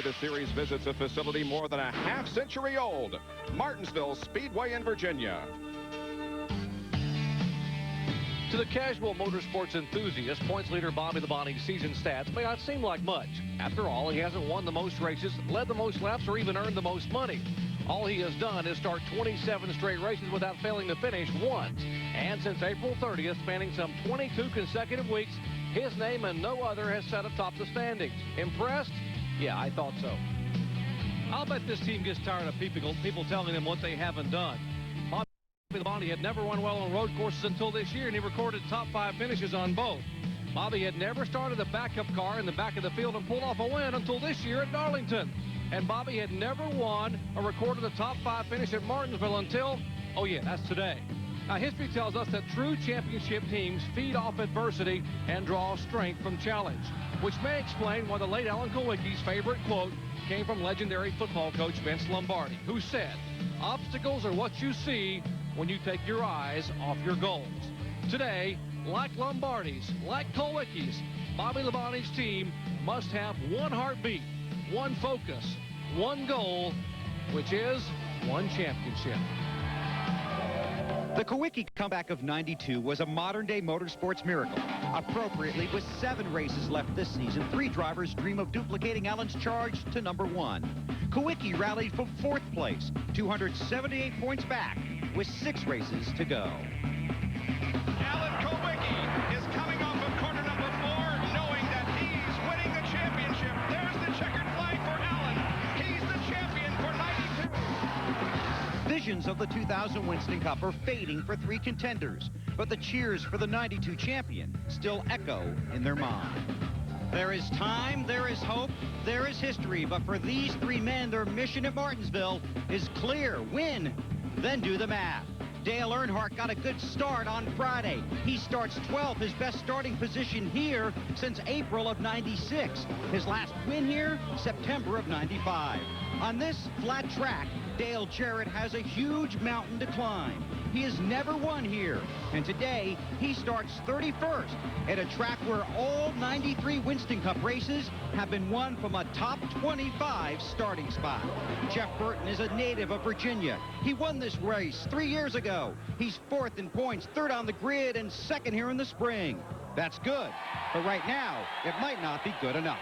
the series visits a facility more than a half-century old, Martinsville Speedway in Virginia. To the casual motorsports enthusiast, points leader Bobby Labonte's season stats may not seem like much. After all, he hasn't won the most races, led the most laps, or even earned the most money. All he has done is start 27 straight races without failing to finish once. And since April 30th, spanning some 22 consecutive weeks, his name and no other has sat atop the standings. Impressed? Yeah, I thought so. I'll bet this team gets tired of people telling them what they haven't done. Bobby Labonte had never run well on road courses until this year, and he recorded top 5 finishes on both. Bobby had never started a backup car in the back of the field and pulled off a win until this year at Darlington. And Bobby had never won or recorded a top 5 finish at Martinsville until, oh yeah, that's today. Now, history tells us that true championship teams feed off adversity and draw strength from challenge, which may explain why the late Alan Kulwicki's favorite quote came from legendary football coach Vince Lombardi, who said, "Obstacles are what you see when you take your eyes off your goals." Today, like Lombardi's, like Kulwicki's, Bobby Labonte's team must have one heartbeat, one focus, one goal, which is one championship. The Kulwicki comeback of '92 was a modern-day motorsports miracle. Appropriately, with 7 races left this season, 3 drivers dream of duplicating Allen's charge to #1. Kulwicki rallied from 4th place, 278 points back, with 6 races to go. Alan Kulwicki is coming off of corner number 4, knowing that he's winning the championship. There's the checkered flag for Alan. He's the champion for '92. Visions of the 2000 Winston Cup are fading for 3 contenders, but the cheers for the '92 champion still echo in their mind. There is time, there is hope, there is history, but for these 3 men, their mission at Martinsville is clear: win, then do the math. Dale Earnhardt got a good start on Friday. He starts 12th, his best starting position here since April of '96. His last win here, September of '95. On this flat track, Dale Jarrett has a huge mountain to climb. He has never won here, and today he starts 31st at a track where all 93 Winston Cup races have been won from a top 25 starting spot. Jeff Burton is a native of Virginia. He won this race 3 years ago. He's 4th in points, 3rd on the grid, and 2nd here in the spring. That's good, but right now it might not be good enough.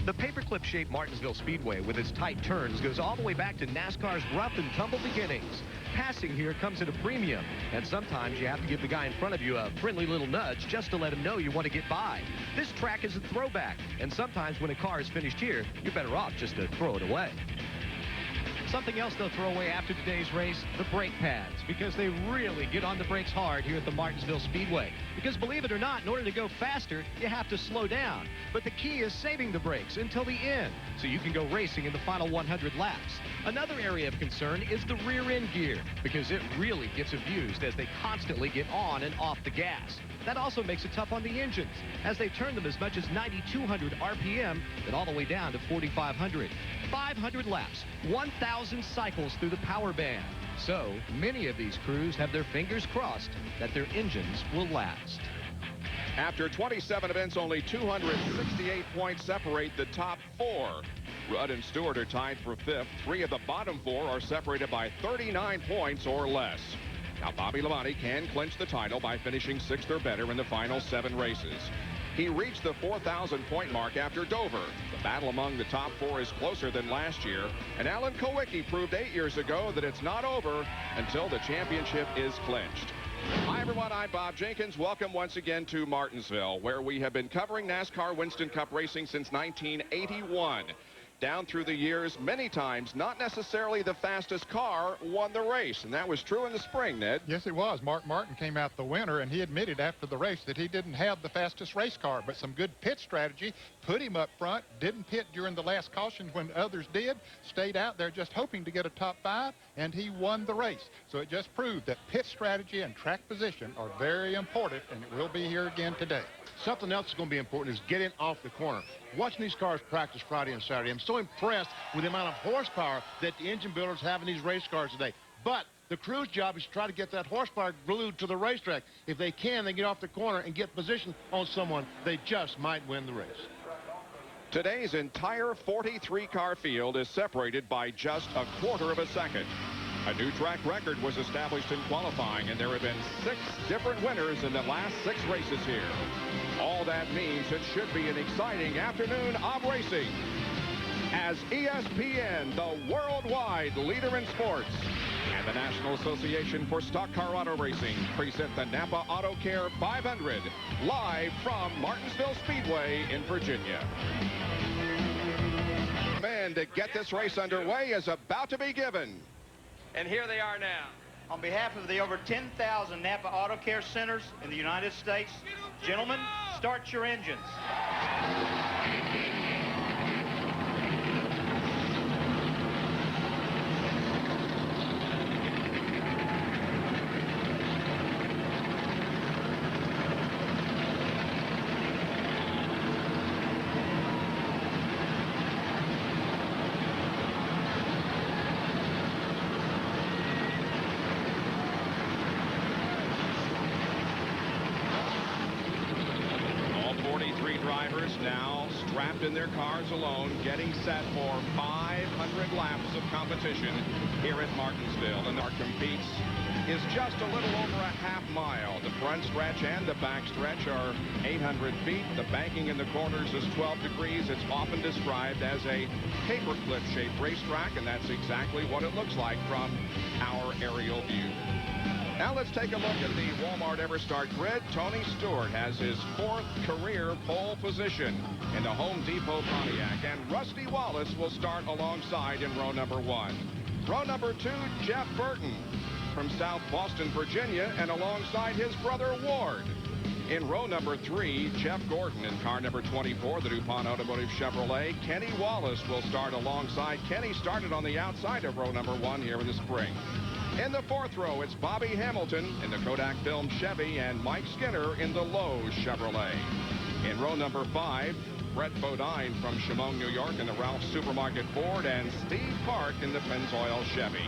The paperclip-shaped Martinsville Speedway with its tight turns goes all the way back to NASCAR's rough and tumble beginnings. Passing here comes at a premium, and sometimes you have to give the guy in front of you a friendly little nudge just to let him know you want to get by. This track is a throwback, and sometimes when a car is finished here, you're better off just to throw it away. Something else they'll throw away after today's race, the brake pads, because they really get on the brakes hard here at the Martinsville Speedway. Because believe it or not, in order to go faster, you have to slow down. But the key is saving the brakes until the end, so you can go racing in the final 100 laps. Another area of concern is the rear end gear, because it really gets abused as they constantly get on and off the gas. That also makes it tough on the engines, as they turn them as much as 9,200 RPM and all the way down to 4,500. 500 laps, 1,000 cycles through the power band. So many of these crews have their fingers crossed that their engines will last. After 27 events, only 268 points separate the top 4. Rudd and Stewart are tied for 5th. 3 of the bottom 4 are separated by 39 points or less. Now, Bobby Labonte can clinch the title by finishing 6th or better in the final 7 races. He reached the 4,000-point mark after Dover. The battle among the top 4 is closer than last year, and Alan Kulwicki proved 8 years ago that it's not over until the championship is clinched. Hi, everyone. I'm Bob Jenkins. Welcome once again to Martinsville, where we have been covering NASCAR Winston Cup racing since 1981. Down through the years, many times, not necessarily the fastest car won the race, and that was true in the spring, Ned. Yes, it was. Mark Martin came out the winner, and he admitted after the race that he didn't have the fastest race car, but some good pit strategy put him up front, didn't pit during the last caution when others did, stayed out there just hoping to get a top 5, and he won the race. So it just proved that pit strategy and track position are very important, and it will be here again today. Something else that's going to be important is getting off the corner. Watching these cars practice Friday and Saturday, I'm so impressed with the amount of horsepower that the engine builders have in these race cars today. But the crew's job is to try to get that horsepower glued to the racetrack. If they can, they get off the corner and get position on someone. They just might win the race. Today's entire 43-car field is separated by just a quarter of a second. A new track record was established in qualifying, and there have been 6 different winners in the last 6 races here. All that means it should be an exciting afternoon of racing, as ESPN, the worldwide leader in sports, and the National Association for Stock Car Auto Racing present the NAPA Autocare 500 live from Martinsville Speedway in Virginia. Man to get this race underway is about to be given. And here they are now. On behalf of the over 10,000 NAPA Autocare centers in the United States, gentlemen, start your engines. Drivers now strapped in their cars alone, getting set for 500 laps of competition here at Martinsville. And our competes is just a little over a half mile. The front stretch and the back stretch are 800 feet. The banking in the corners is 12 degrees. It's often described as a paperclip shaped racetrack, and that's exactly what it looks like from our aerial view. Now let's take a look at the Walmart EverStart grid. Tony Stewart has his 4th career pole position in the Home Depot Pontiac, and Rusty Wallace will start alongside in row number 1. Row number 2, Jeff Burton from South Boston, Virginia, and alongside his brother Ward. In row number 3, Jeff Gordon in car number 24, the DuPont Automotive Chevrolet. Kenny Wallace will start alongside. Kenny started on the outside of row number 1 here in the spring. In the 4th row, it's Bobby Hamilton in the Kodak Film Chevy and Mike Skinner in the Lowe's Chevrolet. In row number 5, Brett Bodine from Chemung, New York in the Ralph's Supermarket Ford, and Steve Park in the Pennzoil Chevy.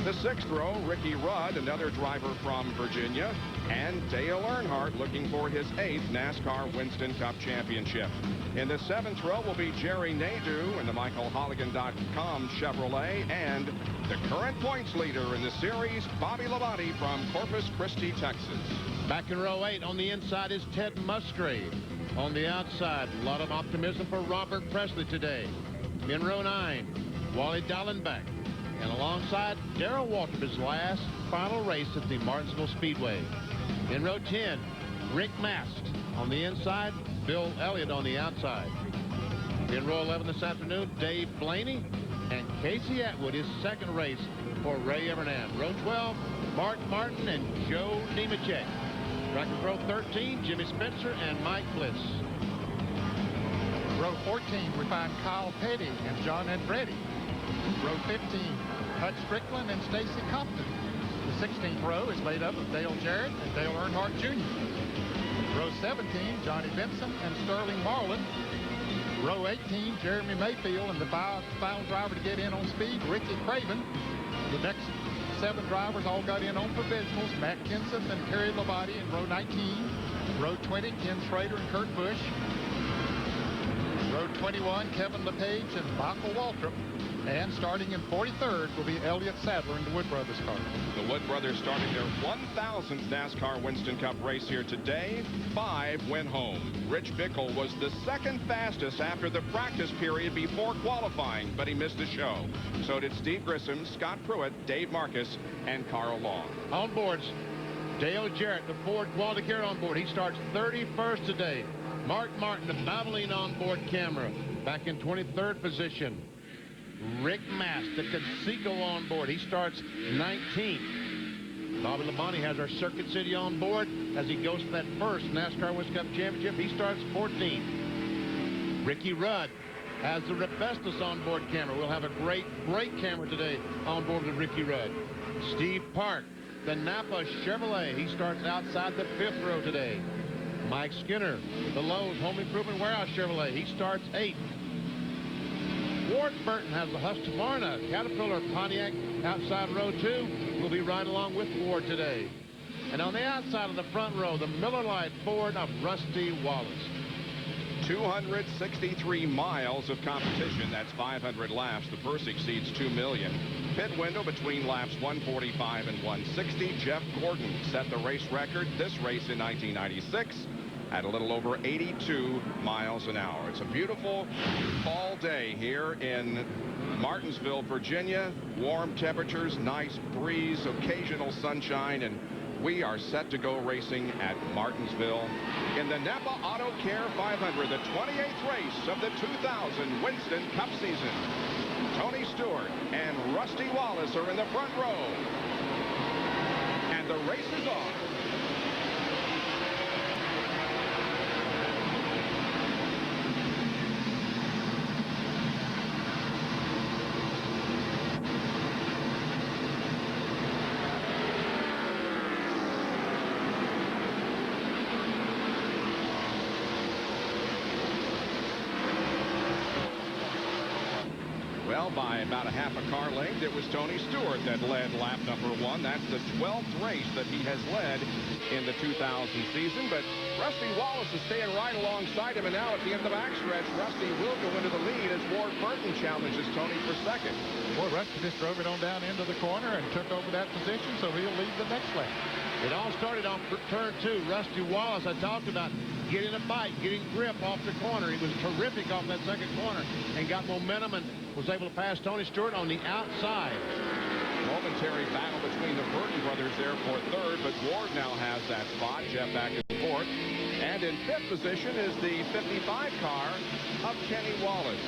The 6th row, Ricky Rudd, another driver from Virginia, and Dale Earnhardt looking for his 8th NASCAR Winston Cup championship. In the 7th row will be Jerry Nadeau in the MichaelHolligan.com Chevrolet, and the current points leader in the series, Bobby Labonte from Corpus Christi, Texas. Back in row 8 on the inside is Ted Musgrave. On the outside, a lot of optimism for Robert Presley today. In row 9, Wally Dallenbach. And alongside Darrell Waltrip, his last final race at the Martinsville Speedway. In row 10, Rick Mast. On the inside, Bill Elliott on the outside. In row 11 this afternoon, Dave Blaney and Casey Atwood, his 2nd race for Ray Evernan. Row 12, Mark Martin and Joe Nemechek. Track and row 13, Jimmy Spencer and Mike Bliss. Row 14, we find Kyle Petty and John Andretti. Row 15, Hut Strickland and Stacy Compton. The 16th row is made up of Dale Jarrett and Dale Earnhardt Jr. Row 17, Johnny Benson and Sterling Marlin. Row 18, Jeremy Mayfield, and the final driver to get in on speed, Ricky Craven. The next 7 drivers all got in on provisionals, Matt Kenseth and Terry Labonte in row 19. Row 20, Ken Schrader and Kurt Busch. Row 21, Kevin LePage and Michael Waltrip. And starting in 43rd will be Elliott Sadler in the Wood Brothers car. The Wood Brothers starting their 1,000th NASCAR Winston Cup race here today. 5 went home. Rich Bickle was the 2nd fastest after the practice period before qualifying, but he missed the show. So did Steve Grissom, Scott Pruitt, Dave Marcus, and Carl Long. On boards, Dale Jarrett, the Ford Quality Care on board. He starts 31st today. Mark Martin, the Valvoline onboard camera, back in 23rd position. Rick Mast, the Conseco on board. He starts 19th. Bobby Labonte has our Circuit City on board as he goes for that first NASCAR Winston Cup championship. He starts 14th. Ricky Rudd has the Rebestos on board camera. We'll have a great camera today on board with Ricky Rudd. Steve Park, the Napa Chevrolet. He starts outside the 5th row today. Mike Skinner, the Lowe's Home Improvement Warehouse Chevrolet. He starts 8th. Ward Burton has the Husqvarna Caterpillar Pontiac outside row 2. We'll be right along with Ward today. And on the outside of the front row, the Miller Lite Ford of Rusty Wallace. 263 miles of competition. That's 500 laps. The purse exceeds $2 million. Pit window between laps 145 and 160. Jeff Gordon set the race record this race in 1996 at a little over 82 miles an hour. It's a beautiful fall day here in Martinsville, Virginia. Warm temperatures, nice breeze, occasional sunshine, and we are set to go racing at Martinsville in the NAPA Autocare 500, the 28th race of the 2000 Winston Cup season. Tony Stewart and Rusty Wallace are in the front row, and the race is on. Well, by about a half a car length, it was Tony Stewart that led lap number 1. That's the 12th race that he has led in the 2000 season. But Rusty Wallace is staying right alongside him. And now at the end of the backstretch, Rusty will go into the lead as Ward Burton challenges Tony for second. Boy, Rusty just drove it on down into the corner and took over that position, so he'll lead the next lap. It all started on turn 2. Rusty Wallace, I talked about getting a bite, getting grip off the corner. He was terrific off that second corner and got momentum and was able to pass Tony Stewart on the outside. Momentary battle between the Burton brothers there for third, but Ward now has that spot. Jeff back in fourth. And in fifth position is the 55 car of Kenny Wallace.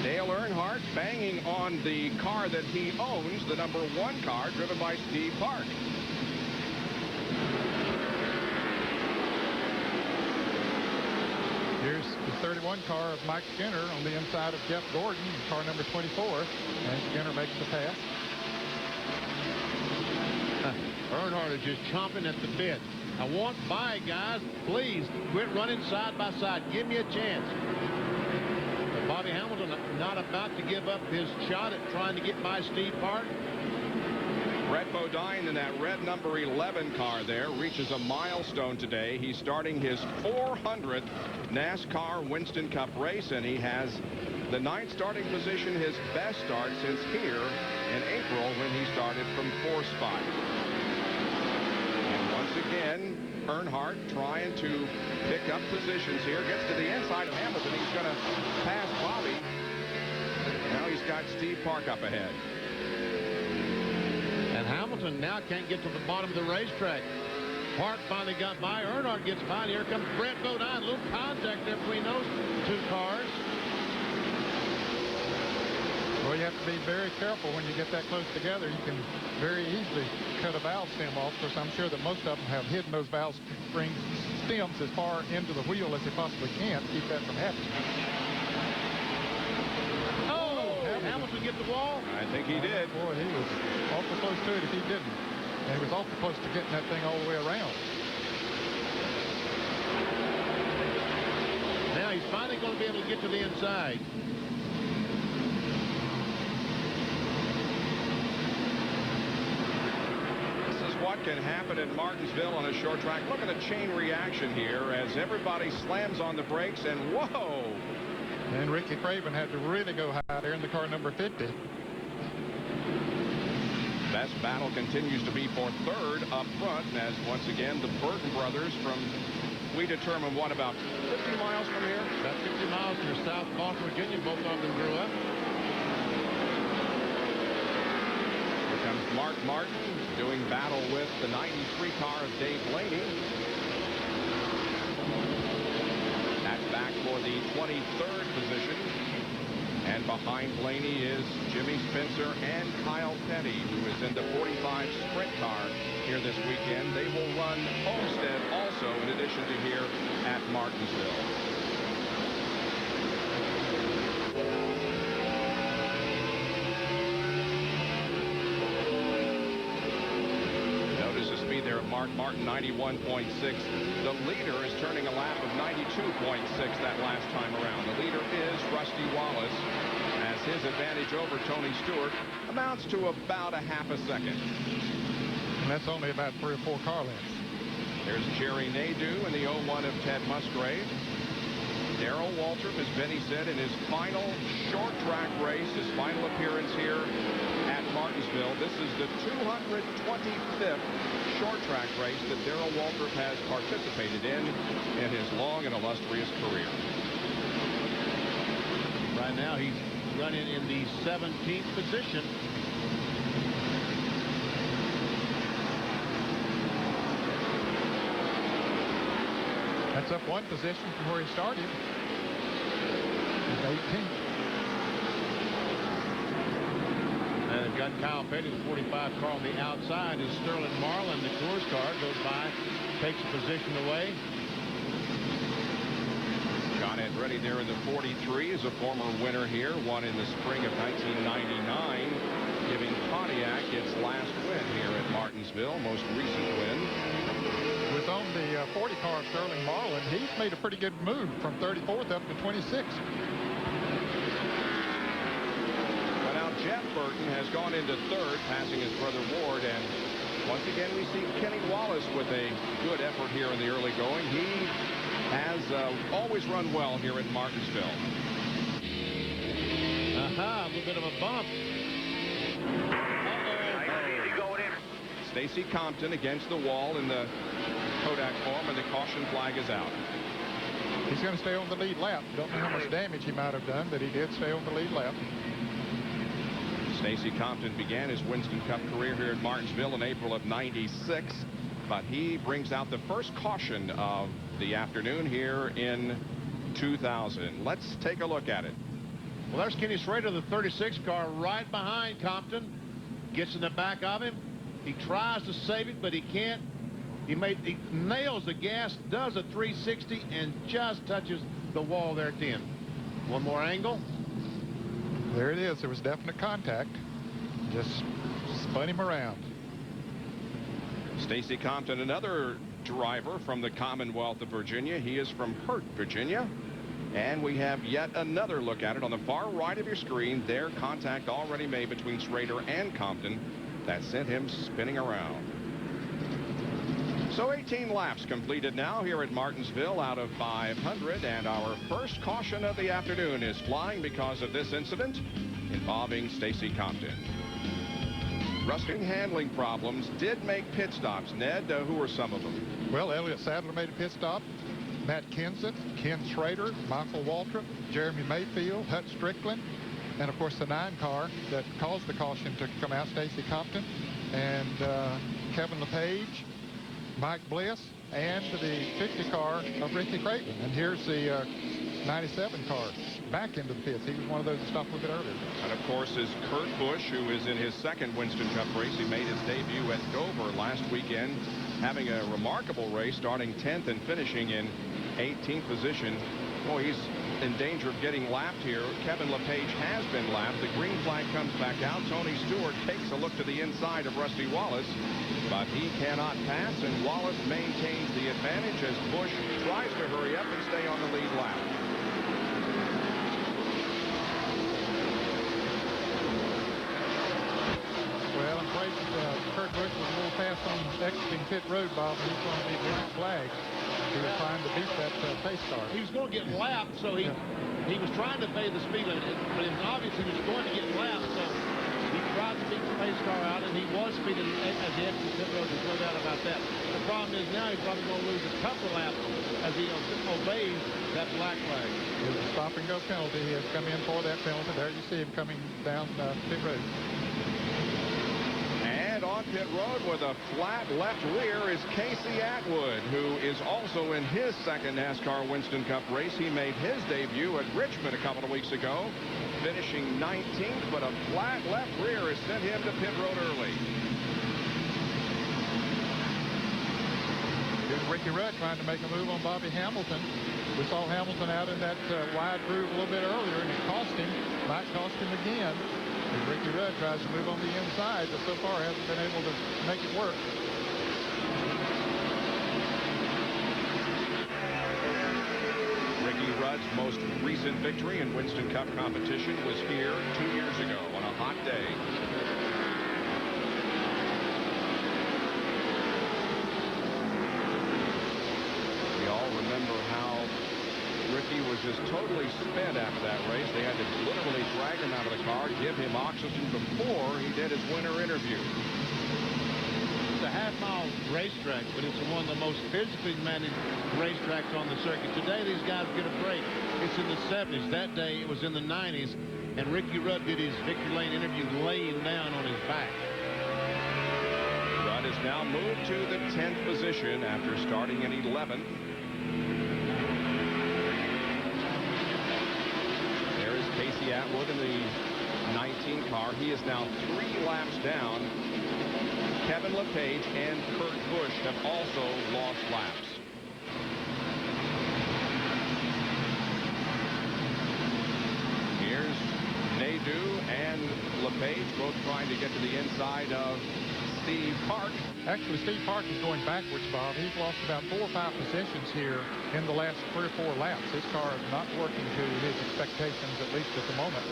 Dale Earnhardt banging on the car that he owns, the number 1 car driven by Steve Park. Here's the 31 car of Mike Skinner on the inside of Jeff Gordon, car number 24, and Skinner makes the pass. Earnhardt is just chomping at the bit. I want by, guys. Please quit running side by side. Give me a chance. But Bobby Hamilton not about to give up his shot at trying to get by Steve Park. Brett Bodine in that red number 11 car there reaches a milestone today. He's starting his 400th NASCAR Winston Cup race, and he has the 9th starting position, his best start since here in April when he started from 4th spot. And once again, Earnhardt trying to pick up positions here. Gets to the inside of Hamilton. He's going to pass Bobby. Now he's got Steve Park up ahead. And Hamilton now can't get to the bottom of the racetrack. Park finally got by. Earnhardt gets by. And here comes Brett Bodine. A little contact there between those 2 cars. Well, you have to be very careful when you get that close together. You can very easily cut a valve stem off. Of course, I'm sure that most of them have hidden those valve spring stems as far into the wheel as they possibly can to keep that from happening. Hamilton get the wall? I think he did. Boy, he was awful close to it if he didn't. And he was awful close to getting that thing all the way around. Now he's finally going to be able to get to the inside. This is what can happen in Martinsville on a short track. Look at the chain reaction here as everybody slams on the brakes, and whoa! And Ricky Craven had to really go high there in the car number 50. Best battle continues to be for third up front, as once again the Burton brothers from, we determine what, about 50 miles from here? About 50 miles near South Boston, Virginia. Both of them grew up. Here comes Mark Martin doing battle with the 93 car of Dave Blaney. That's back for the 23rd position. And behind Blaney is Jimmy Spencer and Kyle Petty, who is in the 45 sprint car here this weekend. They will run Homestead also, in addition to here at Martinsville. Notice the speed there of Mark Martin, 91.6. The leader is turning a lap of 92.6 that last time around. The leader is Rusty Wallace, as his advantage over Tony Stewart amounts to about a half a second. And that's only about 3 or 4 car lengths. There's Jerry Nadeau in the 01 of Ted Musgrave. Darrell Waltrip, as Benny said, in his final short track race, his final appearance here at Martinsville. This is the 225th short track race that Darrell Waltrip has participated in his long and illustrious career. Right now, he's running in the 17th position. That's up one position from where he started. He's 18th. And they've got Kyle Petty, the 45 car on the outside. Is Sterling Marlin, the Coors car, goes by, takes a position away. John Andretti there in the 43 is a former winner here, won in the spring of 1999, giving Pontiac its last win here at Martinsville, most recent win. With on the 40 car Sterling Marlin, he's made a pretty good move from 34th up to 26th. But now Jeff Burton has gone into third, passing his brother Ward, and once again we see Kenny Wallace with a good effort here in the early going. He has always run well here at Martinsville. Aha, a little bit of a bump. Stacy Compton against the wall in the Kodak form, and the caution flag is out. He's going to stay on the lead lap. Don't know how much damage he might have done, but he did stay on the lead lap. Stacy Compton began his Winston Cup career here at Martinsville in April of '96, but he brings out the first caution of the afternoon here in 2000. Let's take a look at it. Well, there's Kenny Schrader, the 36 car, right behind Compton. Gets in the back of him. He tries to save it, but he can't. He nails the gas, does a 360, and just touches the wall there at the end. One more angle. There it is. There was definite contact. Just spun him around. Stacy Compton, another driver from the Commonwealth of Virginia. He is from Hurt, Virginia. And we have yet another look at it on the far right of your screen. There, contact already made between Schrader and Compton that sent him spinning around. So 18 laps completed now here at Martinsville out of 500, and our first caution of the afternoon is flying because of this incident involving Stacy Compton. Rusting handling problems did make pit stops. Ned, who are some of them? Well, Elliott Sadler made a pit stop. Matt Kenseth, Ken Schrader, Michael Waltrip, Jeremy Mayfield, Hut Strickland, and of course the 9 car that caused the caution to come out, Stacy Compton, and Kevin LePage, Mike Bliss, and the 50 car of Ricky Creighton. And here's the 97 car back into the pits. He was one of those that stopped a little bit earlier. And of course is Kurt Busch, who is in his second Winston Cup race. He made his debut at Dover last weekend, having a remarkable race, starting 10th and finishing in 18th position. Boy, he's in danger of getting lapped here. Kevin LePage has been lapped. The green flag comes back out. Tony Stewart takes a look to the inside of Rusty Wallace, but he cannot pass, and Wallace maintains the advantage as Busch tries to hurry up and stay on the lead lap. Well, I'm afraid Kurt Busch was a little fast on exiting pit road, Bob. He's going to be green flag. He was trying to beat that pace car. He was going to get lapped, so he was trying to pay the speed limit, but it was obvious he was going to get lapped, so he tried to beat the pace car out, and he was speeding as he exited pit road. There's no doubt about that. The problem is now he's probably going to lose a couple laps as he obeys that black flag. It was a stop-and-go penalty. He has come in for that penalty. There you see him coming down pit road. And on pit road with a flat left rear is Casey Atwood, who is also in his second NASCAR Winston Cup race. He made his debut at Richmond a couple of weeks ago, finishing 19th, but a flat left rear has sent him to pit road early. Here's Ricky Rudd trying to make a move on Bobby Hamilton. We saw Hamilton out in that wide groove a little bit earlier, and it cost him. Might cost him again. And Ricky Rudd tries to move on the inside, but so far hasn't been able to make it work. Ricky Rudd's most recent victory in Winston Cup competition was here 2 years ago on a hot day. We all remember how Ricky was just totally spent after that race. They had to literally drag him out of the car, give him oxygen before he did his winter interview. It's a half-mile racetrack, but it's one of the most physically demanding racetracks on the circuit. Today, these guys get a break. It's in the 70s. That day, it was in the 90s, and Ricky Rudd did his victory lane interview laying down on his back. Rudd has now moved to the 10th position after starting in 11th. There is Casey Atwood in the 19 car. He is now 3 laps down. Kevin LePage and Kurt Busch have also lost laps. Here's Nadeau and LePage both trying to get to the inside of Steve Park. Actually, Steve Park is going backwards, Bob. He's lost about 4 or 5 positions here in the last 3 or 4 laps. His car is not working to his expectations, at least at the moment.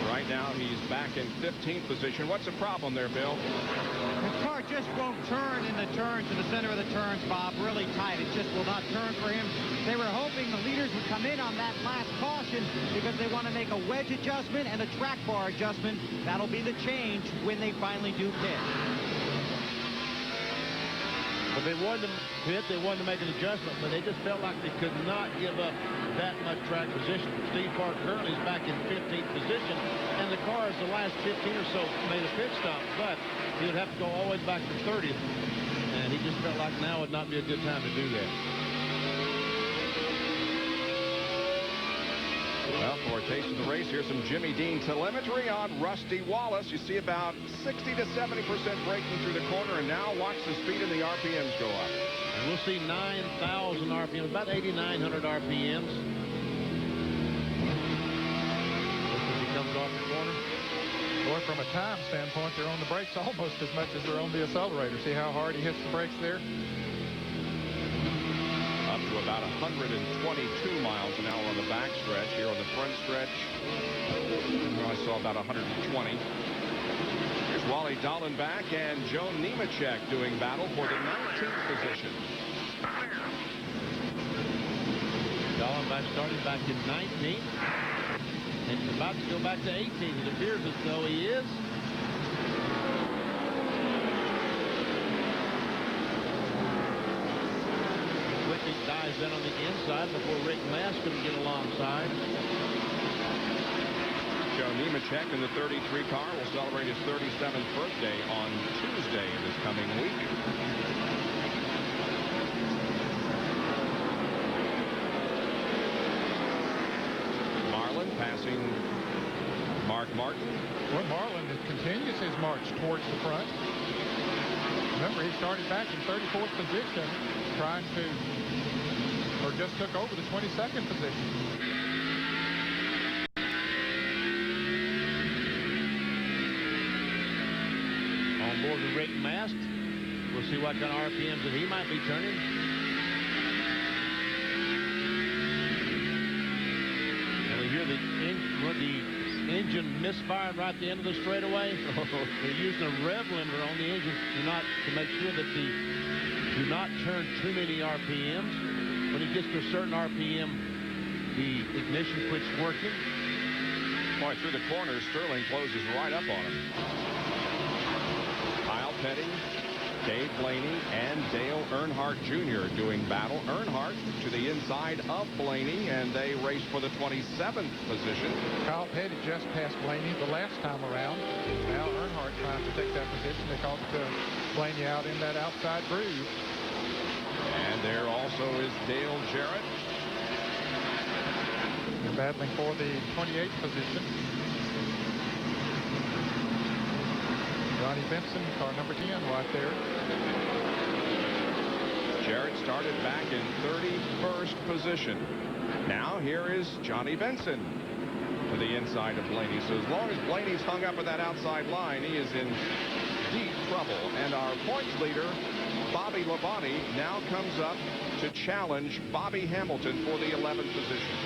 Right now, he's back in 15th position. What's the problem there, Bill? The car just won't turn in the turns, in the center of the turns, Bob. Really tight. It just will not turn for him. They were hoping the leaders would come in on that last caution because they want to make a wedge adjustment and a track bar adjustment. That'll be the change when they finally do pit. But they wanted to pit, they wanted to make an adjustment, but they just felt like they could not give up that much track position. Steve Park currently is back in 15th position, and the car is the last 15 or so made a pit stop, but he would have to go all the way back to 30th, and he just felt like now would not be a good time to do that. Well, for a taste of the race, here's some Jimmy Dean telemetry on Rusty Wallace. You see about 60 to 70% braking through the corner, and now watch the speed and the RPMs go up. And we'll see 9,000 RPMs, about 8,900 RPMs. Just as he comes off the corner. Boy, from a time standpoint, they're on the brakes almost as much as they're on the accelerator. See how hard he hits the brakes there? Up to about 122 miles an hour on the back stretch. Here on the front stretch, I saw about 120. Here's Wally Dallenbach and Joe Nemechek doing battle for the 19th position. Dallenbach started back in 19th, and he's about to go back to 18. It appears as though he is. Dives in on the inside before Rick Mast can get alongside. Joe Nemechek in the 33 car will celebrate his 37th birthday on Tuesday of this coming week. Marlin passing Mark Martin. Well, Marlin continues his march towards the front. Remember, he started back in 34th position, trying to, or just took over the 22nd position. On board with Rick Mast. We'll see what kind of RPMs that he might be turning. And we hear the engine misfiring right at the end of the straightaway. They're using a rev limiter on the engine to make sure that they do not turn too many RPMs. When it gets to a certain RPM, the ignition quits working. Boy, through the corners, Sterling closes right up on him. Kyle Petty, Dave Blaney, and Dale Earnhardt Jr. doing battle. Earnhardt to the inside of Blaney, and they race for the 27th position. Kyle Petty just passed Blaney the last time around. Now Earnhardt trying to take that position. They caught Blaney out in that outside groove. And there also is Dale Jarrett. They're battling for the 28th position. Johnny Benson, car number 10, right there. Jarrett started back in 31st position. Now here is Johnny Benson to the inside of Blaney. So as long as Blaney's hung up at that outside line, he is in deep trouble. And our points leader, Bobby Labonte, now comes up to challenge Bobby Hamilton for the 11th position.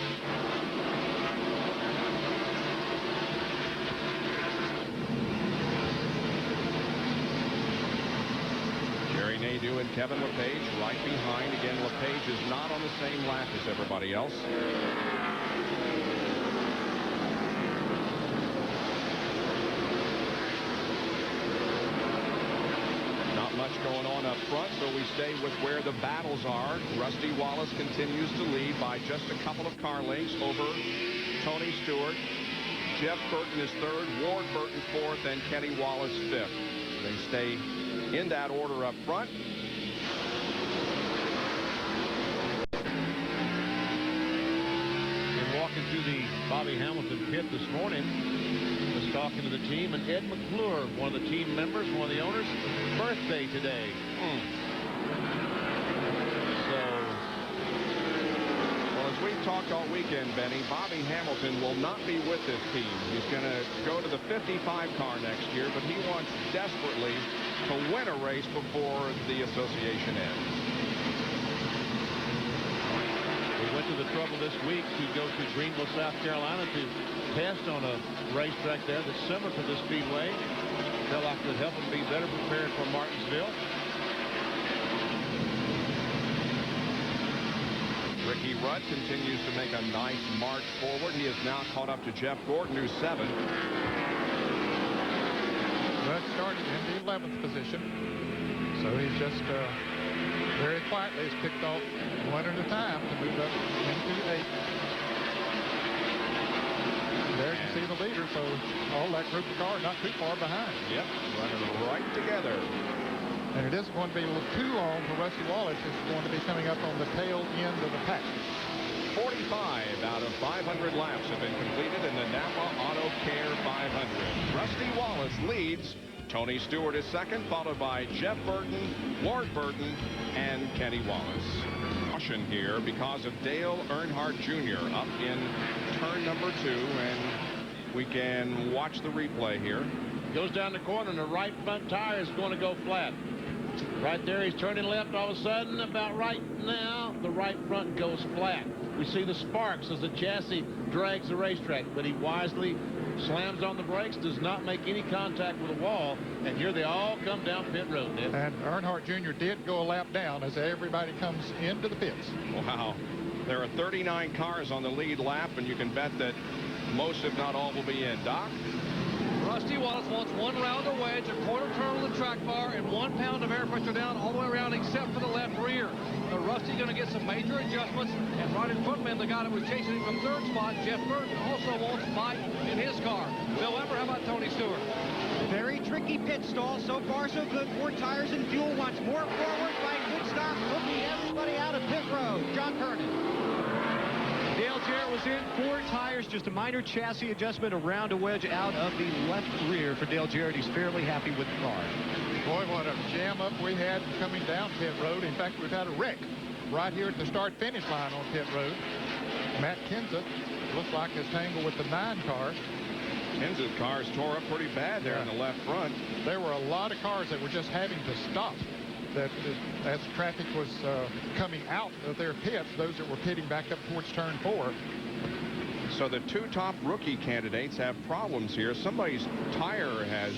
Nadeau and Kevin LePage right behind. Again, LePage is not on the same lap as everybody else. Not much going on up front, so we stay with where the battles are. Rusty Wallace continues to lead by just a couple of car lengths over Tony Stewart. Jeff Burton is third, Ward Burton fourth, and Kenny Wallace fifth. They stay in that order up front. And walking through the Bobby Hamilton pit this morning, was talking to the team, and Ed McClure, one of the team members, one of the owners, birthday today. We've talked all weekend, Benny. Bobby Hamilton will not be with this team. He's going to go to the 55 car next year, but he wants desperately to win a race before the association ends. We went to the trouble this week to go to Greenville, South Carolina to test on a racetrack there that's similar to the Speedway. Felt like it would help him be better prepared for Martinsville. Ricky Rudd continues to make a nice march forward. He is now caught up to Jeff Gordon, who's 7th. Rudd started in the 11th position, so he's just very quietly has picked off one at a time to move up into 8th. There you see the leader, so all that group of cars not too far behind. Yep, running right together. And it isn't going to be too long for Rusty Wallace. It's going to be coming up on the tail end of the pack. 45 out of 500 laps have been completed in the NAPA Autocare 500. Rusty Wallace leads. Tony Stewart is second, followed by Jeff Burton, Ward Burton, and Kenny Wallace. Caution here because of Dale Earnhardt Jr. up in turn number 2, and we can watch the replay here. Goes down the corner, and the right front tire is going to go flat. Right there, he's turning left. All of a sudden, about right now, the right front goes flat. We see the sparks as the chassis drags the racetrack, but he wisely slams on the brakes, does not make any contact with the wall, and here they all come down pit road, Ned. And Earnhardt Jr. did go a lap down as everybody comes into the pits. Wow. There are 39 cars on the lead lap, and you can bet that most, if not all, will be in. Doc? Rusty Wallace wants one round of wedge, a quarter turn on the track bar, and 1 pound of air pressure down all the way around except for the left rear. But Rusty's going to get some major adjustments, and right in front of him, the guy that was chasing him from 3rd spot, Jeff Burton, also wants fight in his car. Bill Weber, how about Tony Stewart? Very tricky pit stall. So far, so good. 4 tires and fuel. Wants more forward by good stop. Looking everybody out of pit road. John Kernan. Dale Jarrett was in 4 tires, just a minor chassis adjustment, around a wedge out of the left rear for Dale Jarrett. He's fairly happy with the car. Boy, what a jam up we had coming down pit road. In fact, we've had a wreck right here at the start-finish line on pit road. Matt Kenseth looks like has tangled with the 9 car. Kenseth's cars tore up pretty bad there in the left front. There were a lot of cars that were just having to stop. That as traffic was coming out of their pits, those that were pitting back up towards turn 4. So the 2 top rookie candidates have problems here. Somebody's tire has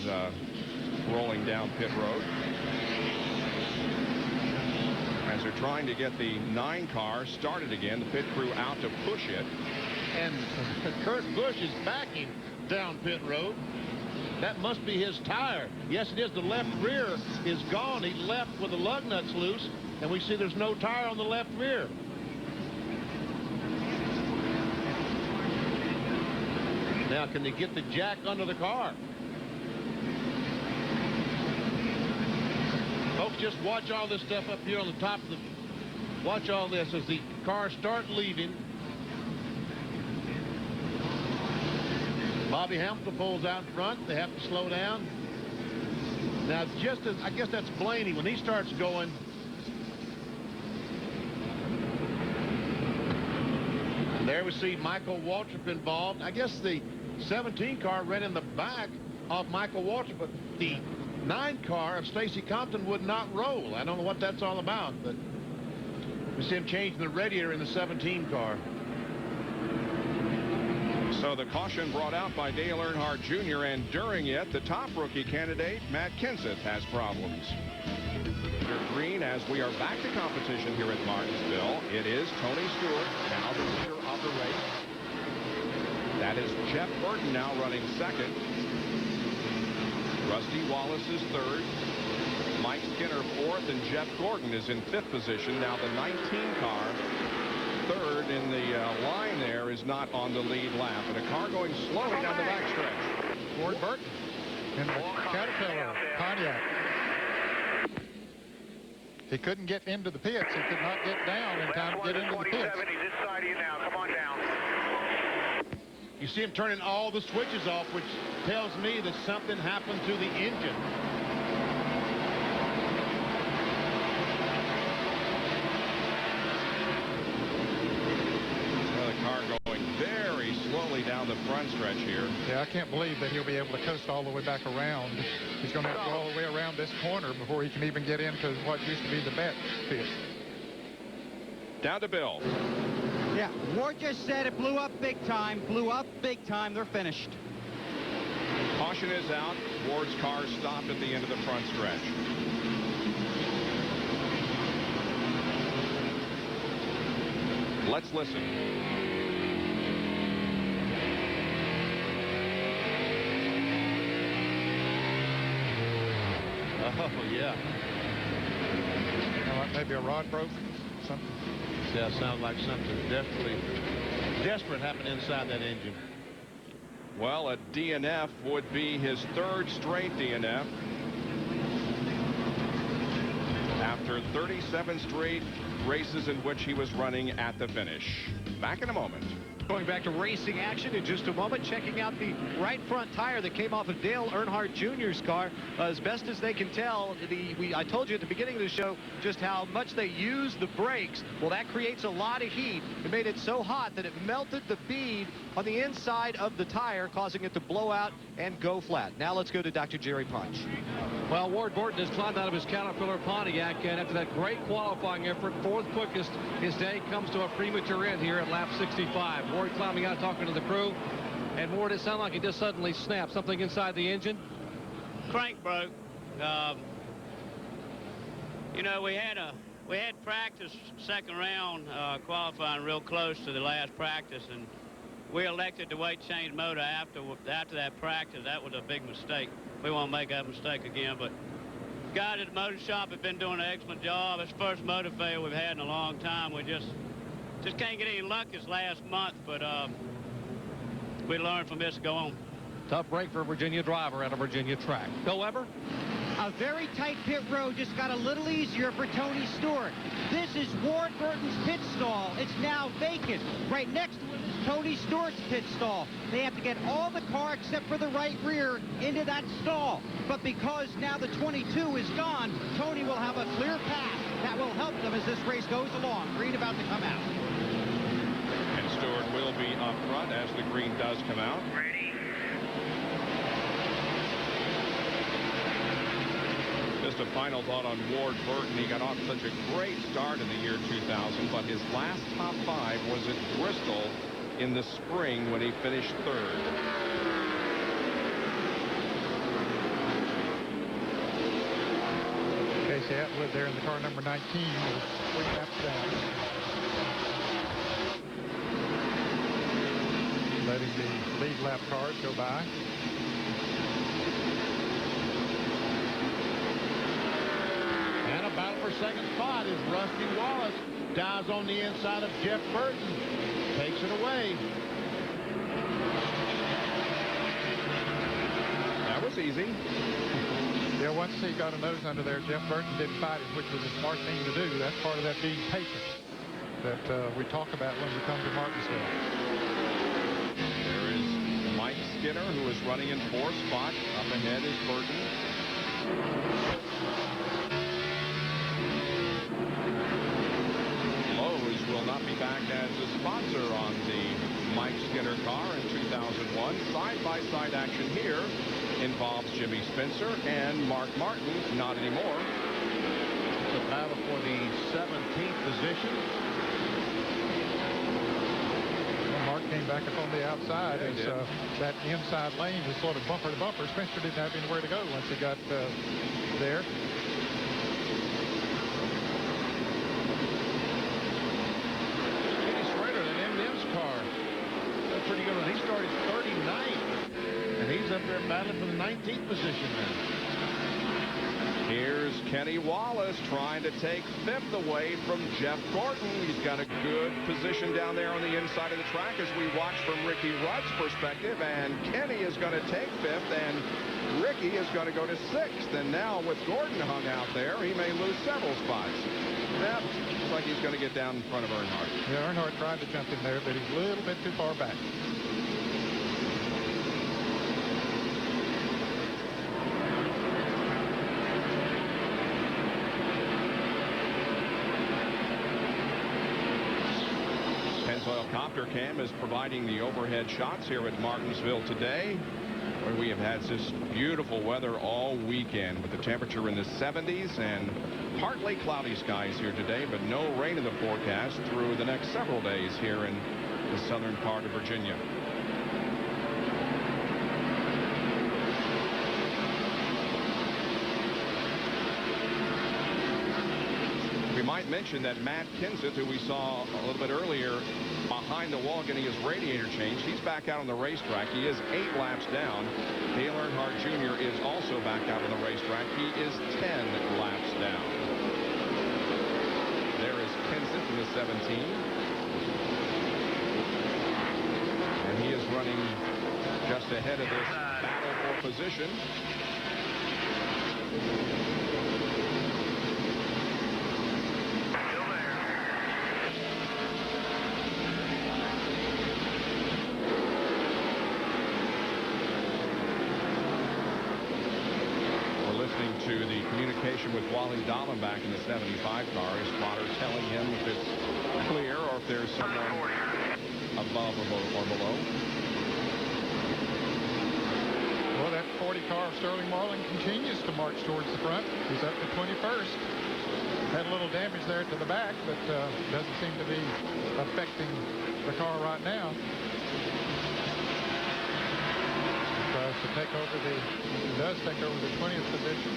rolling down pit road as they're trying to get the 9 car started again. The pit crew out to push it. And Kurt Busch is backing down pit road. That must be his tire. Yes, it is. The left rear is gone. He left with the lug nuts loose, and we see there's no tire on the left rear. Now, can they get the jack under the car? Folks, just watch all this stuff up here on the top of the... Watch all this as the cars start leaving. Bobby Hamilton pulls out front. They have to slow down. Now, just as I guess that's Blaney when he starts going. There we see Michael Waltrip involved. I guess the 17 car ran in the back of Michael Waltrip, but the 9 car of Stacy Compton would not roll. I don't know what that's all about, but we see him changing the radiator in the 17 car. So the caution brought out by Dale Earnhardt Jr., and during it, the top rookie candidate, Matt Kenseth, has problems. under green as we are back to competition here at Martinsville. It is Tony Stewart, now the leader of the race. That is Jeff Burton now running second. Rusty Wallace is third. Mike Skinner fourth, and Jeff Gordon is in fifth position. Now the 19 car, third in the line there, is not on the lead lap. And a car going slowly down the backstretch. Ward Burton in the Caterpillar Pontiac. He couldn't get into the pits. He could not get down in time to get into the pits. He's inside of you now. Come on down. You see him turning all the switches off, which tells me that something happened to the engine. Very slowly down the front stretch here. Yeah, I can't believe that he'll be able to coast all the way back around. He's going to have to go all the way around this corner before he can even get into what used to be the bet pit. Down to Bill. Yeah, Ward just said it blew up big time. Blew up big time. They're finished. Caution is out. Ward's car stopped at the end of the front stretch. Let's listen. Oh, yeah. Maybe a rod broke. Something. Yeah, sounds like something desperate happened inside that engine. Well, a DNF would be his third straight DNF. After 37 straight races in which he was running at the finish. Back in a moment. Going back to racing action in just a moment, checking out the right front tire that came off of Dale Earnhardt Jr.'s car. As best as they can tell, I told you at the beginning of the show just how much they use the brakes. Well, that creates a lot of heat. It made it so hot that it melted the bead on the inside of the tire, causing it to blow out and go flat. Now let's go to Dr. Jerry Punch. Well, Ward Burton has climbed out of his Caterpillar Pontiac, and after that great qualifying effort, fourth quickest, his day comes to a premature end here at lap 65. Ward climbing out, talking to the crew, and Ward, it sounded like he just suddenly snapped something inside the engine. Crank broke. You know, we had practice second round qualifying real close to the last practice, and we elected to wait change motor after that practice. That was a big mistake. We won't make that mistake again, but guys at the motor shop have been doing an excellent job. It's the first motor fail we've had in a long time. We just can't get any luck this last month, but we learned from this to go on. Tough break for a Virginia driver at a Virginia track. Bill Weber? A very tight pit road just got a little easier for Tony Stewart. This is Ward Burton's pit stall. It's now vacant. Right next to it is Tony Stewart's pit stall. They have to get all the car except for the right rear into that stall. But because now the 22 is gone, Tony will have a clear path that will help them as this race goes along. Green about to come out. And Stewart will be up front as the green does come out. Ready. Just a final thought on Ward Burton. He got off such a great start in the year 2000, but his last top five was at Bristol in the spring when he finished third. Casey Atwood there in the car number 19 is 3 laps down. Letting the lead lap cars go by. And a battle for second spot is Rusty Wallace. Dives on the inside of Jeff Burton. Takes it away. That was easy. Yeah, once he got a nose under there, Jeff Burton didn't fight it, which was a smart thing to do. That's part of that being patient that we talk about when we come to Martinsville. There is Mike Skinner, who is running in fourth spot. Up ahead is Burton. Lowe's will not be back as a sponsor on the Mike Skinner car in 2001. Side-by-side action here involves Jimmy Spencer and Mark Martin. Not anymore. It's a battle for the 17th position. Well, Mark came back up on the outside as that inside lane was sort of bumper to bumper. Spencer didn't have anywhere to go once he got there. they're battling for the 19th position now. Here's Kenny Wallace trying to take 5th away from Jeff Gordon. He's got a good position down there on the inside of the track as we watch from Ricky Rudd's perspective. And Kenny is going to take 5th, and Ricky is going to go to 6th. And now with Gordon hung out there, he may lose several spots. Yep, looks like he's going to get down in front of Earnhardt. Yeah, Earnhardt tried to jump in there, but he's a little bit too far back. Pennzoil Copter Cam is providing the overhead shots here at Martinsville today, where we have had this beautiful weather all weekend with the temperature in the 70s and partly cloudy skies here today, but no rain in the forecast through the next several days here in the southern part of Virginia. We might mention that Matt Kenseth, who we saw a little bit earlier behind the wall getting his radiator changed, he's back out on the racetrack. He is 8 laps down. Dale Earnhardt Jr. is also back out on the racetrack. He is 10 laps down. There is Kenseth in the 17. And he is running just ahead of this battle for position. To the communication with Wally Dallenbach in the 75 car. His spotter telling him if it's clear or if there's someone above or below. Well, that 40 car of Sterling Marlin continues to march towards the front. He's up to 21st. Had a little damage there to the back, but doesn't seem to be affecting the car right now. Tries to take over does take over the 20th position.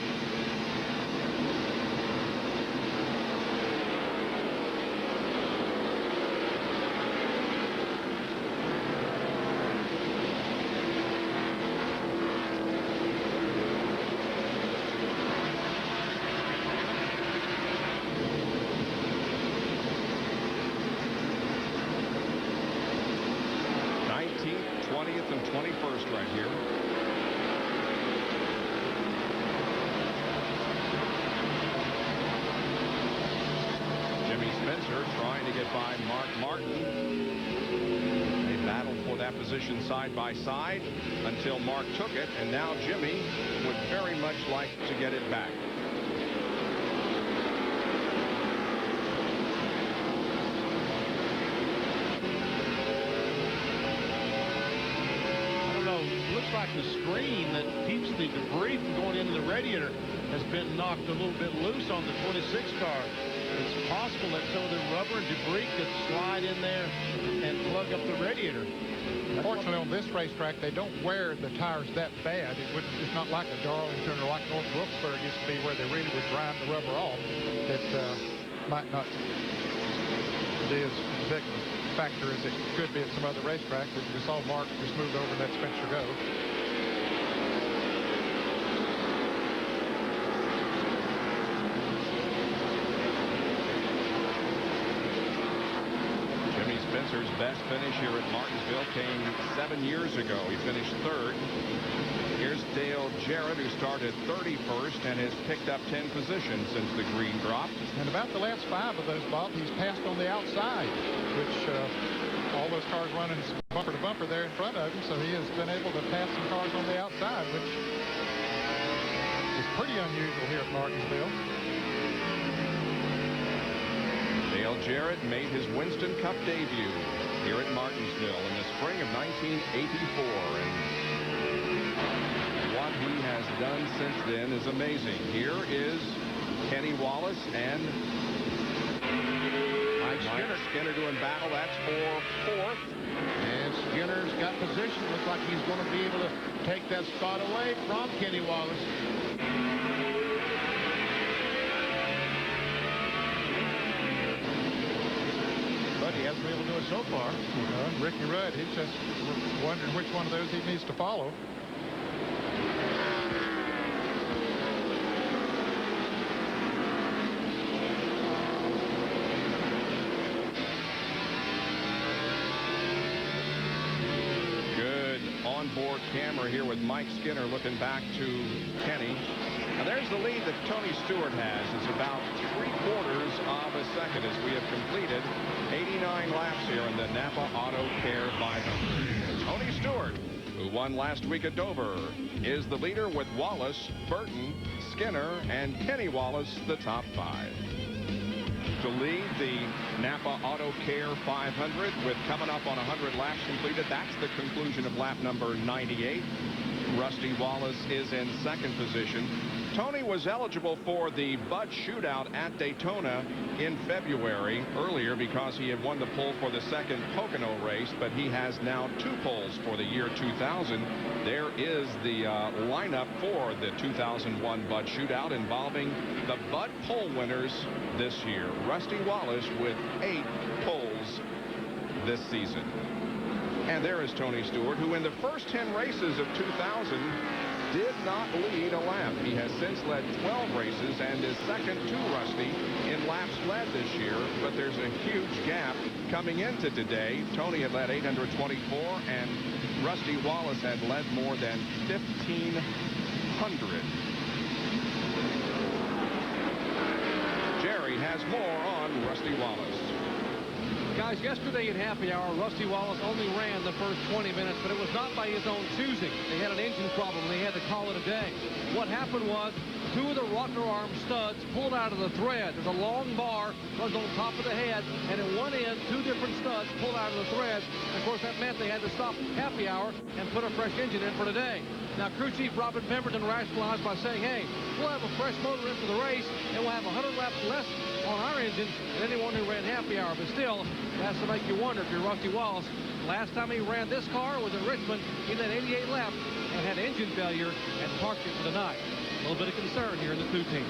Position side by side until Mark took it, and now Jimmy would very much like to get it back. I don't know, looks like the screen that keeps the debris from going into the radiator has been knocked a little bit loose on the 26 car. It's possible that some of the rubber and debris could slide in there and plug up the radiator. Unfortunately, on this racetrack, they don't wear the tires that bad. It's not like a Darlington or like North Wilkesburg used to be, where they really would grind the rubber off. It might not be as big a factor as it could be at some other racetracks. As you saw Mark just moved over and let Spencer go. Spencer's best finish here at Martinsville came 7 years ago. He finished 3rd. Here's Dale Jarrett, who started 31st and has picked up 10 positions since the green drop. And about the last 5 of those, Bob, he's passed on the outside, which all those cars running bumper to bumper there in front of him, so he has been able to pass some cars on the outside, which is pretty unusual here at Martinsville. Dale Jarrett made his Winston Cup debut here at Martinsville in the spring of 1984, and what he has done since then is amazing. Here is Kenny Wallace and Mike Skinner doing battle. That's for 4th. And Skinner's got position. Looks like he's going to be able to take that spot away from Kenny Wallace. He hasn't been able to do it so far. Ricky Rudd, he's just wondering which one of those he needs to follow. onboard camera here with Mike Skinner looking back to Kenny. Now there's the lead that Tony Stewart has. It's about 3/4 of a second as we have completed 89 laps here in the NAPA Autocare 500. Tony Stewart, who won last week at Dover, is the leader with Wallace, Burton, Skinner, and Kenny Wallace, the top 5. To lead the NAPA Autocare 500 with coming up on 100 laps completed. That's the conclusion of lap number 98. Rusty Wallace is in second position. Tony was eligible for the Bud Shootout at Daytona in February earlier because he had won the pole for the second Pocono race, but he has now 2 poles for the year 2000. There is the lineup for the 2001 Bud Shootout involving the Bud pole winners this year. Rusty Wallace with 8 poles this season. And there is Tony Stewart, who in the first 10 races of 2000 did not lead a lap. He has since led 12 races and is second to Rusty in laps led this year, but there's a huge gap coming into today. Tony had led 824 and Rusty Wallace had led more than 1,500. Jerry has more on Rusty Wallace. Guys, yesterday in happy hour, Rusty Wallace only ran the first 20 minutes, but it was not by his own choosing. They had an engine problem, and they had to call it a day. What happened was 2 of the rocker arm studs pulled out of the thread. There's a long bar, runs on top of the head, and at one end, 2 different studs pulled out of the thread. And of course, that meant they had to stop happy hour and put a fresh engine in for today. Now, crew chief Robin Pemberton rationalized by saying, hey, we'll have a fresh motor in for the race, and we'll have 100 laps less on our engine than anyone who ran happy hour. But still, it has to make you wonder if you're Rusty Wallace. Last time he ran this car was in Richmond. He led 88 laps and had engine failure and parked it for the night. A little bit of concern here in the 2 team.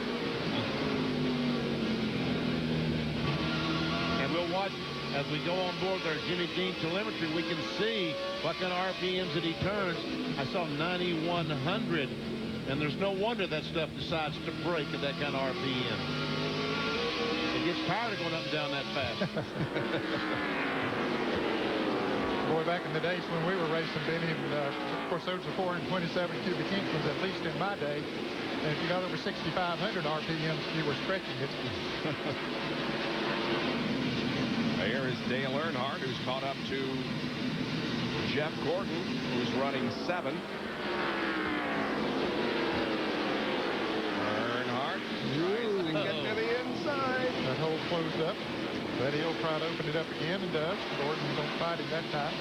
And we'll watch as we go on board their Jimmy Dean telemetry. We can see what kind of RPMs that he turns. I saw 9,100, and there's no wonder that stuff decides to break at that kind of RPM. It gets tired of going up and down that fast. Boy, back in the days when we were racing, Benny, and of course those are 427 cubic inches, at least in my day. And if you got over 6,500 RPMs, you were stretching it. There is Dale Earnhardt, who's caught up to Jeff Gordon, who's running 7. Earnhardt tries to get to the inside. That hole closed up. But he'll try to open it up again and does. Gordon don't fight him that time.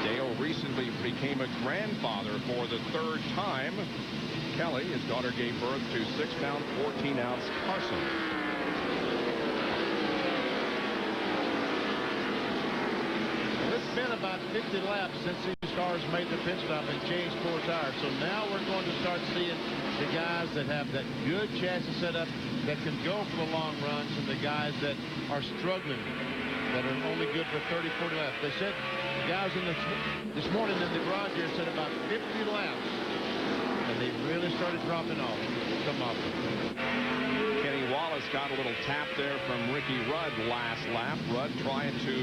Dale recently became a grandfather for the 3rd time. Kelly, his daughter, gave birth to 6-pound, 14-ounce Carson. It's been about 50 laps since these cars made the pit stop and changed 4 tires. So now we're going to start seeing the guys that have that good chassis setup that can go for the long runs and the guys that are struggling, that are only good for 30, 40 laps. They said, the guys in this morning in the garage here said about 50 laps, and they really started dropping off. Come off. Kenny Wallace got a little tap there from Ricky Rudd last lap. Rudd trying to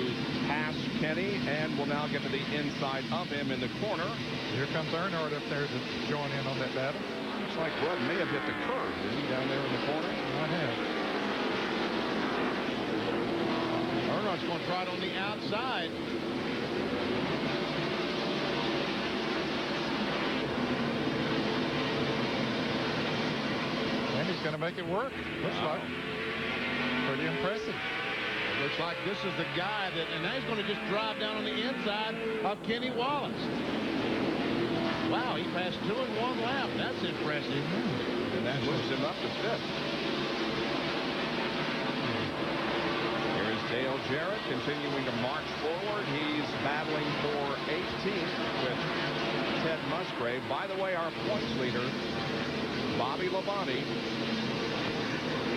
pass Kenny and will now get to the inside of him in the corner. Here comes Earnhardt up there to join in on that battle. Looks like Rudd may have hit the curb, didn't he, down there in the corner? Might have. Earnhardt's going to try it on the outside. And he's going to make it work. Looks like. Pretty impressive. It looks like this is the guy that, and now he's going to just drive down on the inside of Kenny Wallace. Wow, he passed 2 in 1 lap. That's impressive. And that moves him up to 5th. Here is Dale Jarrett continuing to march forward. He's battling for 18th with Ted Musgrave. By the way, our points leader, Bobby Labonte,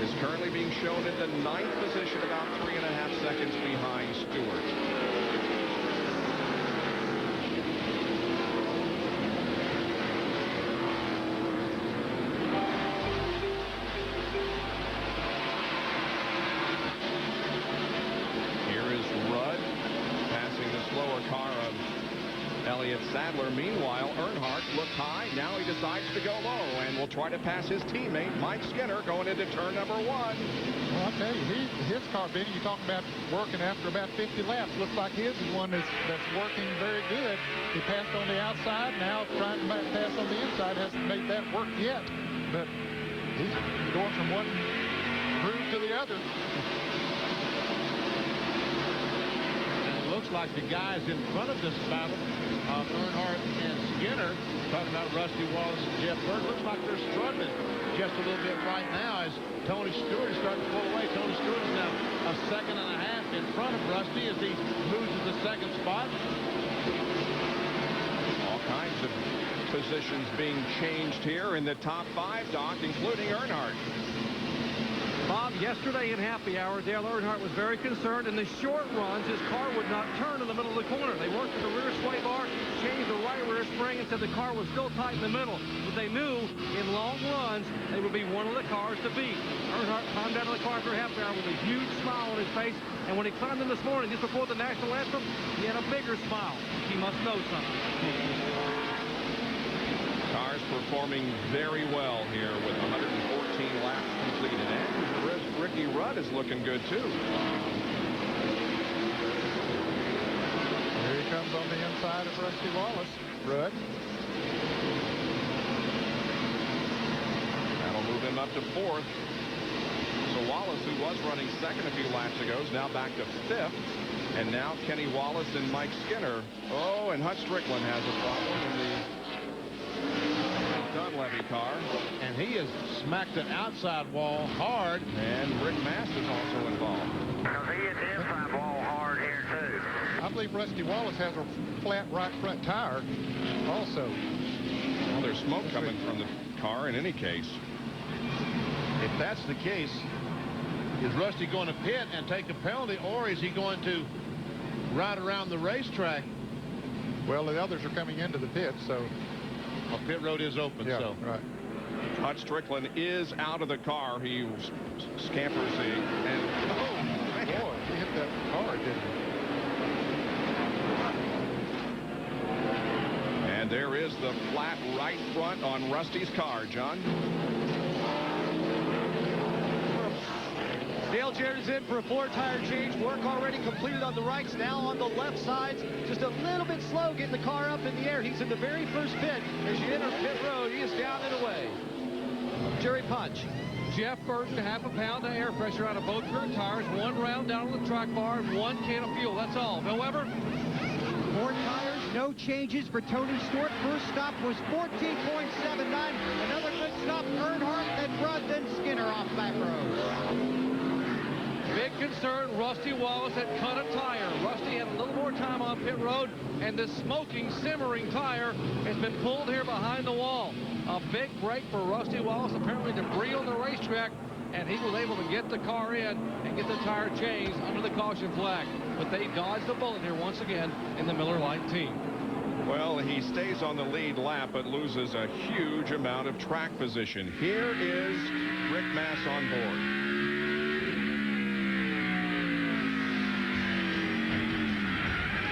is currently being shown in the 9th position, about 3.5 seconds behind Stewart. Elliott Sadler. Meanwhile, Earnhardt looked high. Now he decides to go low and will try to pass his teammate, Mike Skinner, going into turn number 1. Well, I'll tell you, his car, Benny, you talk about working after about 50 laps. Looks like his is one that's working very good. He passed on the outside. Now trying to pass on the inside. Hasn't made that work yet. But he's going from one groove to the other. Looks like the guys in front of this battle, Earnhardt and Skinner, talking about Rusty Wallace and Jeff Burton, looks like they're struggling just a little bit right now as Tony Stewart is starting to pull away. Tony Stewart is now a second and a half in front of Rusty as he moves to the second spot. All kinds of positions being changed here in the top 5, Doc, including Earnhardt. Bob, yesterday in happy hour, Dale Earnhardt was very concerned. In the short runs, his car would not turn in the middle of the corner. They worked with the rear sway bar, changed the right rear spring, and said the car was still tight in the middle. But they knew in long runs, they would be one of the cars to beat. Earnhardt climbed out of the car after happy hour with a huge smile on his face. And when he climbed in this morning, just before the national anthem, he had a bigger smile. He must know something. Cars performing very well here with 114 laps completed. And Ricky Rudd is looking good, too. Here he comes on the inside of Rusty Wallace. Rudd. That'll move him up to 4th. So Wallace, who was running second a few laps ago, is now back to 5th. And now Kenny Wallace and Mike Skinner. Oh, and Hut Strickland has a problem in the Dunleavy car. And he has smacked the outside wall hard. And Rick Mast is also involved. Because he hit the inside wall hard here, too. I believe Rusty Wallace has a flat right front tire also. Well, there's smoke coming from the car in any case. If that's the case, is Rusty going to pit and take a penalty, or is he going to ride around the racetrack? Well, the others are coming into the pit, so... Well, pit road is open, yeah, so... right. Hut Strickland is out of the car. He scampers and... Oh, man. Boy, he hit that hard, didn't he? And there is the flat right front on Rusty's car, John. Dale Jarrett's in for a 4-tire change. Work already completed on the rights. Now on the left sides. Just a little bit slow getting the car up in the air. He's in the very first pit. As you enter pit road, he is down and away. Jerry Punch. Jeff Burton, half a pound of air pressure out of both rear tires. 1 round down on the track bar and 1 can of fuel. That's all. However, 4 tires, no changes for Tony Stewart. First stop was 14.79. Another good stop, Earnhardt, then Rudd, then Skinner off back road. big concern, Rusty Wallace had cut a tire. Rusty had a little more time on pit road, and this smoking, simmering tire has been pulled here behind the wall. A big break for Rusty Wallace, apparently debris on the racetrack, and he was able to get the car in and get the tire changed under the caution flag. But they dodged a bullet here once again in the Miller Lite team. Well, he stays on the lead lap, but loses a huge amount of track position. Here is Rick Mast on board.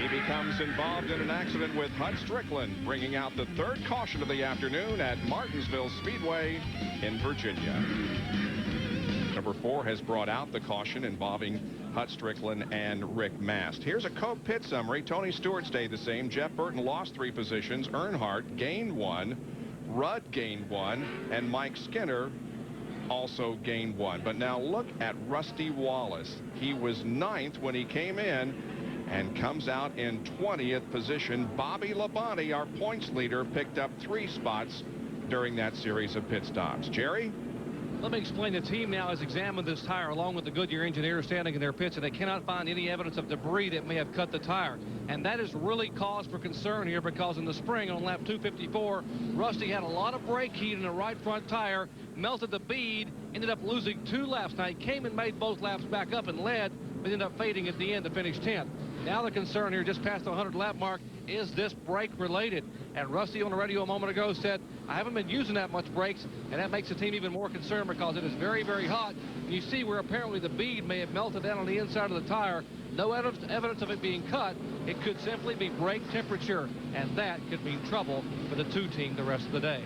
He becomes involved in an accident with Hut Strickland, bringing out the third caution of the afternoon at Martinsville Speedway in Virginia. Number 4 has brought out the caution involving Hut Strickland and Rick Mast. Here's a co-pit summary. Tony Stewart stayed the same. Jeff Burton lost 3 positions. Earnhardt gained 1. Rudd gained 1. And Mike Skinner also gained 1. But now look at Rusty Wallace. He was 9th when he came in and comes out in 20th position. Bobby Labonte, our points leader, picked up 3 spots during that series of pit stops. Jerry? Let me explain. The team now has examined this tire along with the Goodyear engineers standing in their pits, and they cannot find any evidence of debris that may have cut the tire. And that is really cause for concern here, because in the spring on lap 254, Rusty had a lot of brake heat in the right front tire, melted the bead, ended up losing 2 laps. Now, he came and made both laps back up and led, but ended up fading at the end to finish 10th. Now the concern here, just past the 100 lap mark, is this brake related? And Rusty on the radio a moment ago said, I haven't been using that much brakes, and that makes the team even more concerned because it is very, very hot. You see where apparently the bead may have melted down on the inside of the tire. No evidence of it being cut. It could simply be brake temperature, and that could mean trouble for the 2 team the rest of the day.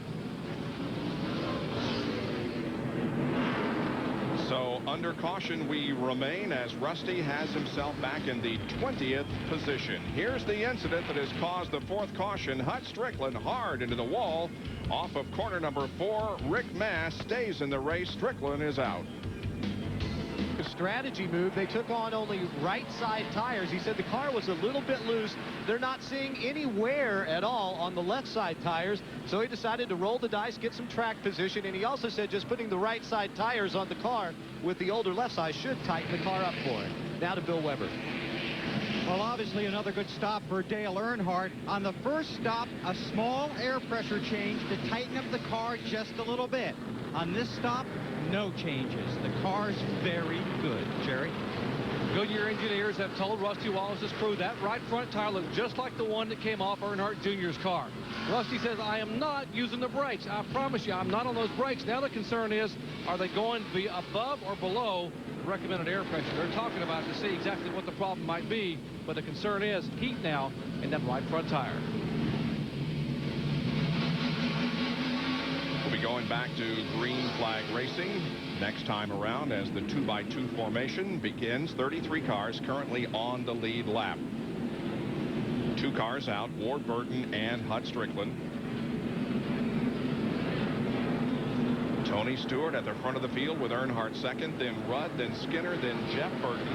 So under caution we remain as Rusty has himself back in the 20th position. Here's the incident that has caused the 4th caution. Hut Strickland hard into the wall off of corner number 4. Rick Mass stays in the race. Strickland is out. A strategy move. They took on only right side tires. He said the car was a little bit loose. They're not seeing any wear at all on the left side tires, so he decided to roll the dice, get some track position, and he also said just putting the right side tires on the car with the older left side should tighten the car up for him. Now to Bill Weber. Well, obviously another good stop for Dale Earnhardt. On the first stop, a small air pressure change to tighten up the car just a little bit. On this stop, no changes. The car's very good. Jerry? Goodyear engineers have told Rusty Wallace's crew that right front tire looked just like the one that came off Earnhardt Jr.'s car. Rusty says, I am not using the brakes. I promise you, I'm not on those brakes. Now the concern is, are they going to be above or below recommended air pressure? They're talking about it to see exactly what the problem might be, but the concern is heat now in that right front tire. We'll be going back to green flag racing next time around as the 2x2 formation begins. 33 cars currently on the lead lap. 2 cars out, Ward Burton and Hut Strickland. Tony Stewart at the front of the field with Earnhardt second, then Rudd, then Skinner, then Jeff Burton.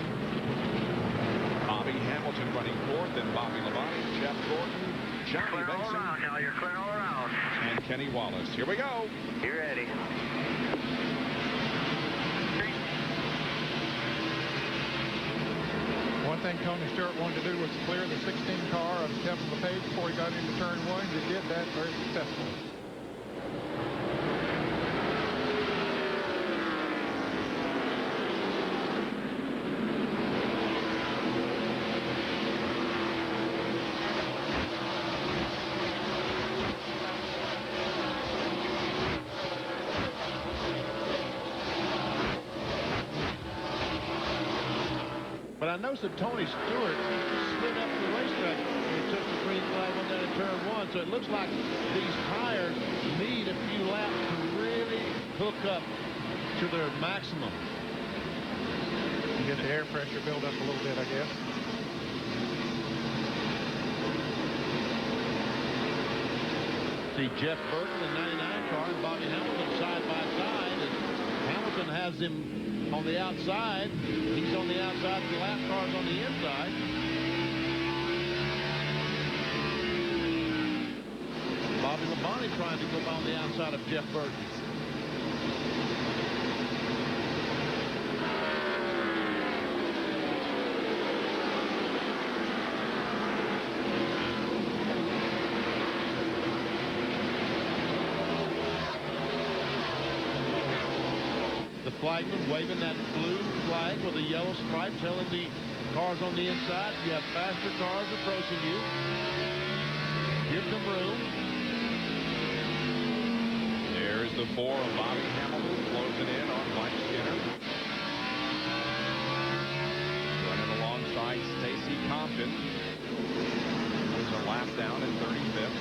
Bobby Hamilton running 4th, then Bobby Labonte, Jeff Gordon, Johnny Benson, now you're clear all around. and Kenny Wallace. Here we go. You ready? One thing Tony Stewart wanted to do was clear the 16 car of Kevin LePage before he got into turn 1. He did that very successfully. But I noticed that Tony Stewart slid up the racetrack when he took the green flag on that in turn 1. So it looks like these tires need a few laps to really hook up to their maximum. Get the air pressure build up a little bit, I guess. See Jeff Burton in 99 car and Bobby Hamilton side by side, and Hamilton has him on the outside. He's on the outside. The lap car's on the inside. Bobby Labonte trying to go on the outside of Jeff Burton. Flagman waving that blue flag with a yellow stripe, telling the cars on the inside, you have faster cars approaching you. Give them room. There's the 4 of Bobby Hamilton closing in on Mike Skinner. Running alongside Stacy Compton. There's a lap down in 35th.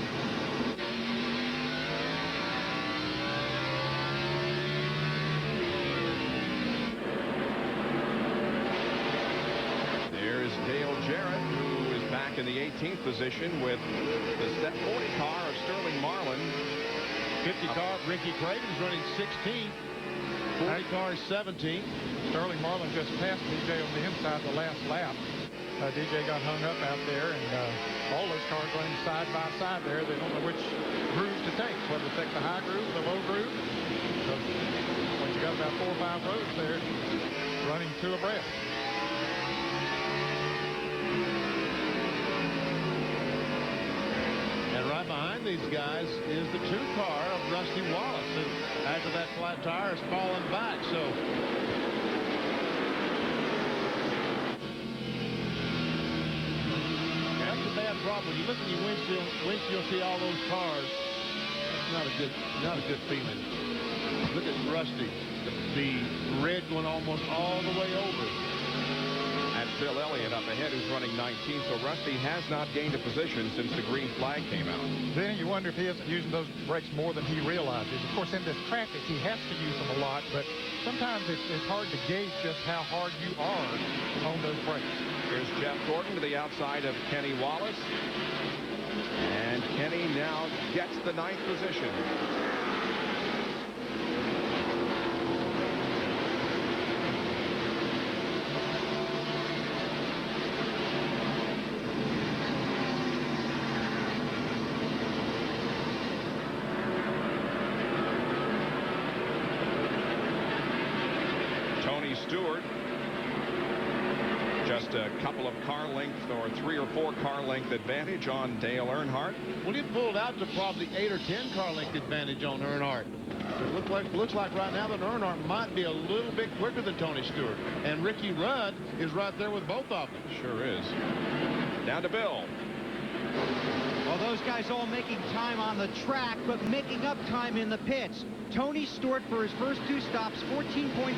Dale Jarrett, who is back in the 18th position with the 40 car of Sterling Marlin. 50 car, Ricky Craven's running 16th. 40 car is 17th. Sterling Marlin just passed DJ on the inside the last lap. DJ got hung up out there, and all those cars running side by side there. They don't know which groove to take, whether to take the high groove or the low groove. So when you got about 4 or 5 roads there, running 2 abreast. Right behind these guys is the 2 car of Rusty Wallace, and after that flat tire is falling back. So that's a bad problem. When you look in your windshield, see all those cars not a good feeling. Look at Rusty. The red going almost all the way over. And Phil Elliott up ahead, who's running 19. So Rusty has not gained a position since the green flag came out. Then you wonder if he isn't using those brakes more than he realizes. Of course, in this practice, he has to use them a lot, but sometimes it's hard to gauge just how hard you are on those brakes. Here's Jeff Gordon to the outside of Kenny Wallace. And Kenny now gets the 9th position. Stewart, just a couple of car length or 3 or 4 car length advantage on Dale Earnhardt. Well, he pulled out to probably 8 or 10 car length advantage on Earnhardt. It looks like right now that Earnhardt might be a little bit quicker than Tony Stewart. And Ricky Rudd is right there with both of them. Sure is. Down to Bill. Well, those guys all making time on the track, but making up time in the pits. Tony Stewart for his first 2 stops, 14.79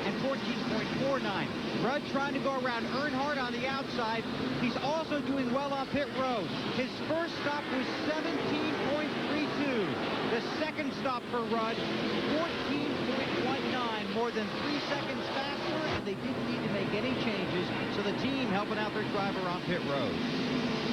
and 14.49. Rudd trying to go around Earnhardt on the outside. He's also doing well on pit road. His first stop was 17.32. The second stop for Rudd, 14.19, more than 3 seconds faster, and they didn't need to make any changes, so the team helping out their driver on pit road.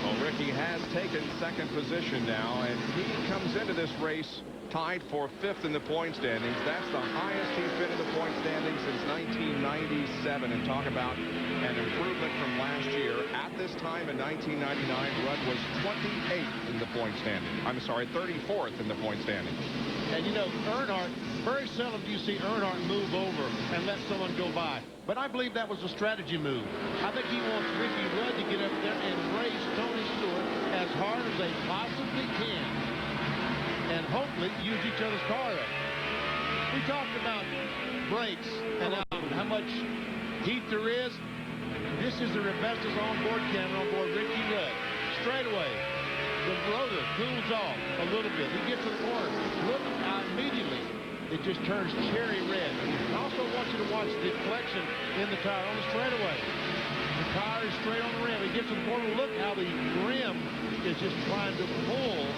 Well, Ricky has taken 2nd position now, and he comes into this race tied for 5th in the point standings. That's the highest he's been in the point standings since 1997. And talk about an improvement from last year. At this time in 1999, Rudd was 28th in the point standing. I'm sorry, 34th in the point standing. And you know, Earnhardt, very seldom do you see Earnhardt move over and let someone go by. But I believe that was a strategy move. I think he wants Ricky Rudd to get up there and race Tony Stewart as hard as they possibly can, and hopefully use each other's car up. We talked about brakes and how much heat there is. This is the asbestos onboard camera on board Ricky Rudd. Straight away, the rotor cools off a little bit. He gets to the corner. Look how immediately it just turns cherry red. I also want you to watch the deflection in the tire on the straightaway. The tire is straight on the rim. He gets to the corner. Look how the rim is just trying to pull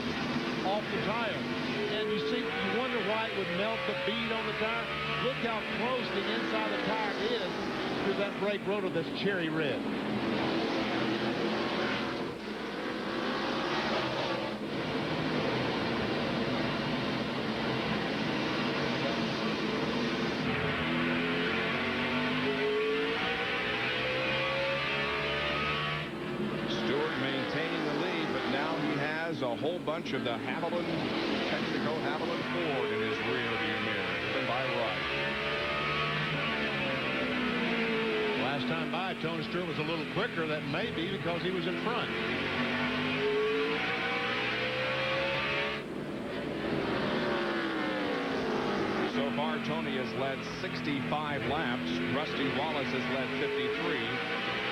off the tire. And you see, you wonder why it would melt the bead on the tire. Look how close the inside of the tire is to that brake rotor that's cherry red. A whole bunch of the Haviland, Texaco Haviland Ford in his rear view mirror, driven by Rudd. Last time by, Tony Stewart was a little quicker. That may be because he was in front. So far, Tony has led 65 laps. Rusty Wallace has led 53.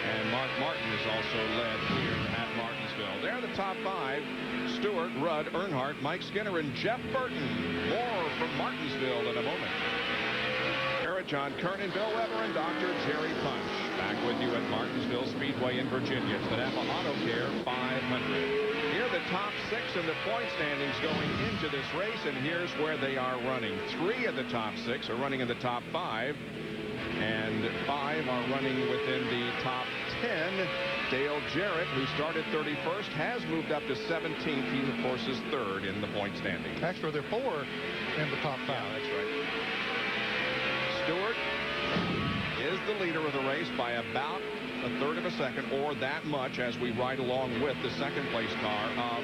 And Mark Martin has also led here at Martinsville. They're the top 5. Stewart, Rudd, Earnhardt, Mike Skinner, and Jeff Burton. More from Martinsville in a moment. Here at John Kernan, Bill Weber, and Dr. Jerry Punch. Back with you at Martinsville Speedway in Virginia. It's the NAPA Autocare 500. Here are the top 6 in the point standings going into this race, and here's where they are running. 3 of the top 6 are running in the top 5. And 5 are running within the top 10. Dale Jarrett, who started 31st, has moved up to 17th. He, of course, is 3rd in the point standing. Actually, there are 4 in the top 5. Yeah, that's right. Stewart is the leader of the race by about a 1/3 of a second, or that much, as we ride along with the second-place car of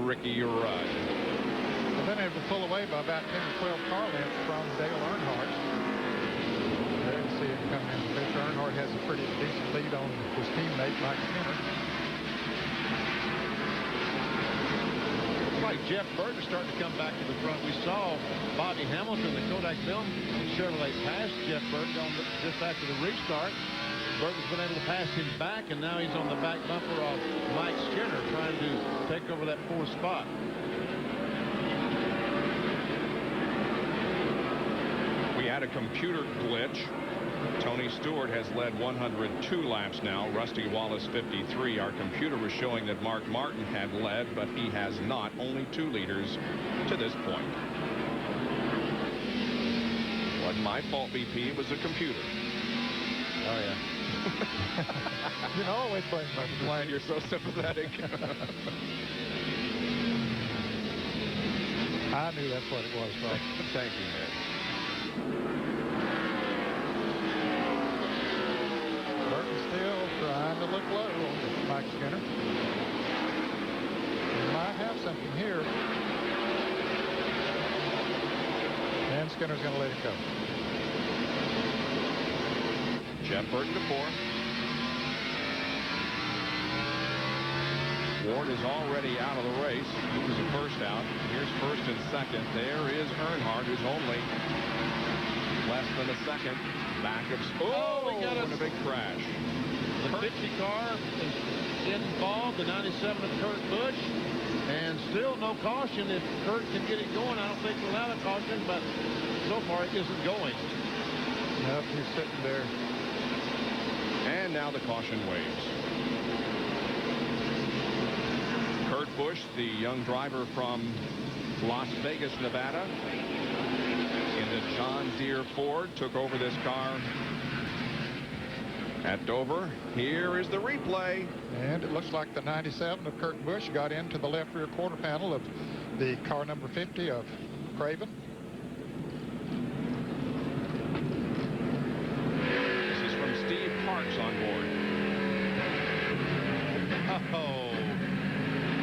Ricky Rudd. They've been able to pull away by about 10 or 12 car lengths from Dale Earnhardt. There you see him coming in the picture. Earnhardt has a pretty decent lead on his teammate, Mike Skinner. Looks like Jeff Burton starting to come back to the front. We saw Bobby Hamilton, the Kodak film Chevrolet, pass Jeff Burton just after the restart. Burton's been able to pass him back, and now he's on the back bumper of Mike Skinner, trying to take over that 4th spot. We had a computer glitch. Tony Stewart has led 102 laps now. Rusty Wallace 53. Our computer was showing that Mark Martin had led, but he has not. Only 2 leaders to this point. Wasn't my fault, BP. It was the computer. Oh, yeah. You can always blame my computer. Glad you're so sympathetic. I knew that's what it was, Bob. Thank you, Ned. Burton still trying to look low on Mike Skinner. He might have something here. And Skinner's going to let it go. Jeff Burton to 4. Ward is already out of the race. He was the first out. Here's first and second. There is Earnhardt, who's only less than a second back of. Oh, we got a big crash. The 50 car is involved, the 97 of Kurt Busch, and still no caution. If Kurt can get it going, I don't think we'll have a caution, but so far it isn't going. Nope, he's sitting there. And now the caution waves. Kurt Busch, the young driver from Las Vegas, Nevada, in the John Deere Ford, took over this car at Dover. Here is the replay. And it looks like the 97 of Kurt Busch got into the left rear quarter panel of the car number 50 of Craven. This is from Steve Parks on board. Oh,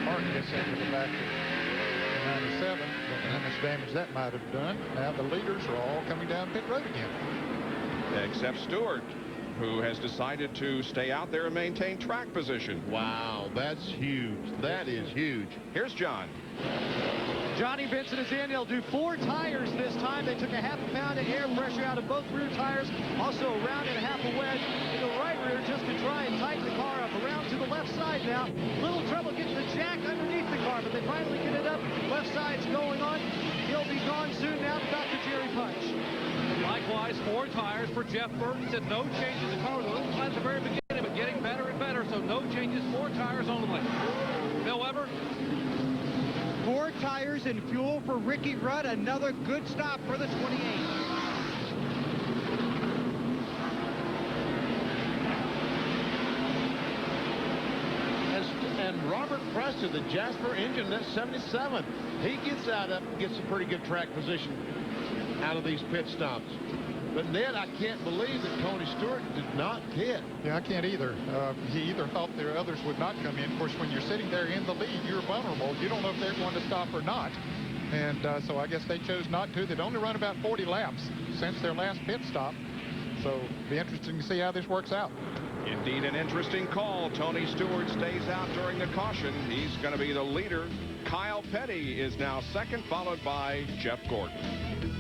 Park gets into the back of the 97. Don't know how much damage that might have done. Now the leaders are all coming down pit road again. Except Stewart, who has decided to stay out there and maintain track position. Wow, that's huge. That is huge. Here's John. Johnny Benson is in. They'll do 4 tires this time. They took a half a pound of air pressure out of both rear tires. Also a round and a half of wedge in the right rear just to try and tighten the car up. Around to the left side now. Little trouble getting the jack underneath the car, but they finally get it up. Left side's going on. He'll be gone soon now. Dr. Jerry Punch. Likewise, 4 tires for Jeff Burton. Said no changes. The car was a little flat at the very beginning, but getting better and better. So no changes, 4 tires only. Bill Weber. 4 tires and fuel for Ricky Rudd. Another good stop for the 28. And Robert Preston, the Jasper engine, that's 77. He gets out up and gets a pretty good track position out of these pit stops. But Ned, I can't believe that Tony Stewart did not pit. Yeah, I can't either. He either thought the others would not come in. Of course, when you're sitting there in the lead, you're vulnerable. You don't know if they're going to stop or not. And so I guess they chose not to. They'd only run about 40 laps since their last pit stop. So it'll be interesting to see how this works out. Indeed, an interesting call. Tony Stewart stays out during the caution. He's going to be the leader. Kyle Petty is now second, followed by Jeff Gordon.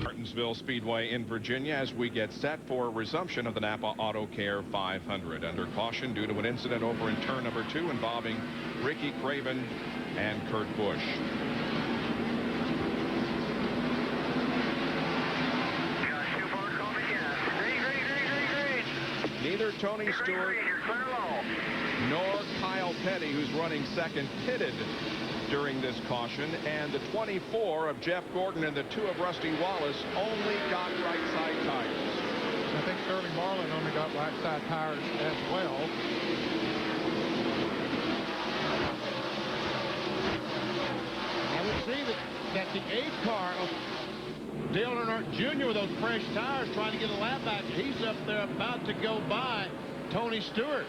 Martinsville Speedway in Virginia as we get set for resumption of the NAPA Autocare 500. Under caution due to an incident over in turn number 2 involving Ricky Craven and Kurt Busch. Neither Tony Stewart nor Kyle Petty, who's running second, pitted during this caution, and the 24 of Jeff Gordon and the 2 of Rusty Wallace only got right side tires. I think Sterling Marlin only got right side tires as well. I would see that the 8 car of Dale Earnhardt Jr. with those fresh tires trying to get a lap back. He's up there about to go by Tony Stewart.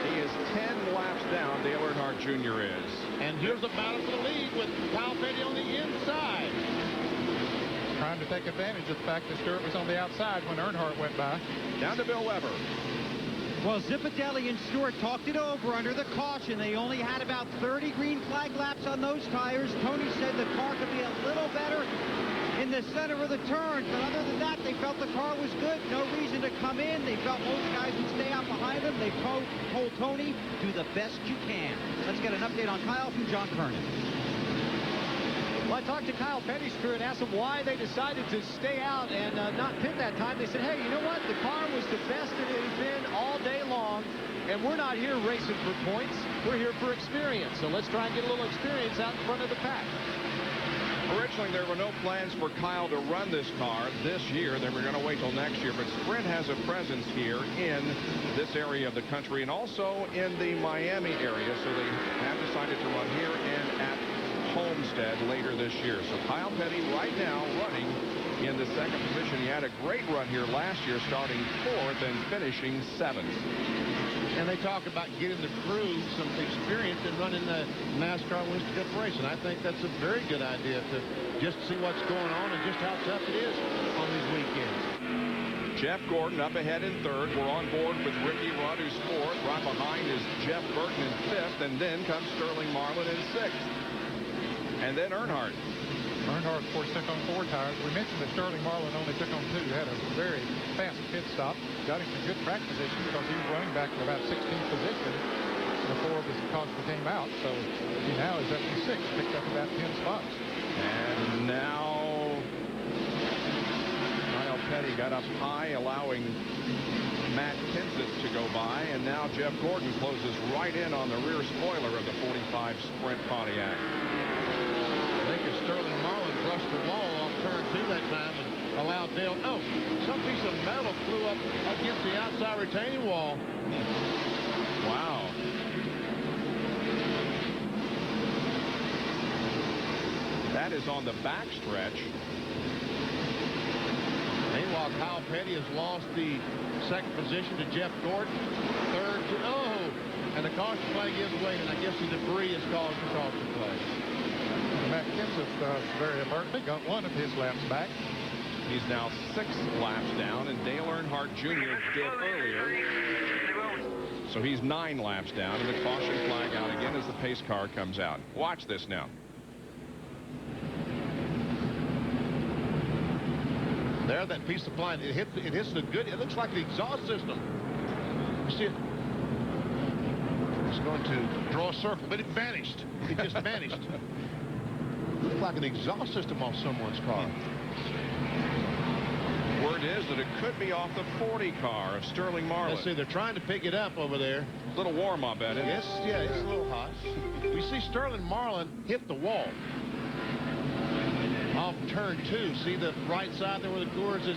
He is 10 laps down, Dale Earnhardt Jr. is. And here's a battle for the lead with Kyle Petty on the inside. Trying to take advantage of the fact that Stewart was on the outside when Earnhardt went by. Down to Bill Weber. Well, Zipadelli and Stewart talked it over under the caution. They only had about 30 green flag laps on those tires. Tony said the car could be a little better in the center of the turn, but other than that, they felt the car was good. No reason to come in. They felt most guys would stay out behind them. They told Tony, do the best you can. Let's get an update on Kyle from John Kernan. Well, I talked to Kyle Petty's crew and asked them why they decided to stay out and not pit that time. They said, hey, you know what? The car was the best it has been all day long, and we're not here racing for points. We're here for experience. So let's try and get a little experience out in front of the pack. Originally, there were no plans for Kyle to run this car this year. They were going to wait till next year, but Sprint has a presence here in this area of the country and also in the Miami area, so they have decided to run here and at Homestead later this year. So Kyle Petty right now running in the second position. He had a great run here last year, starting 4th and finishing 7th. And they talk about getting the crew some experience in running the NASCAR Winston Cup race. And I think that's a very good idea to just see what's going on and just how tough it is on these weekends. Jeff Gordon up ahead in 3rd. We're on board with Ricky Rudd, who's 4th. Right behind is Jeff Burton in 5th. And then comes Sterling Marlin in 6th. And then Earnhardt. Earnhardt, of course, took on 4 tires. We mentioned that Sterling Marlin only took on 2. Had a very fast pit stop. Got him some good track position because he was running back in about 16th position before this caution came out. So he now is up to 6th, picked up about 10 spots. And now Kyle Petty got up high, allowing Matt Kenseth to go by. And now Jeff Gordon closes right in on the rear spoiler of the 45 Sprint Pontiac. I think if Sterling Marlin brushed the wall off turn 2 that time and allowed Dale. Oh, some piece of metal flew up against the outside retaining wall. Wow. That is on the back stretch. Meanwhile, Kyle Petty has lost the second position to Jeff Gordon. 3rd to, oh, and the caution flag is away, and I guess the debris has caused the caution flag. Matt Kenseth very alertly got one of his laps back. He's now 6 laps down, and Dale Earnhardt Jr. did earlier. So he's 9 laps down, and the caution flag out again as the pace car comes out. Watch this now. There, that piece of line, it hits the good. It looks like the exhaust system. You see it? It's going to draw a circle, but it vanished. It just vanished. Looked like an exhaust system off someone's car. Word is that it could be off the 40 car of Sterling Marlin. Let's see, they're trying to pick it up over there. A little warm, I bet, isn't it? Yes, yeah, it's a little hot. We see Sterling Marlin hit the wall off turn 2. See the right side there where the Coors is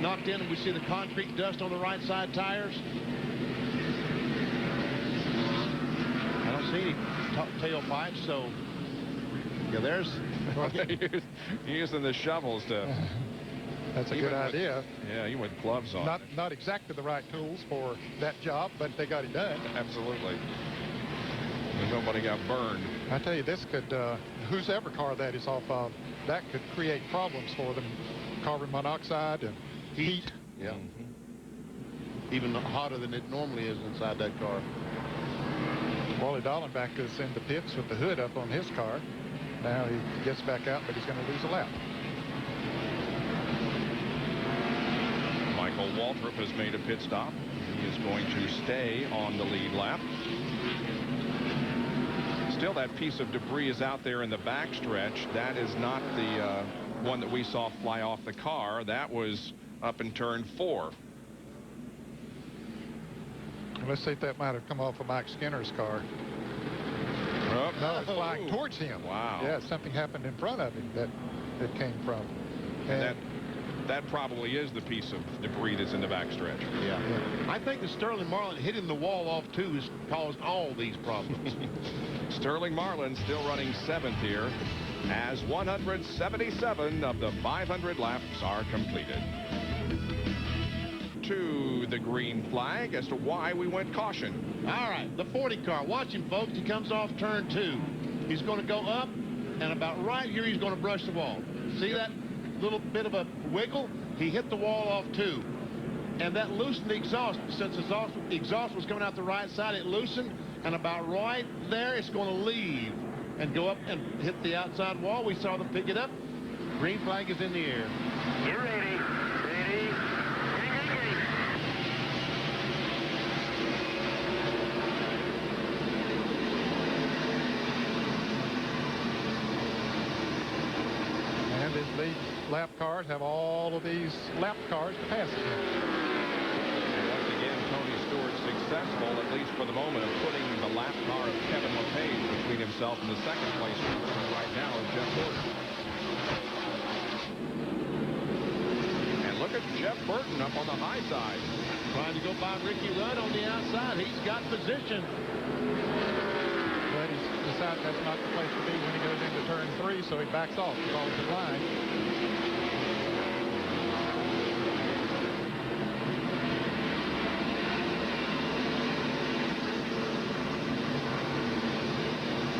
knocked in, and we see the concrete dust on the right side tires. I don't see any tail pipes, so yeah, there's using the shovels to. That's a good idea. Yeah, even with gloves on. Not exactly the right tools for that job, but they got it done. Absolutely. And nobody got burned. I tell you, this could, whoever car that is off of, that could create problems for them. Carbon monoxide and heat. Yeah. Even hotter than it normally is inside that car. Wally Dallenbach is in the pits with the hood up on his car. Now he gets back out, but he's going to lose a lap. Michael Waltrip has made a pit stop. He is going to stay on the lead lap. Still, that piece of debris is out there in the backstretch. That is not the one that we saw fly off the car. That was up in turn 4. Let's see if that might have come off of Mike Skinner's car. Oh. No, it's flying towards him. Wow. Yeah, something happened in front of him that it came from. And that probably is the piece of debris that's in the backstretch. Yeah. I think the Sterling Marlin hitting the wall off 2 has caused all these problems. Sterling Marlin still running 7th here as 177 of the 500 laps are completed. To the green flag as to why we went caution. All right, the 40 car. Watch him, folks. He comes off turn 2. He's going to go up, and about right here, he's going to brush the wall. See that little bit of a wiggle? He hit the wall off 2. And that loosened the exhaust. Since the exhaust was coming out the right side, it loosened. And about right there, it's going to leave and go up and hit the outside wall. We saw them pick it up. Green flag is in the air. Get ready. Ready. lap cars have all of these lap cars to pass it. Once again, Tony Stewart successful, at least for the moment, of putting the lap car of Kevin LePage between himself and the second place right now is Jeff Burton. And look at Jeff Burton up on the high side. Trying to go by Ricky Rudd on the outside. He's got position. But he's decided that's not the place to be when he goes into turn 3, so he backs off to follow the line.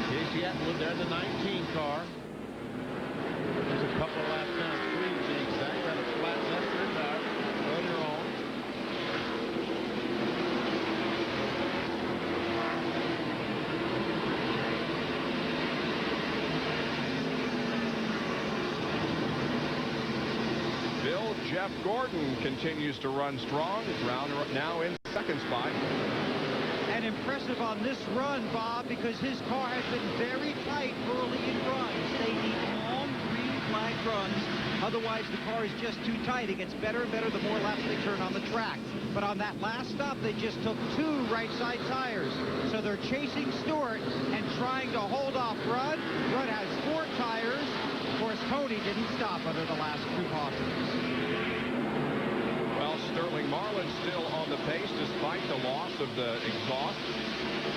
Casey Atwood there, the 19 car. There's a couple of laps down, 3 to be exact. Got a flat left rear tire earlier on. Jeff Gordon continues to run strong. Brown now in second spot. And impressive on this run, Bob, because his car has been very tight early in runs. They need long green flag runs. Otherwise, the car is just too tight. It gets better and better the more laps they turn on the track. But on that last stop, they just took 2 right side tires. So they're chasing Stewart and trying to hold off Rudd. Rudd has 4 tires. Of course, Tony didn't stop under the last 2 cautions. Sterling Marlin still on the pace despite the loss of the exhaust.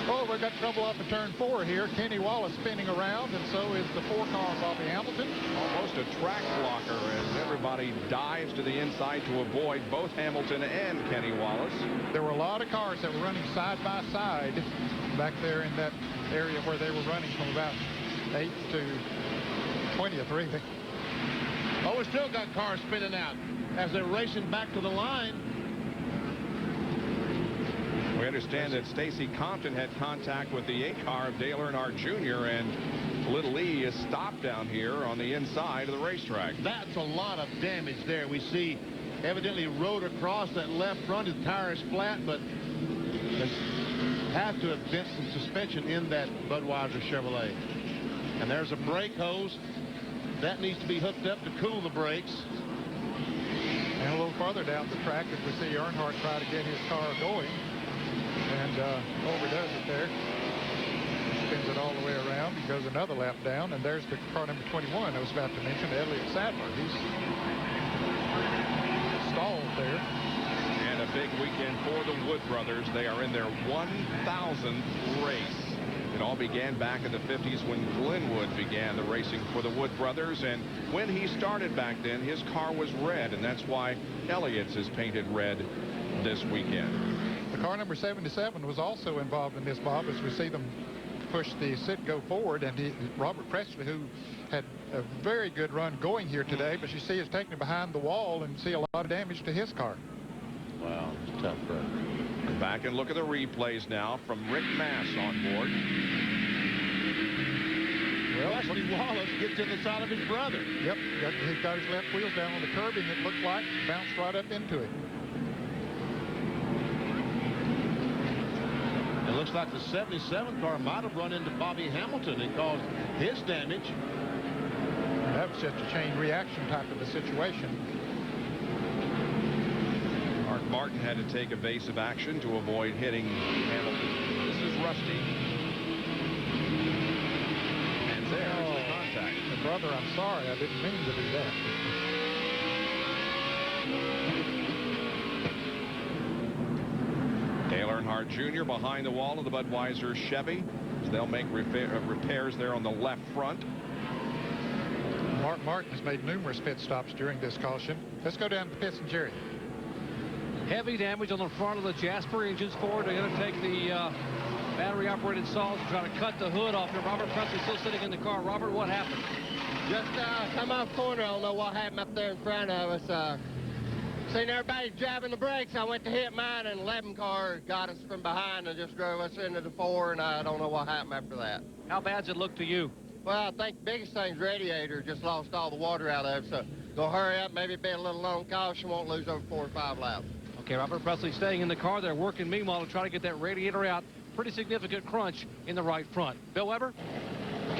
Oh, we've got trouble up at turn 4 here. Kenny Wallace spinning around, and so is the 4 car Bobby Hamilton. Almost a track blocker as everybody dives to the inside to avoid both Hamilton and Kenny Wallace. There were a lot of cars that were running side by side back there in that area where they were running from about 8th to 20th, really. Oh, we still got cars spinning out as they're racing back to the line. We understand that Stacy Compton had contact with the 8 car of Dale Earnhardt Jr. and Little E is stopped down here on the inside of the racetrack. That's a lot of damage there. We see evidently rode across that left front. His tire is flat, but there has to have been some suspension in that Budweiser Chevrolet. And there's a brake hose that needs to be hooked up to cool the brakes. And a little farther down the track, as we see Earnhardt try to get his car going, and overdoes it there. Spins it all the way around. He goes another lap down, and there's the car number 21 I was about to mention, Elliott Sadler. He's stalled there. And a big weekend for the Wood brothers. They are in their 1,000th race. It all began back in the 50s when Glenwood began the racing for the Wood brothers, and when he started back then, his car was red, and that's why Elliott's is painted red this weekend. The car number 77 was also involved in this, Bob, as we see them push the sit-go forward, and Robert Presley, who had a very good run going here today, but you see is taking it behind the wall and see a lot of damage to his car. Wow, it's tough run. Back and look at the replays now from Rick Mass on board. Well, Wesley Wallace gets in the side of his brother. Yep, he's got his left wheels down on the curbing, it looked like, bounced right up into it. It looks like the 77 car might have run into Bobby Hamilton and caused his damage. That was just a chain reaction type of a situation. Mark Martin had to take evasive action to avoid hitting Hamilton. This is Rusty. And there's the contact. Brother, I'm sorry. I didn't mean to do that. Dale Earnhardt Jr. behind the wall of the Budweiser Chevy as they'll make repairs there on the left front. Mark Martin has made numerous pit stops during this caution. Let's go down to the pits and Jerry. Heavy damage on the front of the Jasper engines forward. They're going to take the battery-operated saws and try to cut the hood off. And Robert Presley still sitting in the car. Robert, what happened? Just come off corner. I don't know what happened up there in front of us. Seen everybody driving the brakes. I went to hit mine, and 11 car got us from behind and just drove us into the 4, and I don't know what happened after that. How bad's it look to you? Well, I think the biggest thing's radiator. Just lost all the water out of it, so go hurry up. Maybe be a little long caution. Won't lose over 4 or 5 laps. Okay, Robert Presley staying in the car. They're working meanwhile to try to get that radiator out. Pretty significant crunch in the right front. Bill Weber?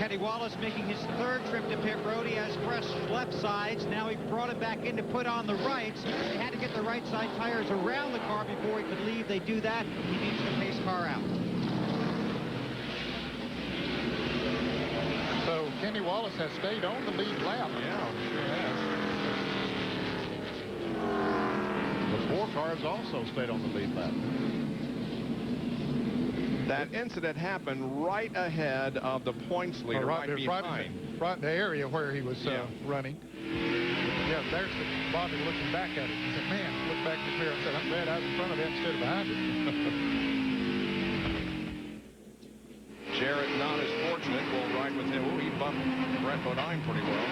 Kenny Wallace making his third trip to pit road. He has fresh left sides. Now he brought him back in to put on the rights. They had to get the right side tires around the car before he could leave. They do that. He needs the pace car out. So Kenny Wallace has stayed on the lead lap. Yeah, sure has. The 4 car has also stayed on the lead lap. That incident happened right ahead of the points leader, right behind. Right in the area where he was running. Yeah, there's Bobby looking back at it. He said, man, look back in the mirror and said, I'm glad I was in front of it instead of behind it. Jarrett not as fortunate. Will ride with him. Ooh, he bumped Brett Bodine pretty well.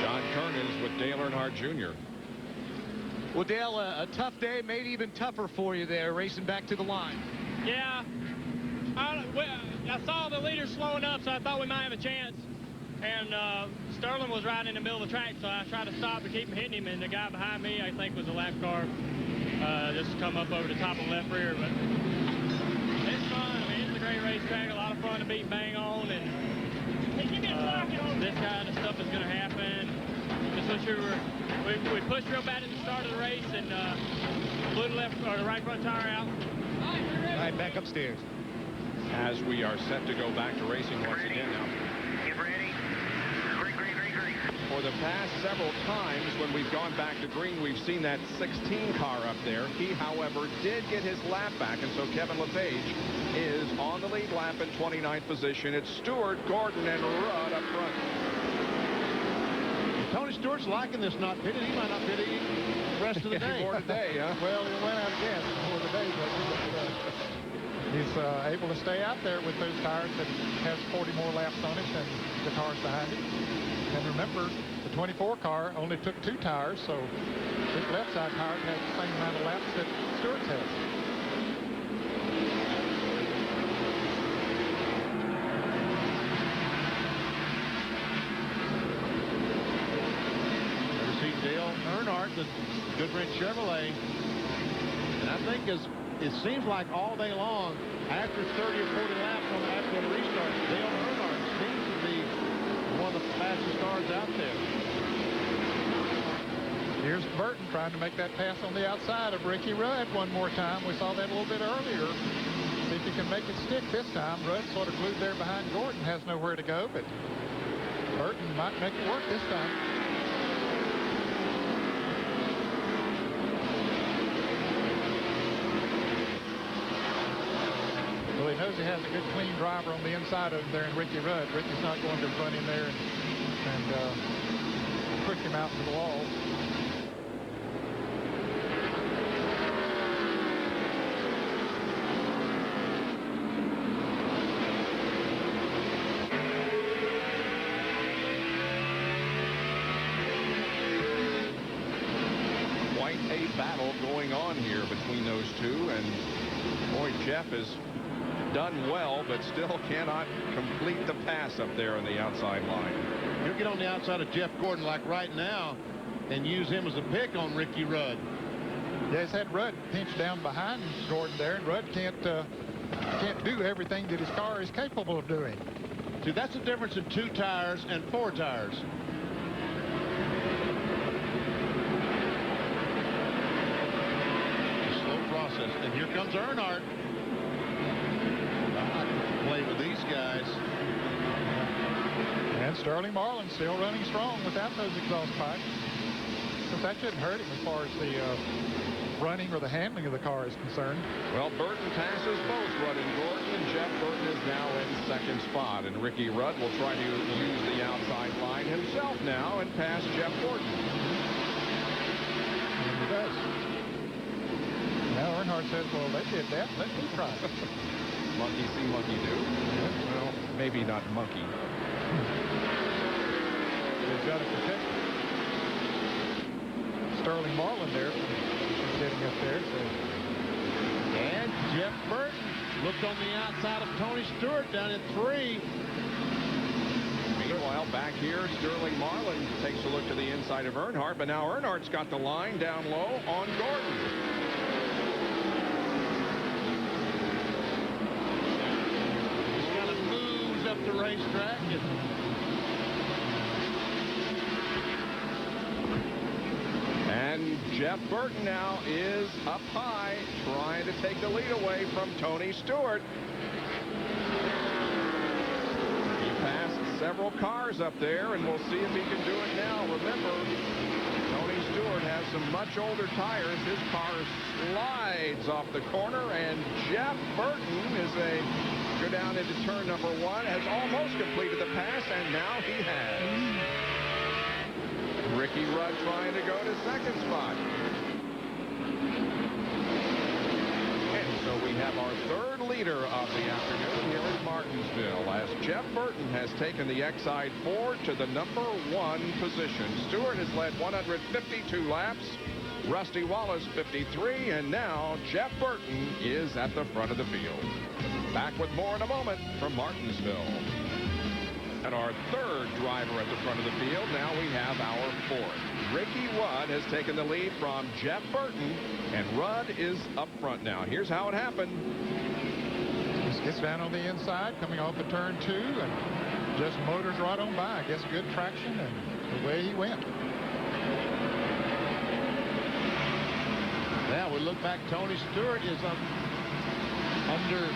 John Kernan with Dale Earnhardt Jr. Well, Dale, a tough day, made even tougher for you there, racing back to the line. Yeah. I saw the leader slowing up, so I thought we might have a chance. And Sterling was right in the middle of the track, so I tried to stop to keep him hitting him. And the guy behind me, I think, was a lap car, just come up over the top of the left rear. But it's fun. I mean, it's a great racetrack, a lot of fun to beat Bang on. And this kind of stuff is going to happen. Just wish we pushed real bad at the start of the race and blew the left or the right front tire out. All right, back upstairs. As we are set to go back to racing once again now. Get ready. Green. For the past several times when we've gone back to green, we've seen that 16 car up there. He, however, did get his lap back, and so Kevin LePage is on the lead lap in 29th position. It's Stewart, Gordon, and Rudd up front. Tony Stewart's liking this not pitted. He might not pit the rest of the day. More today, huh? Well, he went out of gas before the day, but he's able to stay out there with those tires that has 40 more laps on it than the cars behind him. And remember, the 24 car only took 2 tires, so his left side tires had the same amount of laps that Stewart's has. Dale Earnhardt, the Goodwrench Chevrolet, and I think it seems like all day long, after 30 or 40 laps after the restart, Dale Earnhardt seems to be one of the fastest cars out there. Here's Burton trying to make that pass on the outside of Ricky Rudd one more time. We saw that a little bit earlier. See if he can make it stick this time. Rudd sort of glued there behind Gordon, has nowhere to go, but Burton might make it work this time. Well, he knows he has a good, clean driver on the inside of him there in Ricky Rudd. Ricky's not going to run in there and push him out to the wall. Quite a battle going on here between those two, and boy, Jeff has done well, but still cannot complete the pass up there on the outside line. He'll get on the outside of Jeff Gordon like right now and use him as a pick on Ricky Rudd. Yeah, he's had Rudd pinched down behind Gordon there, and Rudd can't do everything that his car is capable of doing. See, that's the difference in 2 tires and 4 tires. It's a slow process. And here comes Earnhardt. Play with these guys. And Sterling Marlin still running strong without those exhaust pipes. But that shouldn't hurt him as far as the running or the handling of the car is concerned. Well, Burton passes both Rudd and Gordon, and Jeff Burton is now in second spot. And Ricky Rudd will try to use the outside line himself now and pass Jeff Gordon. And he does. Now Earnhardt says, well, they did that. Let me try it. Monkey see, monkey do. Well, maybe not monkey. They've got to protect Sterling Marlin there, sitting up there. So. And Jeff Burton looked on the outside of Tony Stewart down at 3. Meanwhile, back here, Sterling Marlin takes a look to the inside of Earnhardt, but now Earnhardt's got the line down low on Gordon. the racetrack. And Jeff Burton now is up high, trying to take the lead away from Tony Stewart. He passed several cars up there, and we'll see if he can do it now. Remember, Tony Stewart has some much older tires. His car slides off the corner, and Jeff Burton go down into turn number 1, has almost completed the pass, and now he has. Ricky Rudd trying to go to second spot. And so we have our third leader of the afternoon here at Martinsville, as Jeff Burton has taken the Exide 4 to the number 1 position. Stewart has led 152 laps. Rusty Wallace 53, and now Jeff Burton is at the front of the field. Back with more in a moment from Martinsville. And our third driver at the front of the field, now we have our fourth. Ricky Rudd has taken the lead from Jeff Burton, and Rudd is up front now. Here's how it happened. Just gets down on the inside, coming off of turn 2, and just motors right on by. I guess good traction, and away he went. Yeah, we look back. Tony Stewart is under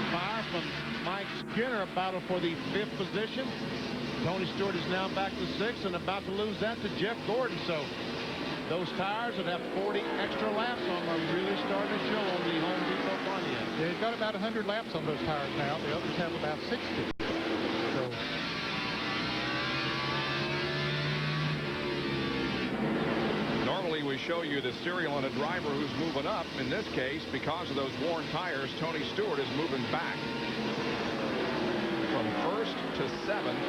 fire from Mike Skinner, a battle for the 5th position. Tony Stewart is now back to 6th and about to lose that to Jeff Gordon. So those tires that have 40 extra laps on them are really starting to show on the Home Depot front end. Yeah, he's got about 100 laps on those tires now. The others have about 60. So normally we show you the serial on a driver who's moving up. In this case, because of those worn tires, Tony Stewart is moving back from 1st to 7th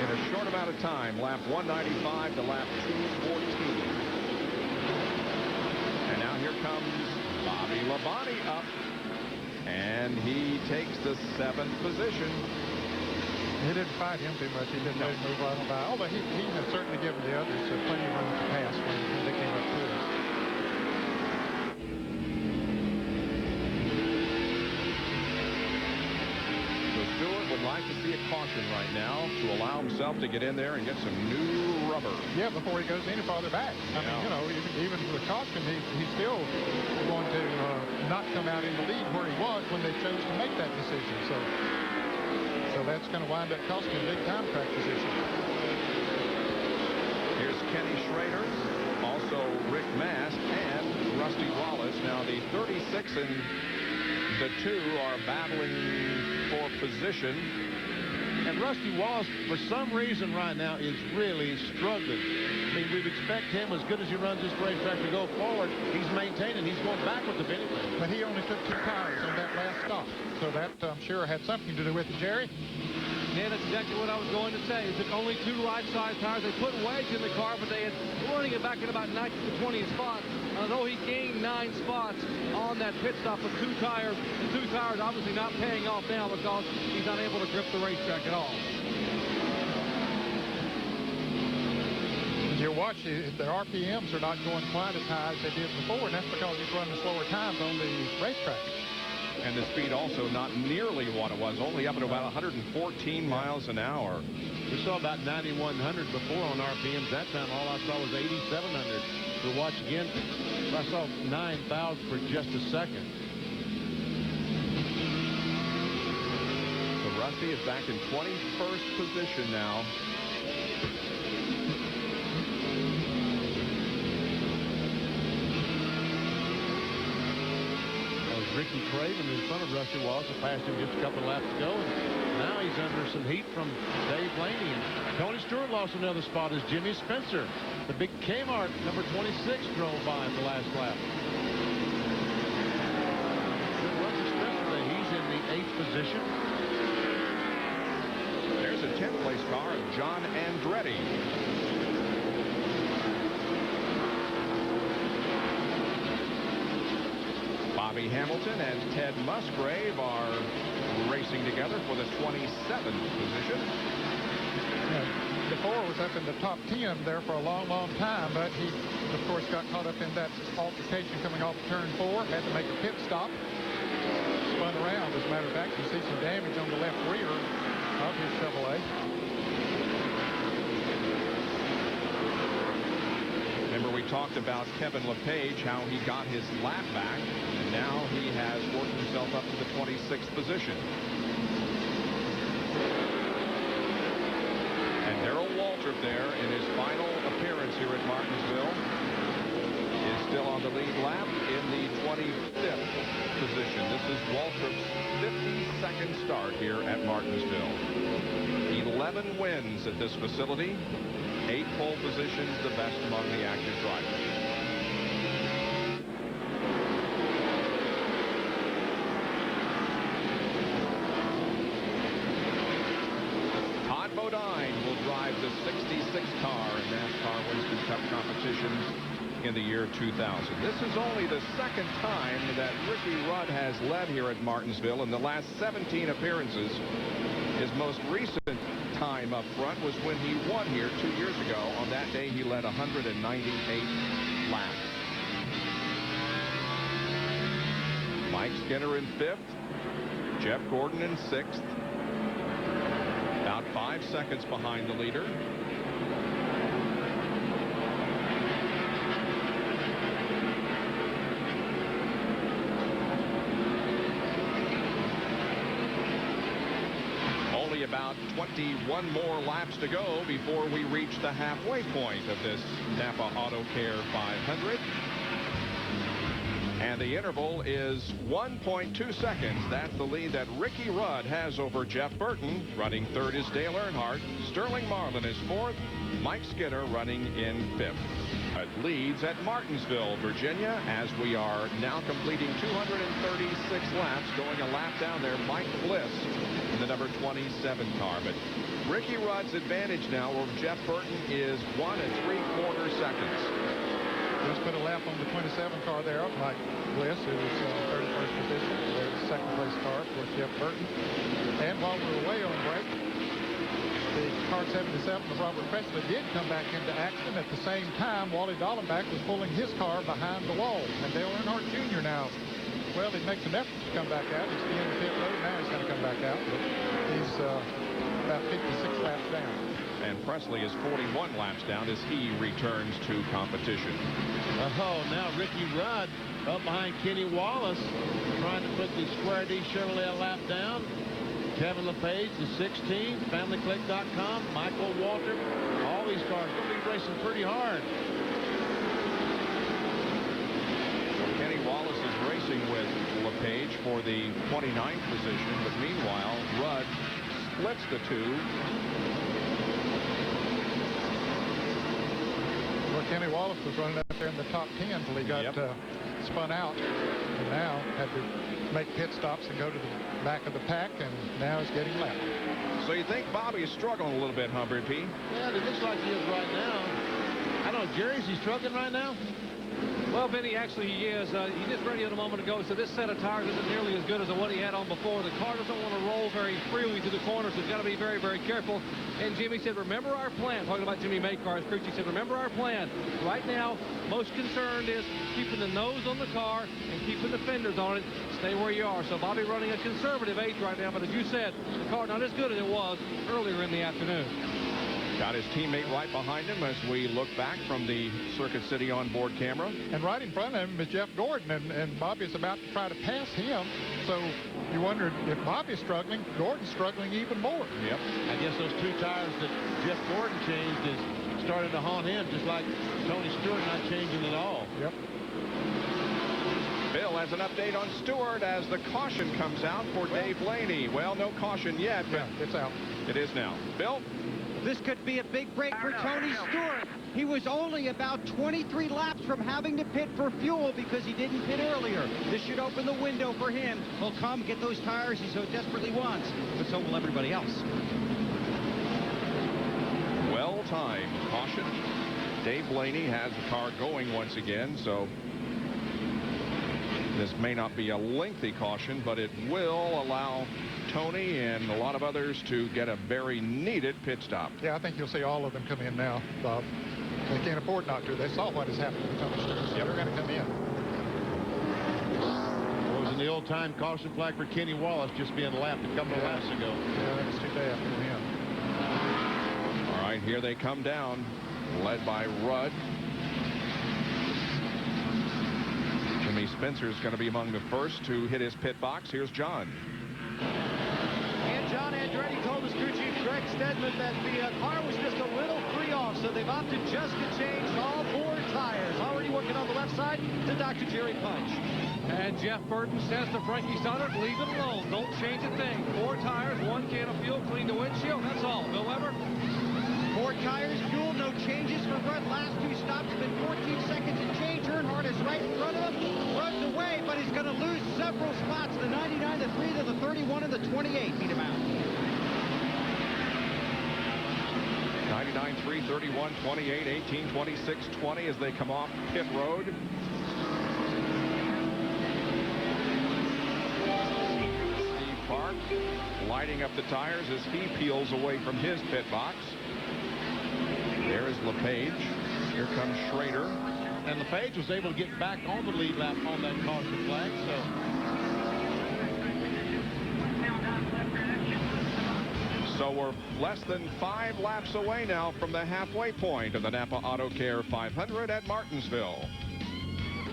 in a short amount of time. Lap 195 to lap 214. And now here comes Bobby Labonte up, and he takes the 7th position. he didn't fight him too much. He didn't let him move right on by. Although he had certainly given the others plenty of room to pass when they came up to him. So Stewart would like to see a caution right now to allow himself to get in there and get some new rubber. Yeah, before he goes any farther back. I mean, you know, even with a caution, he's still going to not come out in the lead where he was when they chose to make that decision. So that's going to wind up costing him big time track position. Here's Kenny Schrader, also Rick Mast, and Rusty Wallace. Now the 36 and the 2 are battling for position. And Rusty Wallace, for some reason right now, is really struggling. I mean, we'd expect him, as good as he runs this racetrack, to go forward. He's maintaining. He's going backwards if anything. But he only took 2 tires on that last stop. So that, I'm sure, had something to do with it, Jerry. Yeah, that's exactly what I was going to say. It took only 2 right-side tires. They put wedge in the car, but they had running it back at about 19th to 20th spot. Although he gained 9 spots on that pit stop with 2 tires, the 2 tires obviously not paying off now because he's not able to grip the racetrack at all. You watch, the RPMs are not going quite as high as they did before, and that's because he's running slower times on the racetrack. And the speed also not nearly what it was, only up at about 114 miles an hour. We saw about 9,100 before on RPMs. That time all I saw was 8,700. We'll watch again. I saw 9,000 for just a second. So Rusty is back in 21st position now. Ricky Craven in front of Rusty Wallace. I passed him just a couple of laps ago, and now he's under some heat from Dave Blaney. And Tony Stewart lost another spot as Jimmy Spencer, the big Kmart number 26, drove by in the last lap. Good run for Spencer. He's in the 8th position. There's a 10th place car of John Andretti. Bobby Hamilton and Ted Musgrave are racing together for the 27th position. DeFore was up in the top 10 there for a long, long time, but he, of course, got caught up in that altercation coming off turn 4, had to make a pit stop, spun around. As a matter of fact, you see some damage on the left rear. of his Chevrolet. Remember, we talked about Kevin LePage, how he got his lap back, and now he has worked himself up to the 26th position. And Darrell Waltrip there in his final appearance here at Martinsville is still on the lead lap in the 25th position. This is Waltrip's 52nd start here at Martinsville. 11 wins at this facility. 8 pole positions, the best among the active drivers. Todd Bodine will drive the 66 car in NASCAR Winston Cup competitions in the year 2000. This is only the second time that Ricky Rudd has led here at Martinsville in the last 17 appearances. His most recent time up front was when he won here 2 years ago. On that day, he led 198 laps. Mike Skinner in 5th. Jeff Gordon in 6th. About 5 seconds behind the leader. About 21 more laps to go before we reach the halfway point of this NAPA Autocare 500. And the interval is 1.2 seconds. That's the lead that Ricky Rudd has over Jeff Burton. Running 3rd is Dale Earnhardt. Sterling Marlin is 4th. Mike Skinner running in 5th. It leads at Martinsville, Virginia, as we are now completing 236 laps. Going a lap down there, Mike Bliss in the number 27 car. But Ricky Rudd's advantage now over Jeff Burton is 1 3/4 seconds. Just put a lap on the 27 car there of Mike Bliss, who was in 31st position. The second place car for Jeff Burton. And while we were away on break, the car 77 of Robert Presley did come back into action. At the same time, Wally Dallenbach was pulling his car behind the wall. And Dale Earnhardt Jr. now, well, he makes an effort to come back out. He's in the pit road. Now he's going to come back out. But he's about 56 laps down. And Presley is 41 laps down as he returns to competition. Oh, now Ricky Rudd up behind Kenny Wallace, trying to put the Square D Chevrolet a lap down. Kevin LePage, the 16th, FamilyClick.com, Michael Waltrip, all these cars going to be racing pretty hard. Kenny Wallace is racing with LePage for the 29th position, but meanwhile, Rudd splits the two. Well, Kenny Wallace was running up there in the top 10 until he got spun out, and now had to make pit stops and go to the back of the pack, and now is getting lapped. So you think Bobby is struggling a little bit, Humphrey P? Yeah, it looks like he is right now. I don't know, Jerry, is he struggling right now? Well, Vinny, actually he is. He just radioed a moment ago, so this set of tires isn't nearly as good as what he had on before. The car doesn't want to roll very freely through the corners, so he's got to be very, very careful. And Jimmy said, remember our plan. Talking about Jimmy Maycar's crew, he said, remember our plan. Right now, most concerned is keeping the nose on the car and keeping the fenders on it. Stay where you are. So Bobby running a conservative 8th right now, but as you said, the car not as good as it was earlier in the afternoon. Got his teammate right behind him as we look back from the Circuit City onboard camera. And right in front of him is Jeff Gordon, and Bobby's about to try to pass him. So you wonder if Bobby's struggling, Gordon's struggling even more. Yep. I guess those 2 tires that Jeff Gordon changed is starting to haunt him, just like Tony Stewart not changing at all. Yep. Bill has an update on Stewart as the caution comes out for Dave Blaney. Well, no caution yet, but it's out. It is now. Bill? This could be a big break for Tony Stewart. He was only about 23 laps from having to pit for fuel because he didn't pit earlier. This should open the window for him. He'll come get those tires he so desperately wants, but so will everybody else. Well-timed caution. Dave Blaney has the car going once again, so this may not be a lengthy caution, but it will allow Tony and a lot of others to get a very needed pit stop. Yeah, I think you'll see all of them come in now, Bob. They can't afford not to. They saw what has happened to Tony Stewart, so they're going to come in. There was an the old-time caution flag for Kenny Wallace just being lapped a couple of laps ago. Yeah, that's too bad for him. All right, here they come down, led by Rudd. Jimmy Spencer's going to be among the first to hit his pit box. Here's John. And John Andretti told his crew chief Greg Stedman that the car was just a little free off, so they've opted just to change all 4 tires. Already working on the left side to Dr. Jerry Punch. And Jeff Burton says to Frankie Stoddard, leave it alone. Don't change a thing. 4 tires, 1 can of fuel, clean the windshield. That's all. Bill Weber? 4 tires, fuel, no changes for Rudd. Last 2 stops have been 14 seconds and change. Earnhardt is right in front of him. Rudd's away, but he's going to lose several spots. The 99, the 3, to the 31, and the 28 beat him out. 99, 3, 31, 28, 18, 26, 20 as they come off pit road. Steve Park lighting up the tires as he peels away from his pit box. There is LePage. Here comes Schrader. And LePage was able to get back on the lead lap on that caution flag. So we're less than 5 laps away now from the halfway point of the NAPA Autocare 500 at Martinsville.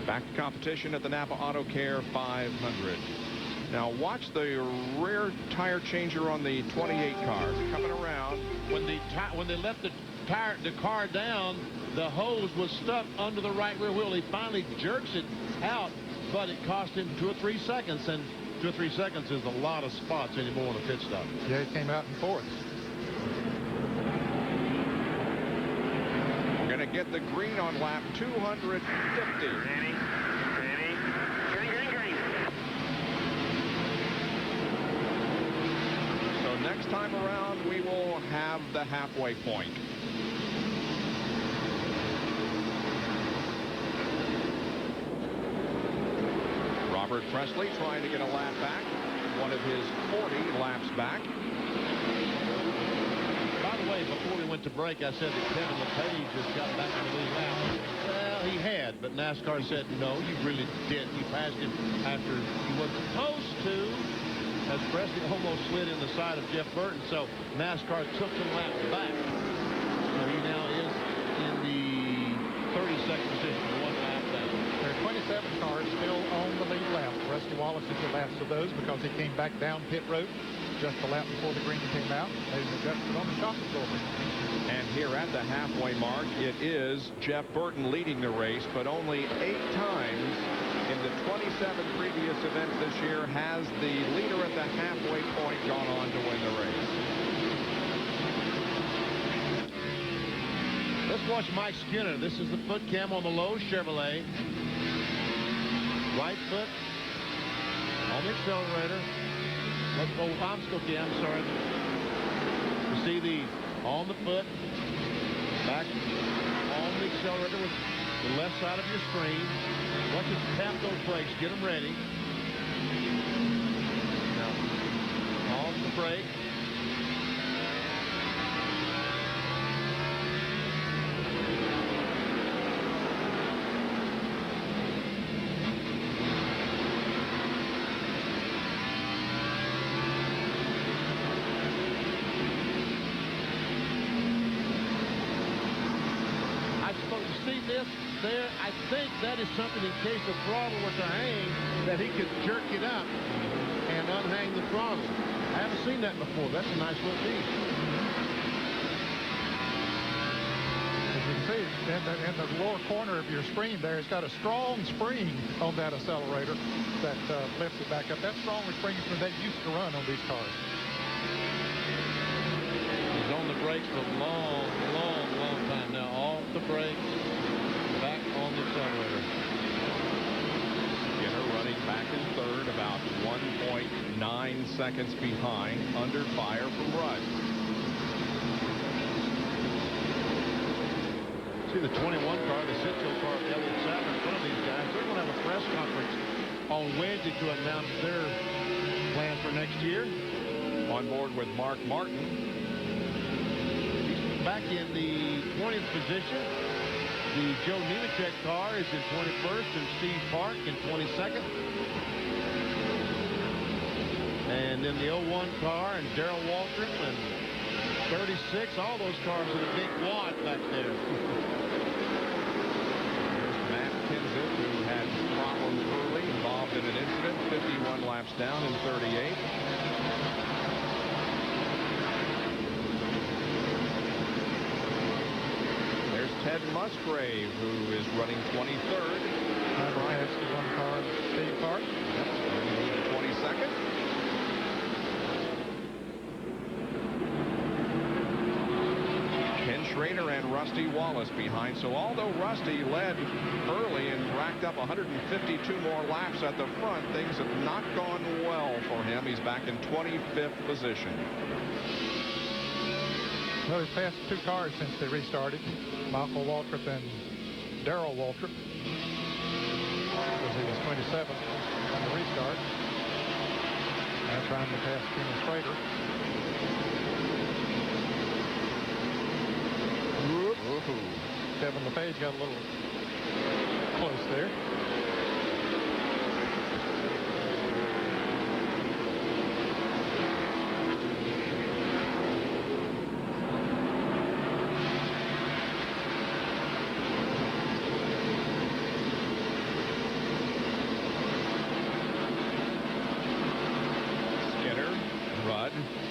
Back to competition at the NAPA Autocare 500. Now watch the rear tire changer on the 28 car coming around. When they let the car down, the hose was stuck under the right rear wheel. He finally jerks it out, but it cost him 2 or 3 seconds, and 2 or 3 seconds is a lot of spots anymore in a pit stop. Yeah, he came out in 4th. We're going to get the green on lap 250. Green. So next time around, we will have the halfway point. Robert Presley trying to get a lap back. One of his 40 laps back. By the way, before we went to break, I said that Kevin LePage just got back on the lead lap. Well, he had, but NASCAR said, no, you really didn't. You passed him after he was supposed to, as Presley almost slid in the side of Jeff Burton, so NASCAR took the lap back. So he now is in the 32nd position, 1 lap down. There are 27 cars still on the lead lap. Rusty Wallace is the last of those because he came back down pit road just a lap before the green came out. They adjusted on the shock absorber. And here at the halfway mark, it is Jeff Burton leading the race, but only 8 times in the 27 previous events this year has the leader at the halfway point gone on to win the race. Let's watch Mike Skinner. This is the foot cam on the low Chevrolet. Right foot on the accelerator. Let's go obstacle cam, sorry. You see the on the foot, back on the accelerator with the left side of your screen. Once you tap those brakes, get them ready. Now, off the brake. There, I think that is something in case the throttle were to hang, that he could jerk it up and unhang the throttle. I haven't seen that before. That's a nice little piece. As you can see, in the lower corner of your screen there, it's got a strong spring on that accelerator that lifts it back up. That stronger spring is where they used to run on these cars. He's on the brakes for a long time now. Off the brakes. Back on the accelerator. Skinner running back in third, about 1.9 seconds behind, under fire from Rudd. See the 21 car, the Citgo car, Elliott Sadler in front of these guys. They're going to have a press conference on Wednesday to announce their plan for next year. On board with Mark Martin. He's back in the 20th position. The Joe Nemechek car is in 21st and Steve Park in 22nd. And then the 01 car and Darrell Waltrip and 36, all those cars in a big wad back there. There's Matt Kenseth, who had problems early, involved in an incident, 51 laps down in 38. There's Ted Musgrave, who is running 23rd. One car, Steve Clark. Moved to 22nd. Ken Schrader and Rusty Wallace behind. So although Rusty led early and racked up 152 more laps at the front, things have not gone well for him. He's back in 25th position. Well, he's passed 2 cars since they restarted. Michael Waltrip and Darrell Waltrip. Because he was 27th on the restart. Now trying to pass Ken Schrader. Kevin LePage got a little close there.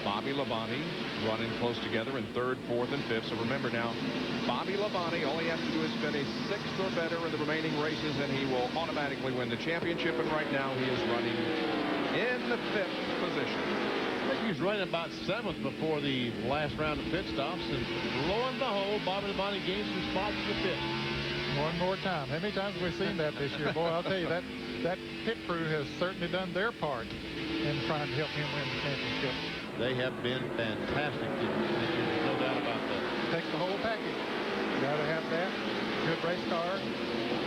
Bobby Labonte running close together in 3rd, 4th, and 5th. So remember now, Bobby Labonte, all he has to do is finish 6th or better in the remaining races, and he will automatically win the championship. And right now, he is running in the 5th position. I think he was running about 7th before the last round of pit stops, and lo and behold, Bobby Labonte gains some spots to the 5th. One more time. How many times have we seen that this year? Boy, I'll tell you, that pit crew has certainly done their part in trying to help him win the championship. They have been fantastic this year. There's no doubt about that. Takes the whole package. You got to have that. Good race car,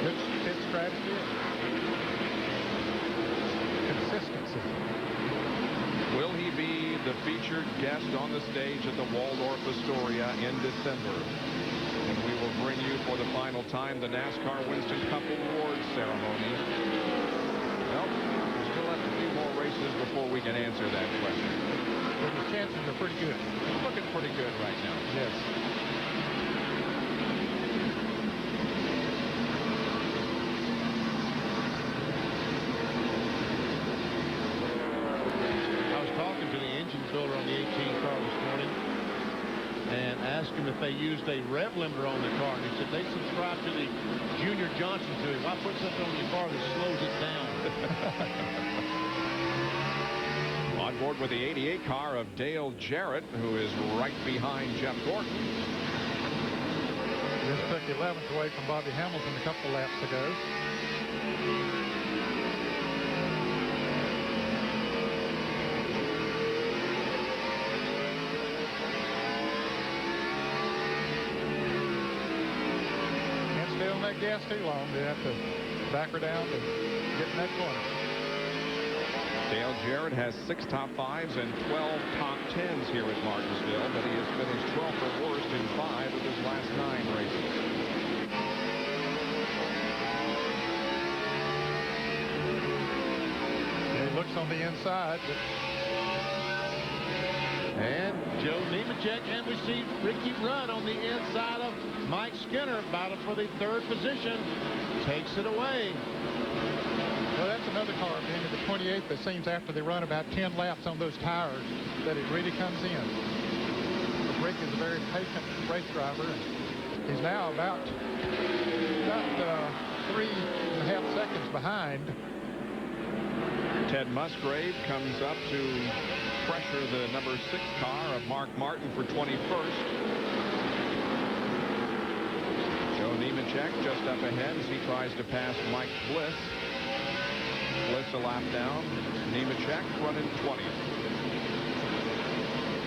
good pit strategy, consistency. Will he be the featured guest on the stage at the Waldorf Astoria in December? And we will bring you for the final time the NASCAR Winston Cup Awards ceremony. Well, we still have a few more races before we can answer that question. But the chances are pretty good. It's looking pretty good right now. Yes. I was talking to the engine builder on the 18 car this morning and asked him if they used a rev limiter on the car. And he said they subscribe to the Junior Johnson series. Why put something on your car that slows it down? On board with the 88 car of Dale Jarrett, who is right behind Jeff Gordon. Just took 11th away from Bobby Hamilton a couple laps ago. Can't stay on that gas too long. They have to back her down to get in that corner. Dale Jarrett has 6 top 5s and 12 top 10s here at Martinsville, but he has finished 12th or worst in 5 of his last 9 races. Yeah, he looks on the inside. And Joe Nemechek, and we see Ricky Rudd on the inside of Mike Skinner, battle for the 3rd position, takes it away. Well, that's another car being at the 28th that seems after they run about 10 laps on those tires that it really comes in. Rick is a very patient race driver. And he's now about 3.5 seconds behind. Ted Musgrave comes up to pressure the number 6 car of Mark Martin for 21st. Joe Nemechek just up ahead as he tries to pass Mike Bliss. Bliss a lap down. Nemechek running 20th.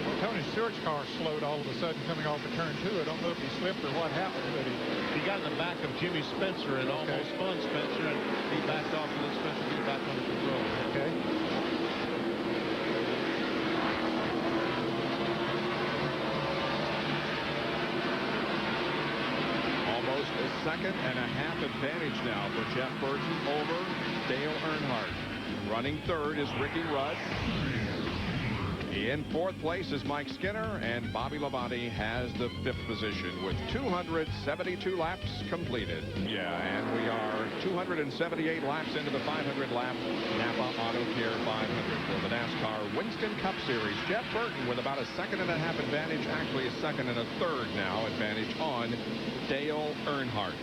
Well, Tony Stewart's car slowed all of a sudden coming off of turn 2. I don't know if he slipped or what happened, but he got in the back of Jimmy Spencer and almost spun Spencer, and he backed off and let Spencer get back under control. Okay. Almost a second and a half advantage now for Jeff Burton over Dale Earnhardt. Running 3rd is Ricky Rudd. In fourth place is Mike Skinner, and Bobby Labonte has the 5th position with 272 laps completed. Yeah, and we are 278 laps into the 500 lap NAPA Autocare 500 for the NASCAR Winston Cup Series. Jeff Burton with about a 1.5 second advantage, actually a 1 1/3 now advantage on Dale Earnhardt.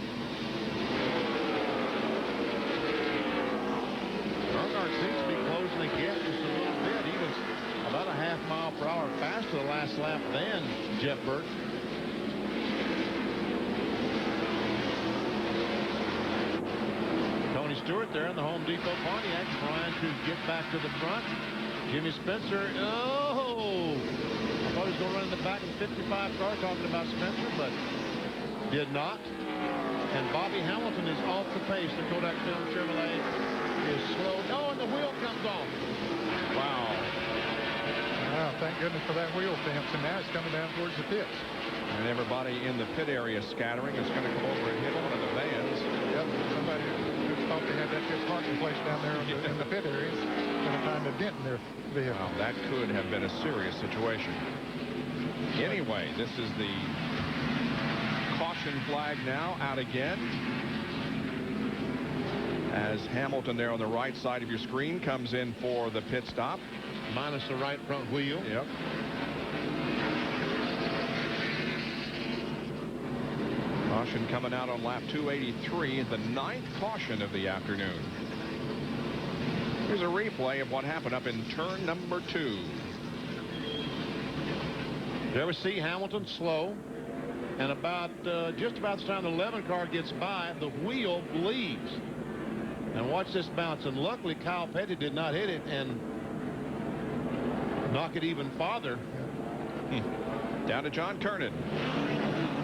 Earnhardt seems to be closing the gap just a little bit. He was about a ½ mile per hour faster the last lap than Jeff Burton. Tony Stewart there in the Home Depot Pontiac trying to get back to the front. Jimmy Spencer, oh! I thought he was going to run in the back of the 55 car, talking about Spencer, but did not. And Bobby Hamilton is off the pace. The Kodak Film Chevrolet is slow. Oh, and the wheel comes off. Wow. Wow, thank goodness for that wheel fence, and now it's coming down towards the pits. And everybody in the pit area scattering. It's going to come over and hit one of the vans. Yep, somebody who thought they had that good parking place down there in the pit area is going to find a dent in their vehicle. Well, that could have been a serious situation. Anyway, this is the caution flag now out again, as Hamilton there on the right side of your screen comes in for the pit stop. Minus the right front wheel. Yep. Caution coming out on lap 283, the 9th caution of the afternoon. Here's a replay of what happened up in turn number 2. You ever see Hamilton slow? And about just about the time the 11 car gets by, the wheel bleeds. And watch this bounce. And luckily, Kyle Petty did not hit it and knock it even farther. Down to John Kernan.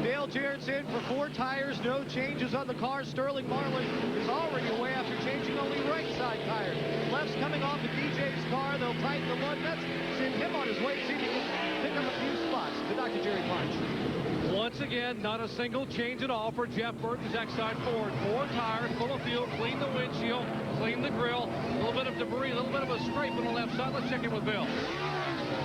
Dale Jarrett's in for 4 tires, no changes on the car. Sterling Marlin is already away after changing only right side tires. Left's coming off of DJ's car. They'll tighten the lug nuts, send him on his way, see if he can pick up a few spots. To Dr. Jerry Punch. Once again, not a single change at all for Jeff Burton's X-Side Ford. 4 tires, full of fuel, clean the windshield, clean the grill. A little bit of debris, a little bit of a scrape on the left side. Let's check in with Bill.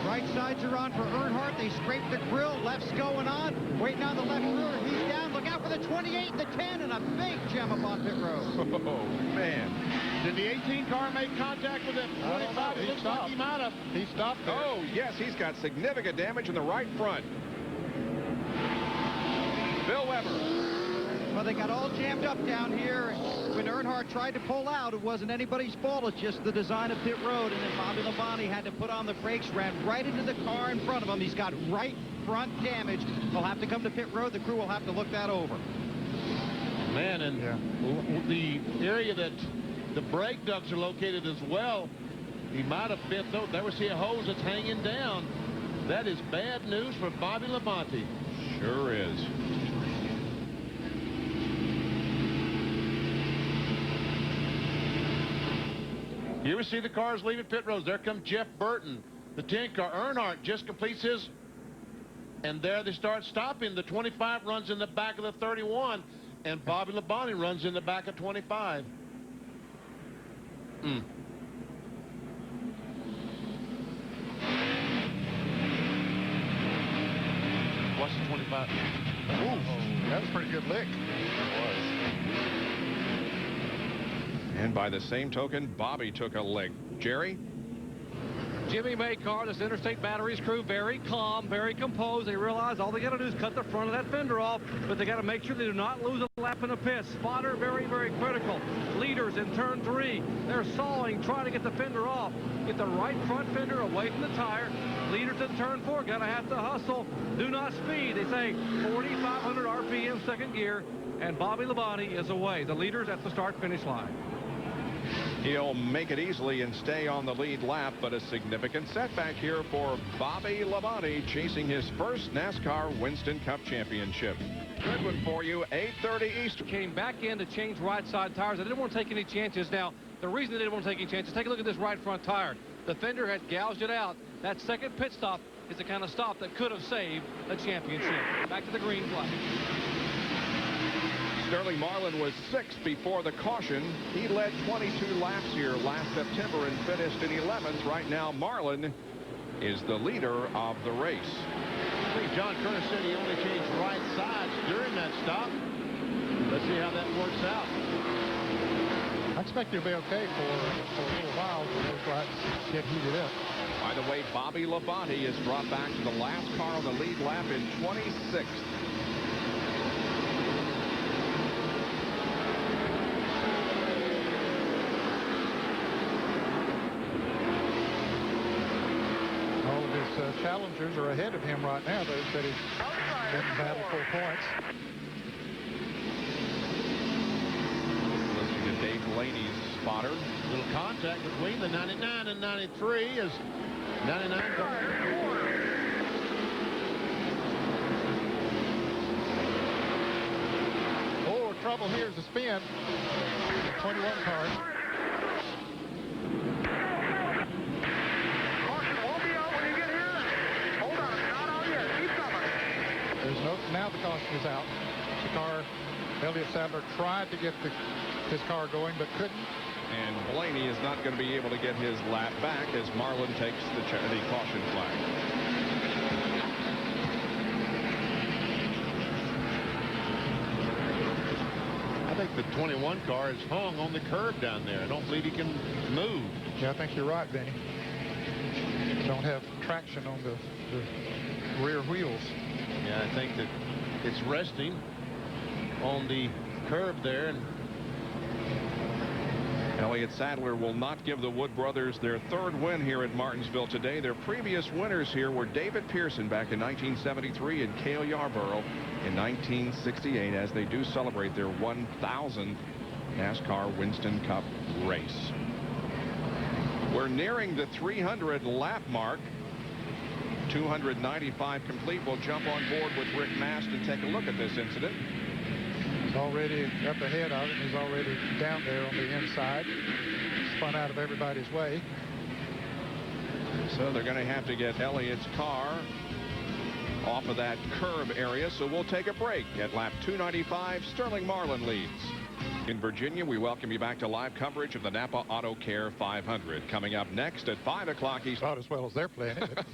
Right sides are on for Earnhardt. They scraped the grill. Left's going on. Waiting on the left rear. He's down. Look out for the 28, the 10, and a big gem up on pit road. Oh, man. Did the 18 car make contact with the 25? It looks like he might have. He stopped there. Oh, yes, he's got significant damage in the right front. Bill Weber. Well, they got all jammed up down here. When Earnhardt tried to pull out, it wasn't anybody's fault. It's just the design of pit road. And then Bobby Labonte had to put on the brakes, ran right into the car in front of him. He's got right front damage. They'll have to come to pit road. The crew will have to look that over. Man, and the area that the brake ducts are located as well, he might have bent those. There we see a hose that's hanging down. That is bad news for Bobby Labonte. Sure is. You ever see the cars leaving pit roads? There comes Jeff Burton, the 10 car. Earnhardt just completes his, and there they start stopping. The 25 runs in the back of the 31, and Bobby Labonte runs in the back of 25. What's the 25? Ooh, that was a pretty good lick. And by the same token, Bobby took a lick. Jerry? Jimmy Maycar, this Interstate Batteries crew, very calm, very composed. They realize all they got to do is cut the front of that fender off, but they got to make sure they do not lose a lap in the pit. Spotter, very, very critical. Leaders in turn 3, they're sawing, trying to get the fender off. Get the right front fender away from the tire. Leaders in turn 4, gonna have to hustle. Do not speed. They say 4,500 RPM second gear, and Bobby Labonte is away. The leaders at the start-finish line. He'll make it easily and stay on the lead lap, but a significant setback here for Bobby Labonte, chasing his first NASCAR Winston Cup championship. Good one for you, 8:30 Eastern. Came back in to change right side tires. I didn't want to take any chances. Now, the reason they didn't want to take any chances, take a look at this right front tire. The fender had gouged it out. That second pit stop is the kind of stop that could have saved a championship. Back to the green flag. Sterling Marlin was 6th before the caution. He led 22 laps here last September and finished in 11th. Right now, Marlin is the leader of the race. I think John Kerner said he only changed right sides during that stop. Let's see how that works out. I expect he'll be okay for a little while when those lights get heated up. By the way, Bobby Labonte is brought back to the last car on the lead lap in 26th. All of his challengers are ahead of him right now. Those that he's been battle for points. Listening to Dave Blaney's spotter. A little contact between the 99 and 93 as 99 Oh, trouble here is a spin. 21 car. Now the caution is out. The car, Elliott Sadler tried to get his car going, but couldn't. And Blaney is not going to be able to get his lap back as Marlin takes the caution flag. I think the 21 car is hung on the curb down there. I don't believe he can move. Yeah, I think you're right, Benny. Don't have traction on the rear wheels. Yeah, I think that it's resting on the curb there. And Elliott Sadler will not give the Wood brothers their third win here at Martinsville today. Their previous winners here were David Pearson back in 1973 and Cale Yarborough in 1968 as they do celebrate their 1,000th NASCAR Winston Cup race. We're nearing the 300 lap mark. 295 complete. We'll jump on board with Rick Mast and take a look at this incident. He's already up ahead of him. He's already down there on the inside. Spun out of everybody's way. So they're going to have to get Elliott's car off of that curb area. So we'll take a break at lap 295. Sterling Marlin leads. In Virginia, we welcome you back to live coverage of the NAPA Autocare 500. Coming up next at 5 o'clock Eastern. Not as well as they're playing it.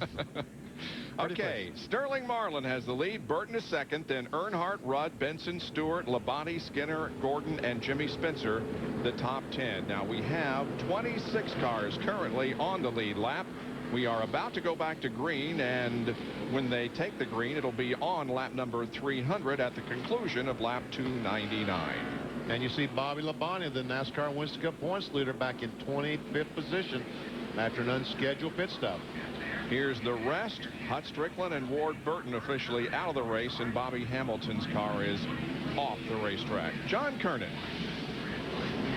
Okay, Sterling Marlin has the lead. Burton is second. Then Earnhardt, Rudd, Benson, Stewart, Labonte, Skinner, Gordon, and Jimmy Spencer, the top 10. Now we have 26 cars currently on the lead lap. We are about to go back to green, and when they take the green, it'll be on lap number 300 at the conclusion of lap 299. And you see Bobby Labonte, the NASCAR Winston Cup points leader, back in 25th position after an unscheduled pit stop. Here's the rest. Hut Strickland and Ward Burton officially out of the race, and Bobby Hamilton's car is off the racetrack. John Kernan.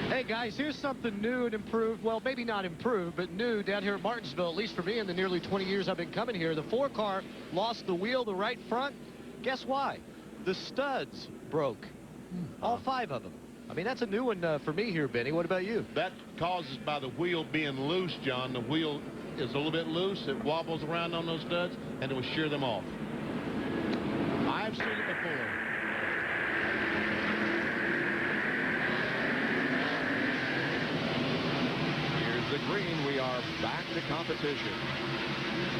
Hey guys, here's something new and improved. Well, maybe not improved, but new down here at Martinsville, at least for me in the nearly 20 years I've been coming here. The 4 car lost the wheel, the right front. Guess why? The studs broke. All 5 of them. I mean, that's a new one for me here, Benny. What about you? That causes by the wheel being loose, John. The wheel is a little bit loose. It wobbles around on those studs, and it will shear them off. I've seen it before. Here's the green. We are back to competition.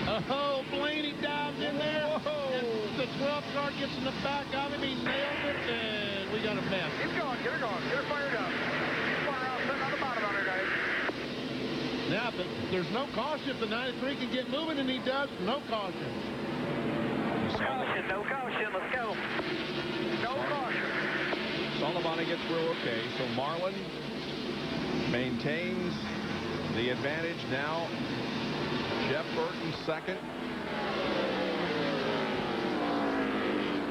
Oh, Blaney dives in there. And the 12 car gets in the back of him. He nailed it, and we got a mess. Keep going, get her going, get her fired up. Keep her out, sitting on the bottom on her, guys. Now, but there's no caution if the 93 can get moving, and he does. No caution. Caution, no caution, let's go. No caution. Labonte gets through okay. So Marlin maintains the advantage now. Jeff Burton second.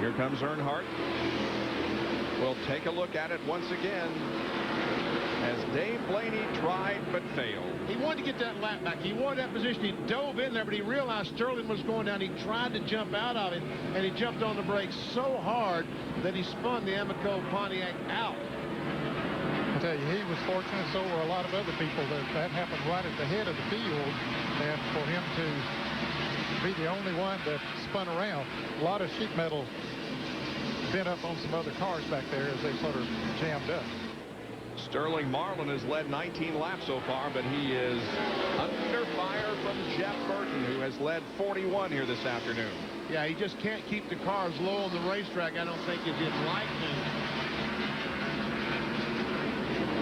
Here comes Earnhardt. We'll take a look at it once again as Dave Blaney tried but failed. He wanted to get that lap back. He wanted that position. He dove in there, but he realized Sterling was going down. He tried to jump out of it, and he jumped on the brakes so hard that he spun the Amoco Pontiac out. I tell you, he was fortunate, so were a lot of other people. That happened right at the head of the field, and for him to be the only one that spun around. A lot of sheet metal bent up on some other cars back there as they sort of jammed up. Sterling Marlin has led 19 laps so far, but he is under fire from Jeff Burton, who has led 41 here this afternoon. Yeah, he just can't keep the cars low on the racetrack, I don't think, as he'd like to.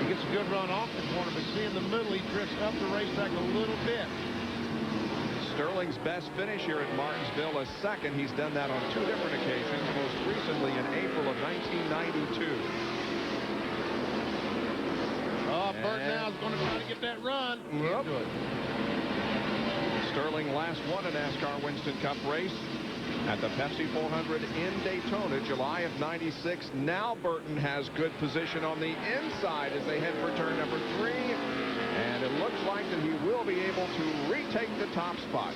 He gets a good run off the corner, but see in the middle, he drifts up the racetrack a little bit. Sterling's best finish here at Martinsville is second. He's done that on 2 different occasions, most recently in April of 1992. Oh, Burton now is going to try to get that run. Yep. Sterling last won a NASCAR Winston Cup race at the Pepsi 400 in Daytona, July of '96. Now Burton has good position on the inside as they head for turn number 3. And it looks like that he will be able to retake the top spot.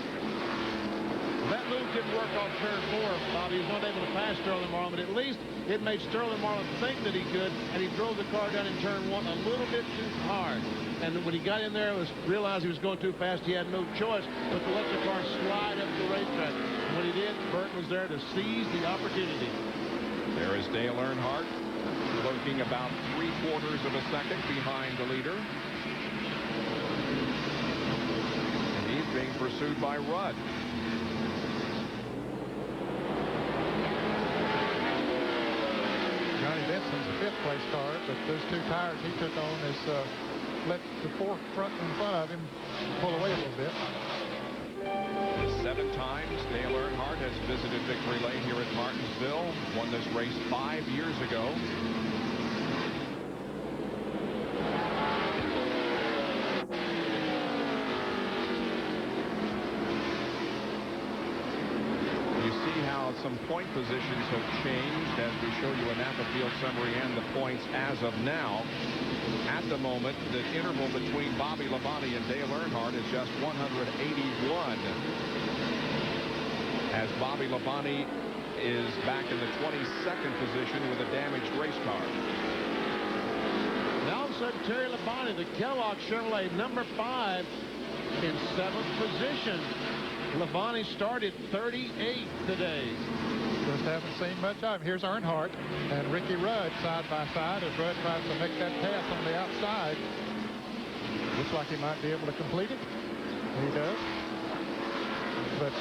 That move didn't work on turn 4, Bobby. He was not able to pass Sterling Marlin, but at least it made Sterling Marlin think that he could, and he drove the car down in turn 1 a little bit too hard. And when he got in there, realized he was going too fast. He had no choice but to let the car slide up the racetrack. And when he did, Burton was there to seize the opportunity. There is Dale Earnhardt, looking about 3/4 of a second behind the leader. And he's being pursued by Rudd. Johnny Benson's a 5th place car, but those 2 tires he took on is let the front in front of him pull away a little bit. 7 times Dale Earnhardt has visited victory lane here at Martinsville. Won this race 5 years ago. Some point positions have changed as we show you a NAPA field summary and the points as of now. At the moment, the interval between Bobby Labonte and Dale Earnhardt is just 181. As Bobby Labonte is back in the 22nd position with a damaged race car. Now all of a sudden, Terry Labonte, the Kellogg Chevrolet number 5 in 7th position. Labonte started 38 today. Just haven't seen much of him. Here's Earnhardt and Ricky Rudd side by side as Rudd tries to make that pass on the outside. Looks like he might be able to complete it. He does. But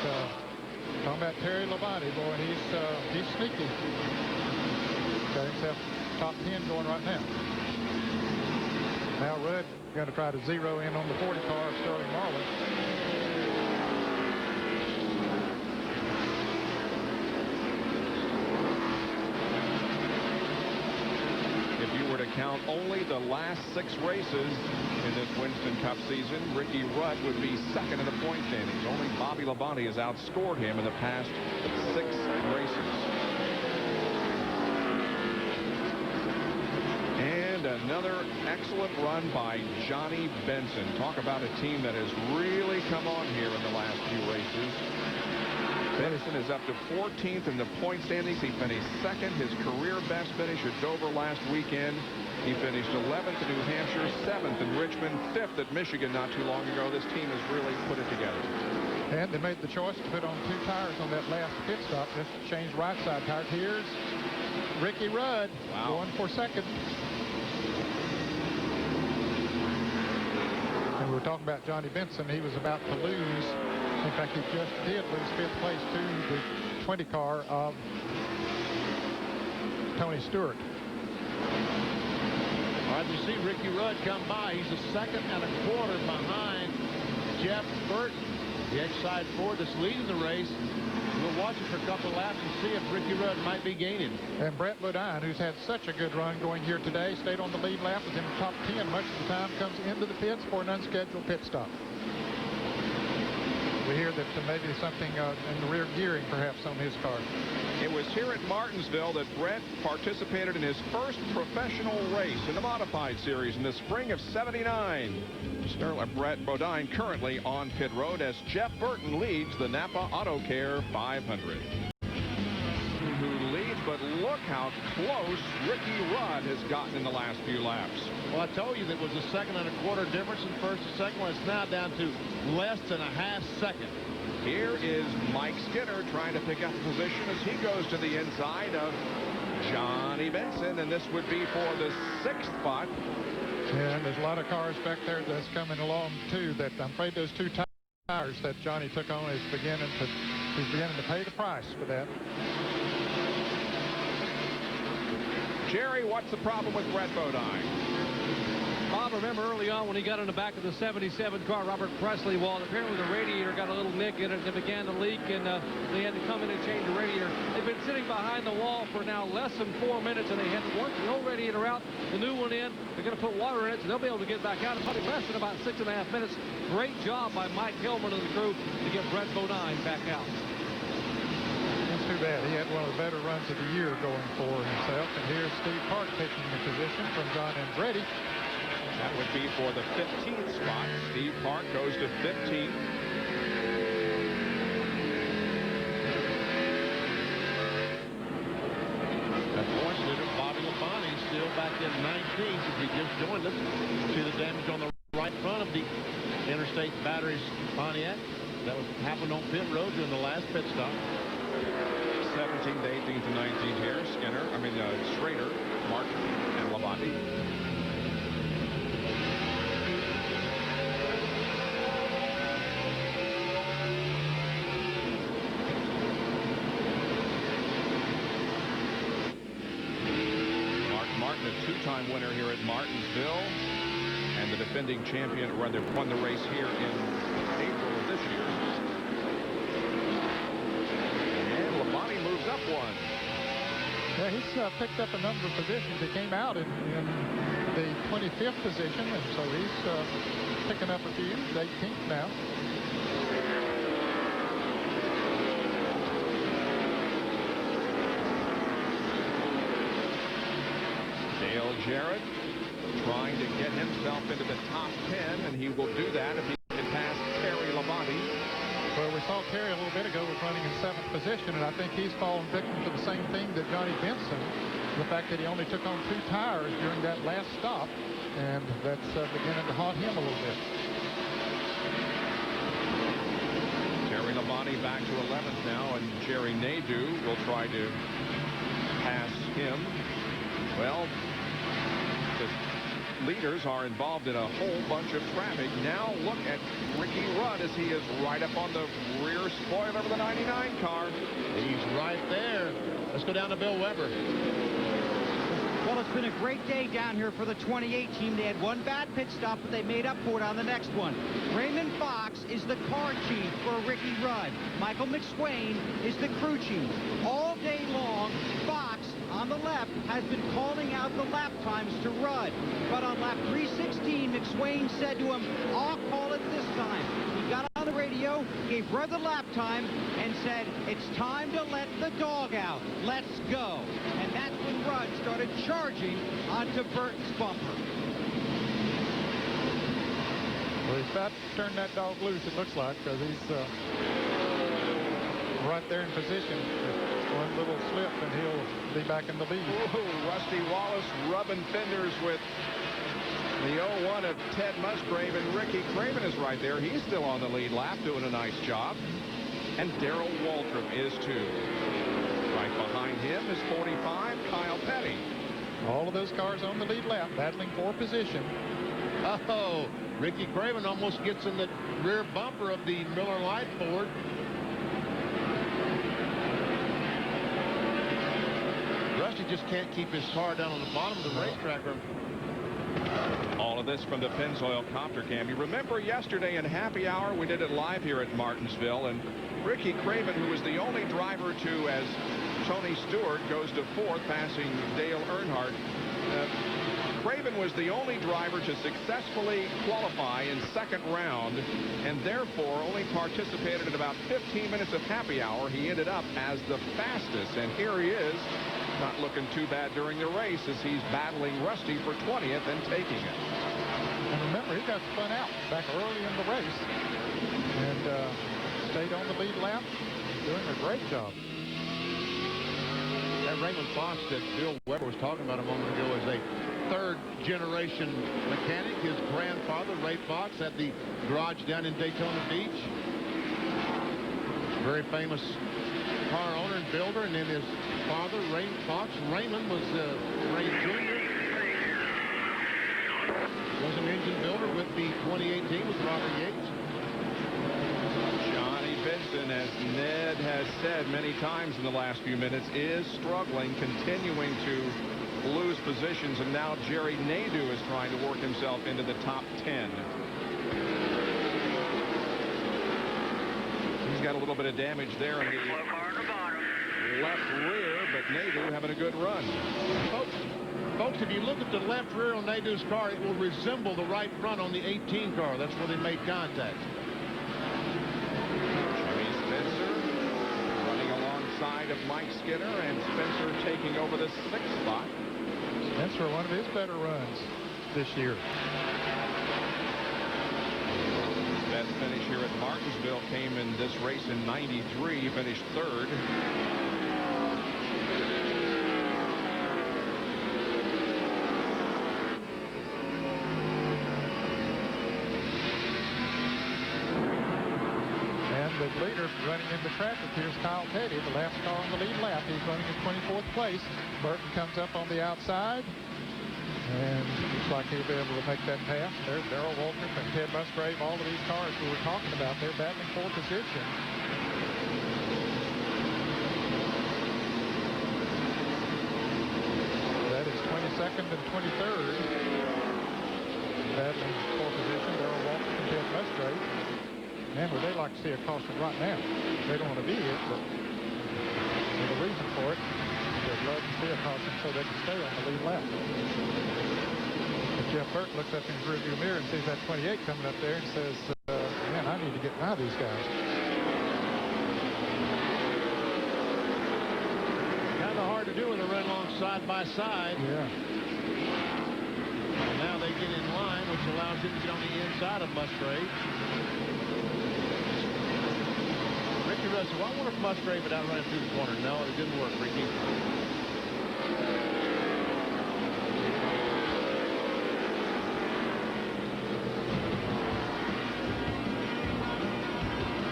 talking about Terry Labonte, boy, he's sneaky. Got himself top 10 going right now. Now Rudd going to try to zero in on the 40 car of Sterling Marlin. To count only the last 6 races in this Winston Cup season, Ricky Rudd would be second in the point standings. Only Bobby Labonte has outscored him in the past 6 races. And another excellent run by Johnny Benson. Talk about a team that has really come on here in the last few races. Benson is up to 14th in the point standings. He finished 2nd, his career best finish at Dover last weekend. He finished 11th in New Hampshire, 7th in Richmond, 5th at Michigan not too long ago. This team has really put it together. And they made the choice to put on 2 tires on that last pit stop. Just change right side tires. Here's Ricky Rudd going for 2nd. And we were talking about Johnny Benson. He was about to lose. In fact, he just did lose 5th place to the 20 car of Tony Stewart. All right, you see Ricky Rudd come by. He's a 2nd and a quarter behind Jeff Burton, the X-Side Ford that's leading the race. We'll watch it for a couple of laps and see if Ricky Rudd might be gaining. And Brett Bodine, who's had such a good run going here today, stayed on the lead lap, was in the top 10 much of the time, comes into the pits for an unscheduled pit stop. We hear that maybe something in the rear gearing perhaps on his car. It was here at Martinsville that Brett participated in his first professional race in the modified series in the spring of '79. Brett Bodine currently on pit road as Jeff Burton leads the NAPA Autocare 500. Who leads, but look how close Ricky Rudd has gotten in the last few laps. Well, I told you that was a 2.25 seconds difference in first and second one. It's now down to less than a half second. Here is Mike Skinner trying to pick up the position as he goes to the inside of Johnny Benson, and this would be for the 6th spot. And there's a lot of cars back there that's coming along too that I'm afraid those 2 tires that Johnny took on he's beginning to pay the price for that. Jerry, what's the problem with Brett Bodine? Bob, remember early on when he got in the back of the 77 car, Robert Presley, well, apparently the radiator got a little nick in it and it began to leak, and they had to come in and change the radiator. They've been sitting behind the wall for now less than 4 minutes, and they had the old radiator out, the new one in. They're going to put water in it, so they'll be able to get back out in probably less than about 6.5 minutes. Great job by Mike Hillman and the crew to get Brett Bodine back out. That's too bad. He had one of the better runs of the year going for himself. And here's Steve Park taking the position from John Andretti. That would be for the 15th spot. Steve Park goes to 15th. That points leader, Bobby Labonte, still back in 19th. If he just joined us, see the damage on the right front of the Interstate Batteries Pontiac. That happened on pit road during the last pit stop. 17th, 18th, and 19th here. Schrader, Martin, and Labonte. Martin, a 2-time winner here at Martinsville, and the defending champion, won the race here in April of this year. And Labonte moves up one. Yeah, he's picked up a number of positions. He came out in the 25th position, and so he's picking up a few. He's 18th now. Dale Jarrett trying to get himself into the top 10, and he will do that if he can pass Terry Labonte. Well, we saw Terry a little bit ago was running in 7th position, and I think he's fallen victim to the same thing that Johnny Benson, the fact that he only took on 2 tires during that last stop, and that's beginning to haunt him a little bit. Terry Labonte back to 11th now, and Jerry Nadeau will try to pass him. Well, the leaders are involved in a whole bunch of traffic. Now look at Ricky Rudd as he is right up on the rear spoiler of the 99 car. He's right there. Let's go down to Bill Weber. Well, it's been a great day down here for the 28 team. They had one bad pit stop, but they made up for it on the next one. Raymond Fox is the car chief for Ricky Rudd. Michael McSwain is the crew chief. All day long, Fox on the left has been calling out the lap times to Rudd. But on lap 316, McSwain said to him, "I'll call it this time." He got on the radio, gave Rudd the lap time, and said, "It's time to let the dog out. Let's go." And that's when Rudd started charging onto Burton's bumper. Well, he's about to turn that dog loose, it looks like, because he's right there in position. One little slip and he'll be back in the lead. Ooh, Rusty Wallace rubbing fenders with the 01 of Ted Musgrave, and Ricky Craven is right there. He's still on the lead lap, doing a nice job. And Darrell Waltrip is too. Right behind him is 45, Kyle Petty. All of those cars on the lead lap battling for position. Oh, Ricky Craven almost gets in the rear bumper of the Miller Lite Ford. Rusty just can't keep his car down on the bottom of the racetrack. All of this from the Pennzoil Copter Cam. You remember yesterday in Happy Hour, we did it live here at Martinsville, and Ricky Craven, who was the only driver to, as Tony Stewart goes to 4th, passing Dale Earnhardt. Craven was the only driver to successfully qualify in 2nd round, and therefore only participated in about 15 minutes of Happy Hour. He ended up as the fastest, and here he is, not looking too bad during the race as he's battling Rusty for 20th and taking it. And remember, he got spun out back early in the race and stayed on the lead lap, doing a great job. That Raymond Fox that Bill Weber was talking about a moment ago is a 3rd-generation mechanic. His grandfather, Ray Fox, had the garage down in Daytona Beach. Very famous car owner. builder, and then his father, Fox Raymond, was Ray Jr. Was an engine builder with the 2018 with Robert Yates. Johnny Benson, as Ned has said many times in the last few minutes, is struggling, continuing to lose positions, and now Jerry Nadeau is trying to work himself into the top 10. He's got a little bit of damage there in the left rear, but Nadeau having a good run. Folks, if you look at the left rear on Nadeau's car, it will resemble the right front on the 18 car. That's where they made contact. Jimmy Spencer running alongside of Mike Skinner, and Spencer taking over the 6th spot. Spencer, one of his better runs this year. Best finish here at Martinsville came in this race in '93, finished 3rd. The leader running in the traffic here is Kyle Petty, the last car on the lead lap. He's running in 24th place. Burton comes up on the outside, and looks like he'll be able to make that pass. There's Darrell Waltrip and Ted Musgrave. All of these cars we were talking about, they're battling for position. That is 22nd and 23rd. Battling for position, Darrell Waltrip and Ted Musgrave. Man, would they like to see a caution right now? They don't want to be it, but there's a reason for it. They'd love to see a caution so they can stay on the lead lap. But Jeff Burton looks up in his rearview mirror and sees that 28 coming up there and says, man, I need to get by these guys. Kind of hard to do when they run along side by side. Yeah. And now they get in line, which allows him to get on the inside of Musgrave. Ricky Russell, I wonder if Musgrave would outrun him through the corner. No, it didn't work, Ricky.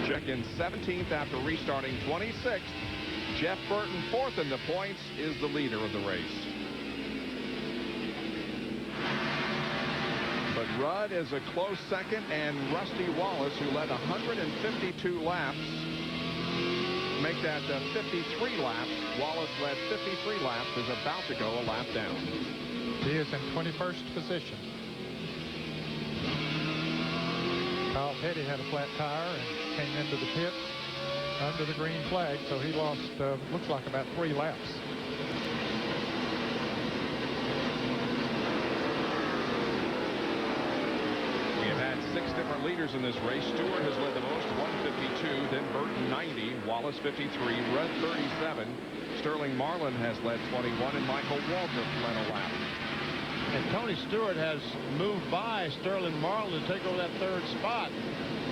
Check in 17th after restarting 26th. Jeff Burton 4th in the points, is the leader of the race. But Rudd is a close second, and Rusty Wallace, who led 152 laps, make that 53 laps. Wallace led 53 laps, is about to go a lap down. He is in 21st position. Kyle Petty had a flat tire and came into the pit under the green flag, so he lost, looks like about 3 laps. We have had 6 different leaders in this race. Stewart has led the most, 152, then Burton 90, Wallace 53, Rudd 37, Sterling Marlin has led 21, and Michael Waltrip led a lap. And Tony Stewart has moved by Sterling Marlin to take over that 3rd spot.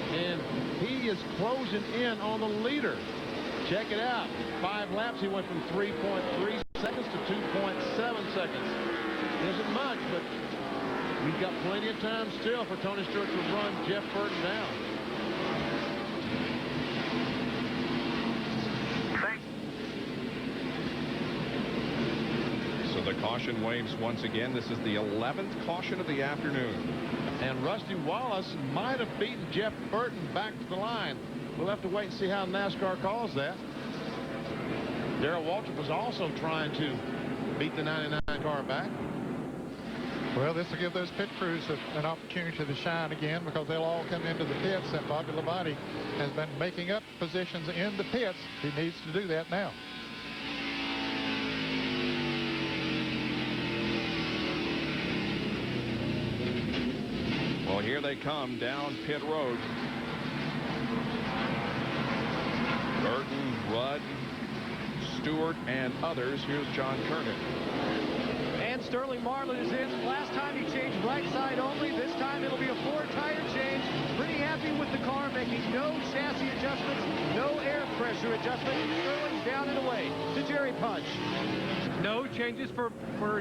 And he is closing in on the leader. Check it out. 5 laps, he went from 3.3 seconds to 2.7 seconds. Isn't much, but we've got plenty of time still for Tony Stewart to run Jeff Burton down. So the caution waves once again. This is the 11th caution of the afternoon. And Rusty Wallace might have beaten Jeff Burton back to the line. We'll have to wait and see how NASCAR calls that. Darrell Waltrip was also trying to beat the 99 car back. Well, this will give those pit crews an opportunity to shine again, because they'll all come into the pits, and Bobby Labonte has been making up positions in the pits. He needs to do that now. Well, here they come down pit road. Burton, Rudd, Stewart, and others. Here's John Kernan. And Sterling Marlin is in. Last time he changed right side only. This time it'll be a 4-tire change. Pretty happy with the car, making no chassis adjustments, no air pressure adjustment. Sterling's down and away to Jerry Punch. No changes for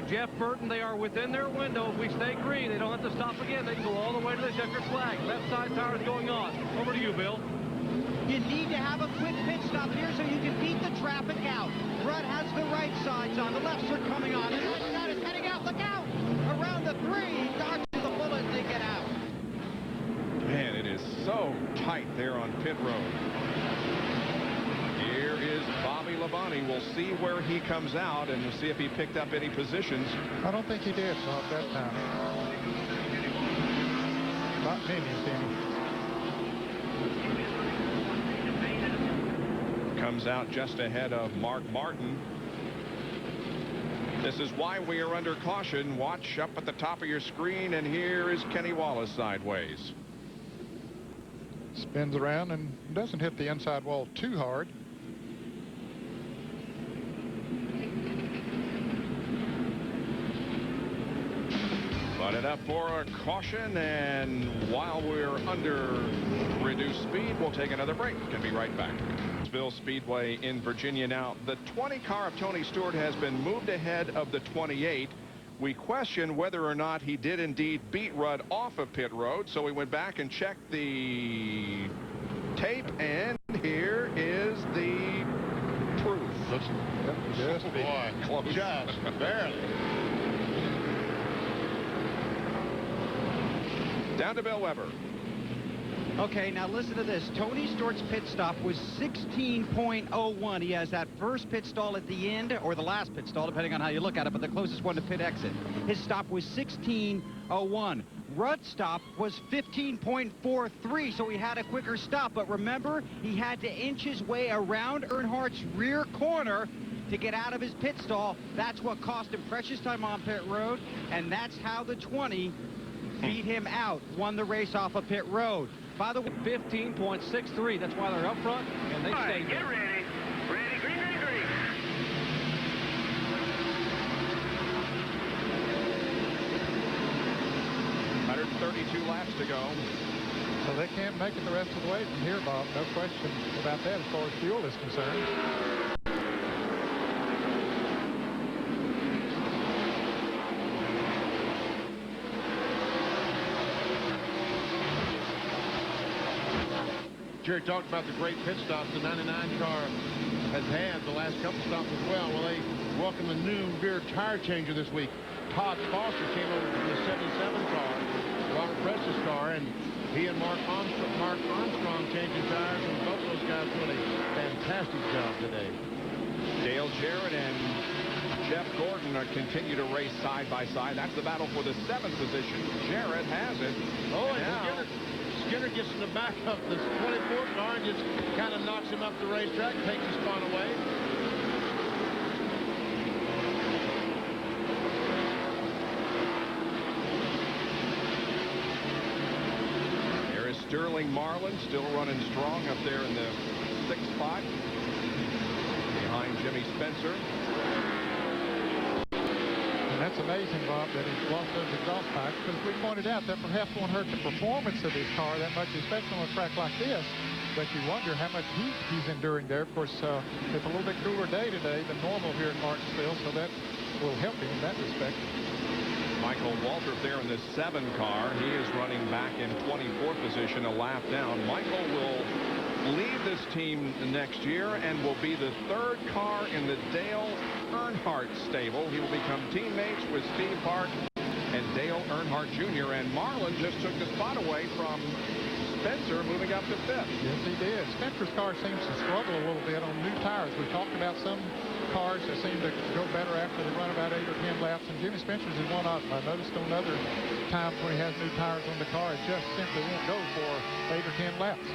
Jeff Burton. They are within their window. If we stay green, they don't have to stop again. They can go all the way to the checkered flag. Left side tire is going on. Over to you, Bill. You need to have a quick pit stop here so you can beat the traffic out. Rudd has the right sides on. The lefts are coming on. And right side is heading out. Look out! Around the 3. Dodges the bullet. They get out. Man, it is so tight there on pit road. Here is Bobby Labonte. We'll see where he comes out and we'll see if he picked up any positions. I don't think he did, Bob, that time. Not many, if any. Comes out just ahead of Mark Martin. This is why we are under caution. Watch up at the top of your screen, and here is Kenny Wallace sideways. Spins around and doesn't hit the inside wall too hard. Butted up for a caution, and while we're under reduced speed, we'll take another break and be right back. Speedway in Virginia. Now, the 20 car of Tony Stewart has been moved ahead of the 28. We question whether or not he did indeed beat Rudd off of pit road, so we went back and checked the tape, and here is the proof. Just boy, close. Just barely. Down to Bill Weber. Okay, now listen to this. Tony Stewart's pit stop was 16.01. He has that first pit stall at the end, or the last pit stall, depending on how you look at it, but the closest one to pit exit. His stop was 16.01. Rudd's stop was 15.43, so he had a quicker stop. But remember, he had to inch his way around Earnhardt's rear corner to get out of his pit stall. That's what cost him precious time on pit road, and that's how the 20 beat him out, won the race off of pit road. By the way, 15.63. That's why they're up front, and they stay. Get ready. Ready, green, green, green. 132 laps to go. So they can't make it the rest of the way from here, Bob. No question about that as far as fuel is concerned. Jerry talked about the great pit stops the 99 car has had the last couple stops as well. Well, they welcome a new rear tire changer this week. Todd Foster came over from the 77 car, Robert Press's car, and he and Mark Armstrong changing tires, and both those guys doing a fantastic job today. Dale Jarrett and Jeff Gordon are continue to race side by side. That's the battle for the 7th position. Jarrett has it. Oh, and Skinner gets in the back of the 24 car and just kind of knocks him up the racetrack, takes his spot away. There is Sterling Marlin still running strong up there in the 6th spot behind Jimmy Spencer. And that's amazing, Bob, that he's lost those exhaust pipes, because we pointed out that perhaps won't hurt the performance of his car that much, especially on a track like this. But you wonder how much heat he's enduring there. Of course, it's a little bit cooler day today than normal here in Martinsville, so that will help him in that respect. Michael Waltrip there in the 7 car. He is running back in 24th position, a lap down. Michael will leave this team next year and will be the 3rd car in the Dale Earnhardt stable. He will become teammates with Steve Hart and Dale Earnhardt Jr. And Marlin just took the spot away from Spencer, moving up to 5th. Yes, he did. Spencer's car seems to struggle a little bit on new tires. We talked about some cars that seem to go better after they run about 8 or 10 laps, and Jimmy Spencer's is one of them. I noticed on other times when he has new tires on the car, it just simply won't go for 8 or 10 laps.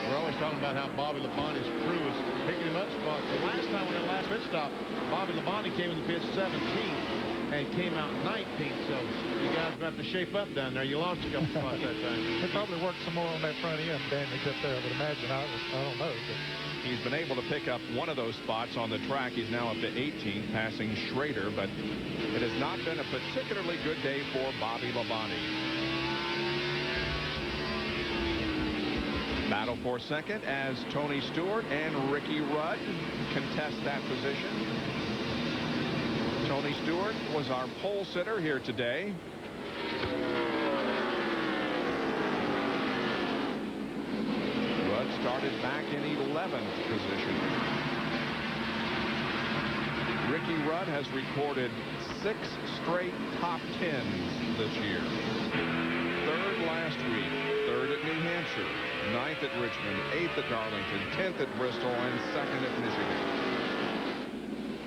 We're always talking about how Bobby Labonte's crew is picking him up spots. The last time on that last pit stop, Bobby Labonte came in the pit 17th and came out 19th. So you guys have to shape up down there. You lost a couple spots that time. They probably worked some more on that front end damage up there, I would imagine. I don't know. But he's been able to pick up one of those spots on the track. He's now up to 18th, passing Schrader, but it has not been a particularly good day for Bobby Labonte. Battle for second as Tony Stewart and Ricky Rudd contest that position. Tony Stewart was our pole sitter here today. Rudd started back in 11th position. Ricky Rudd has recorded 6 straight top 10s this year. 3rd last week, 3rd at New Hampshire, 9th at Richmond, 8th at Darlington, 10th at Bristol, and 2nd at Michigan.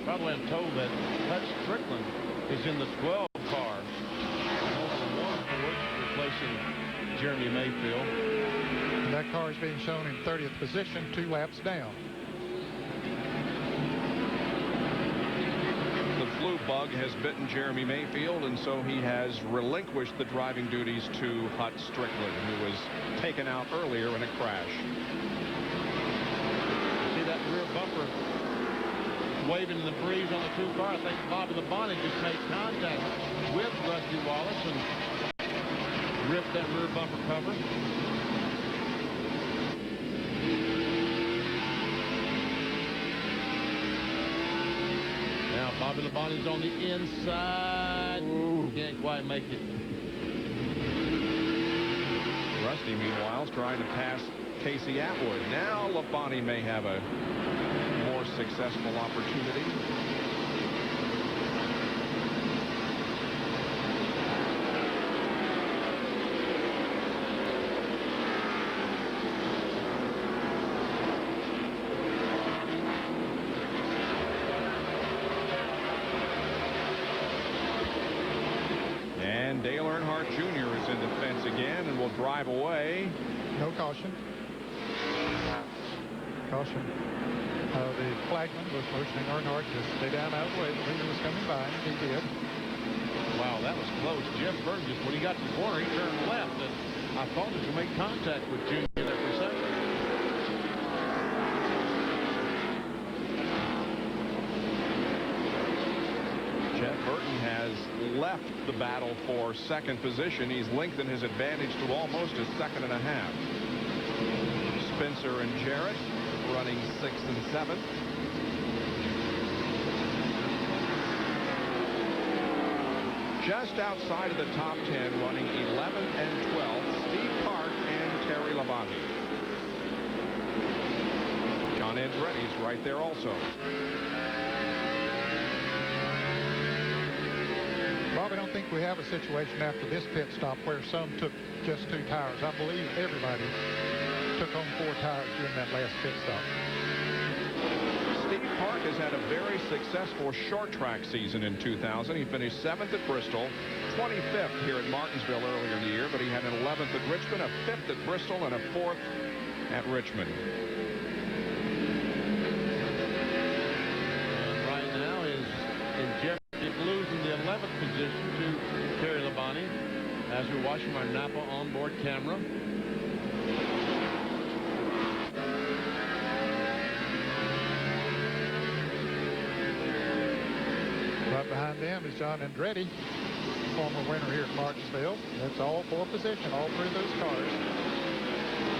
By the way, I'm told that Hutch Strickland is in the 12 car. Replacing Jeremy Mayfield. And that car is being shown in 30th position, 2 laps down. The flu bug has bitten Jeremy Mayfield, and so he has relinquished the driving duties to Hutch Strickland, who was taken out earlier in a crash. See that rear bumper waving in the breeze on the 2 car. I think Bobby Labonte just made contact with Rusty Wallace and ripped that rear bumper cover. Now Bobby Labonte's on the inside. Ooh. Can't quite make it. Rusty, meanwhile, is trying to pass Casey Atwood. Now Labonte may have a more successful opportunity. And Dale Earnhardt Jr. is in the fence again and will drive away. No caution. Caution. The flagman was motioning Earnhardt to stay down out of the way. The leader was coming by, and he did. Wow, that was close. Jeff Burgess, when he got to the corner, he turned left, and I thought he was going to make contact with Junior there for a second. Jeff Burton has left the battle for 2nd position. He's lengthened his advantage to almost a 1.5 seconds. Spencer and Jarrett running 6th and 7th. Just outside of the top 10, running 11th and 12th, Steve Park and Terry Labonte. John Andretti's right there also. Bob, I don't think we have a situation after this pit stop where some took just 2 tires. I believe everybody took home 4 tires during that last pit stop. Steve Park has had a very successful short track season in 2000. He finished 7th at Bristol, 25th here at Martinsville earlier in the year, but he had an 11th at Richmond, a 5th at Bristol, and a 4th at Richmond. And right now is Jeff losing the 11th position to Terry Labonte as we're watching our NAPA onboard camera. Right behind them is John Andretti, former winner here at Martinsville. That's all for position, all 3 of those cars.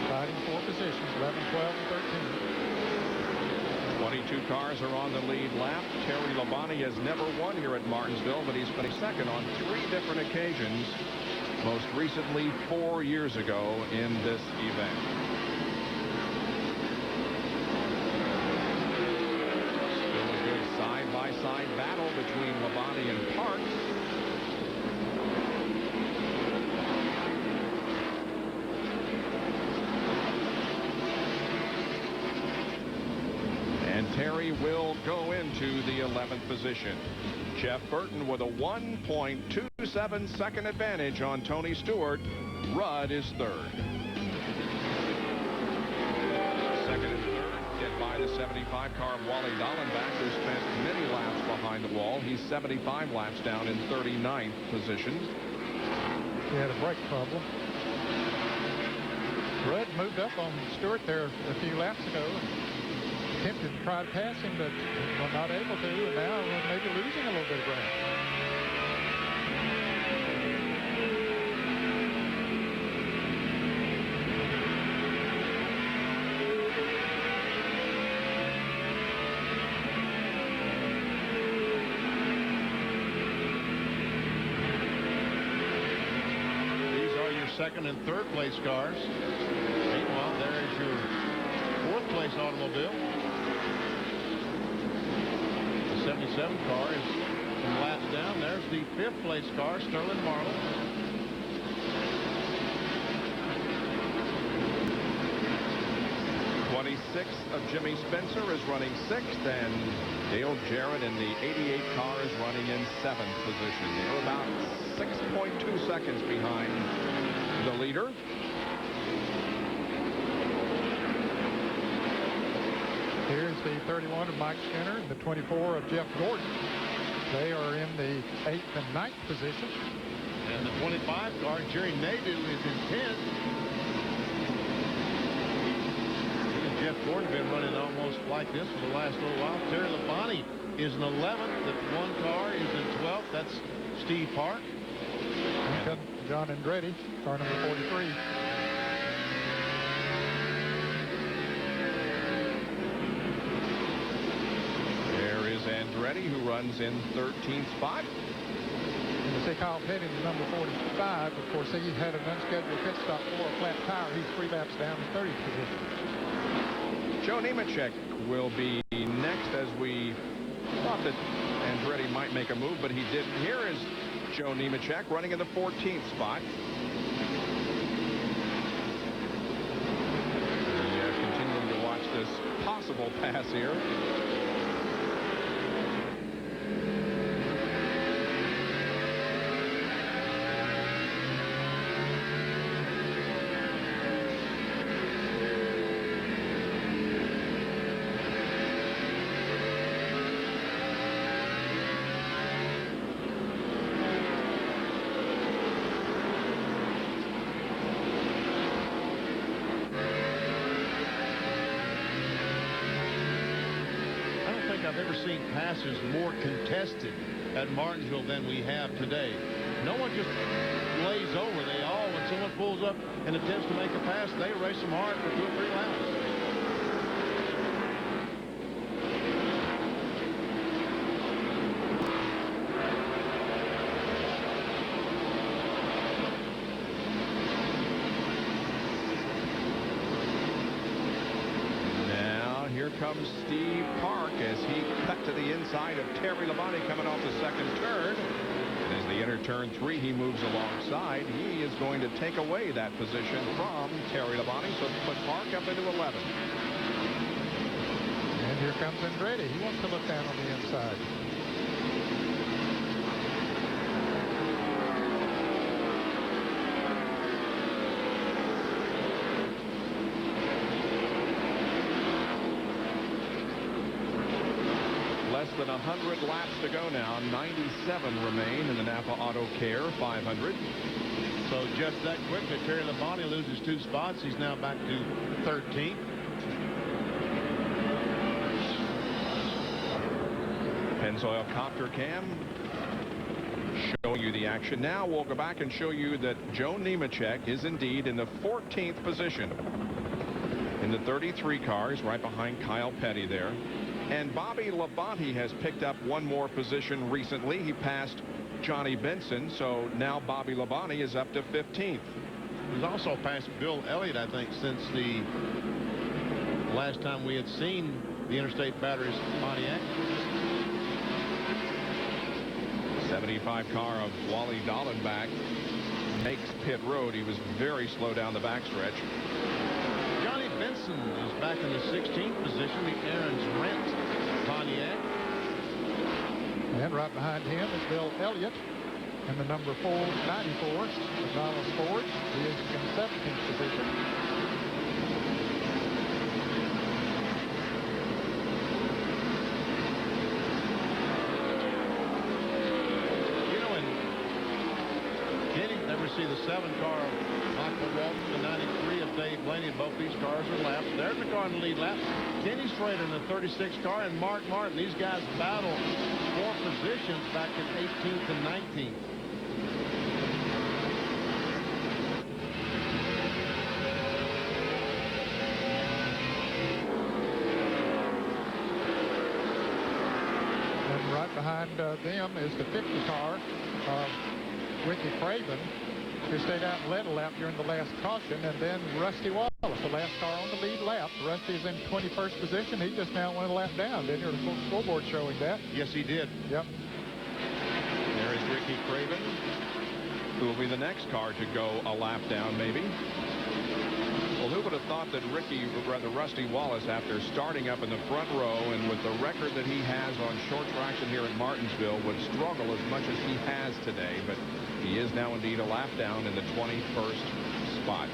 Fighting for positions, 11, 12, and 13. 22 cars are on the lead lap. Terry Labonte has never won here at Martinsville, but he's finished 2nd on 3 different occasions, most recently 4 years ago in this event. Still a good side-by-side battle between Labonte and Park. And Terry will go into the 11th position. Jeff Burton with a 1.27 second advantage on Tony Stewart. Rudd is 3rd. 2nd and 3rd hit by the 75 car of Wally Dallenbach, who spent many laps behind the wall. He's 75 laps down in 39th position. He had a brake problem. Rudd moved up on Stewart there a few laps ago. Attempted to try to pass him, but was not able to, and now maybe losing a little bit of ground. second and third place cars. Meanwhile, there is your fourth place automobile. The 77 car is some laps down. There's the fifth place car, Sterling Marlowe. Of Jimmy Spencer is running sixth, and Dale Jarrett in the 88 car is running in seventh position. They're about 6.2 seconds behind the leader. Here's the 31 of Mike Skinner and the 24 of Jeff Gordon. They are in the 8th and 9th position. And the 25 car, Jerry Nadeau, is in 10th. Jeff Gordon been running almost like this for the last little while. Terry Labonte is in 11th. The one car is in 12th. That's Steve Park. And John Andretti, car number 43. There is Andretti, who runs in 13th spot. And you see Kyle Petty is number 45. Of course, he had an unscheduled pit stop for a flat tire. He's 3 laps down in 30th position. Joe Nemechek will be next, as we thought that Andretti might make a move, but he didn't. Here is Joe Nemechek running in the 14th spot. Continuing to watch this possible pass here. Seen passes more contested at Martinsville than we have today. No one just lays over. They all, when someone pulls up and attempts to make a pass, they race them hard for 2 or 3 laps. Comes Steve Park as he cut to the inside of Terry Labonte coming off the second turn. And as they enter turn 3, he moves alongside. He is going to take away that position from Terry Labonte, so put Park up into 11. And here comes Andretti. He wants to look down on the inside. Less than 100 laps to go now. 97 remain in the NAPA Autocare 500. So just that quickly, Terry Labonte loses 2 spots. He's now back to 13th. Pennzoil Copter Cam showing you the action. Now we'll go back and show you that Joe Nemechek is indeed in the 14th position in the 33 cars, right behind Kyle Petty there. And Bobby Labonte has picked up 1 more position recently. He passed Johnny Benson, so now Bobby Labonte is up to 15th. He's also passed Bill Elliott, I think, since the last time we had seen the Interstate Batteries Pontiac. 75 car of Wally Dallenbach makes pit road. He was very slow down the backstretch. Johnny Benson is back in the 16th position, the Aaron's Rent Pontiac. And right behind him is Bill Elliott in the number 494, the Dallas Ford. He is in 17th position. See the 7 car of Michael Walton, the 93 of Dave Blaney. Both these cars are laps. There's the car in the lead lap. Kenny Schrader in the 36 car and Mark Martin. These guys battle for positions back in 18th and 19th. And right behind them is the 50 car of Ricky Craven. who stayed out and led a lap during the last caution, and then Rusty Wallace, the last car on the lead lap. Rusty's in 21st position. He just now went a lap down. Didn't hear the scoreboard showing that. Yes, he did. Yep. There is Ricky Craven, who will be the next car to go a lap down, maybe. Well, who would have thought that Rusty Wallace, after starting up in the front row and with the record that he has on short traction here at Martinsville, would struggle as much as he has today, but he is now indeed a lap down in the 21st spot.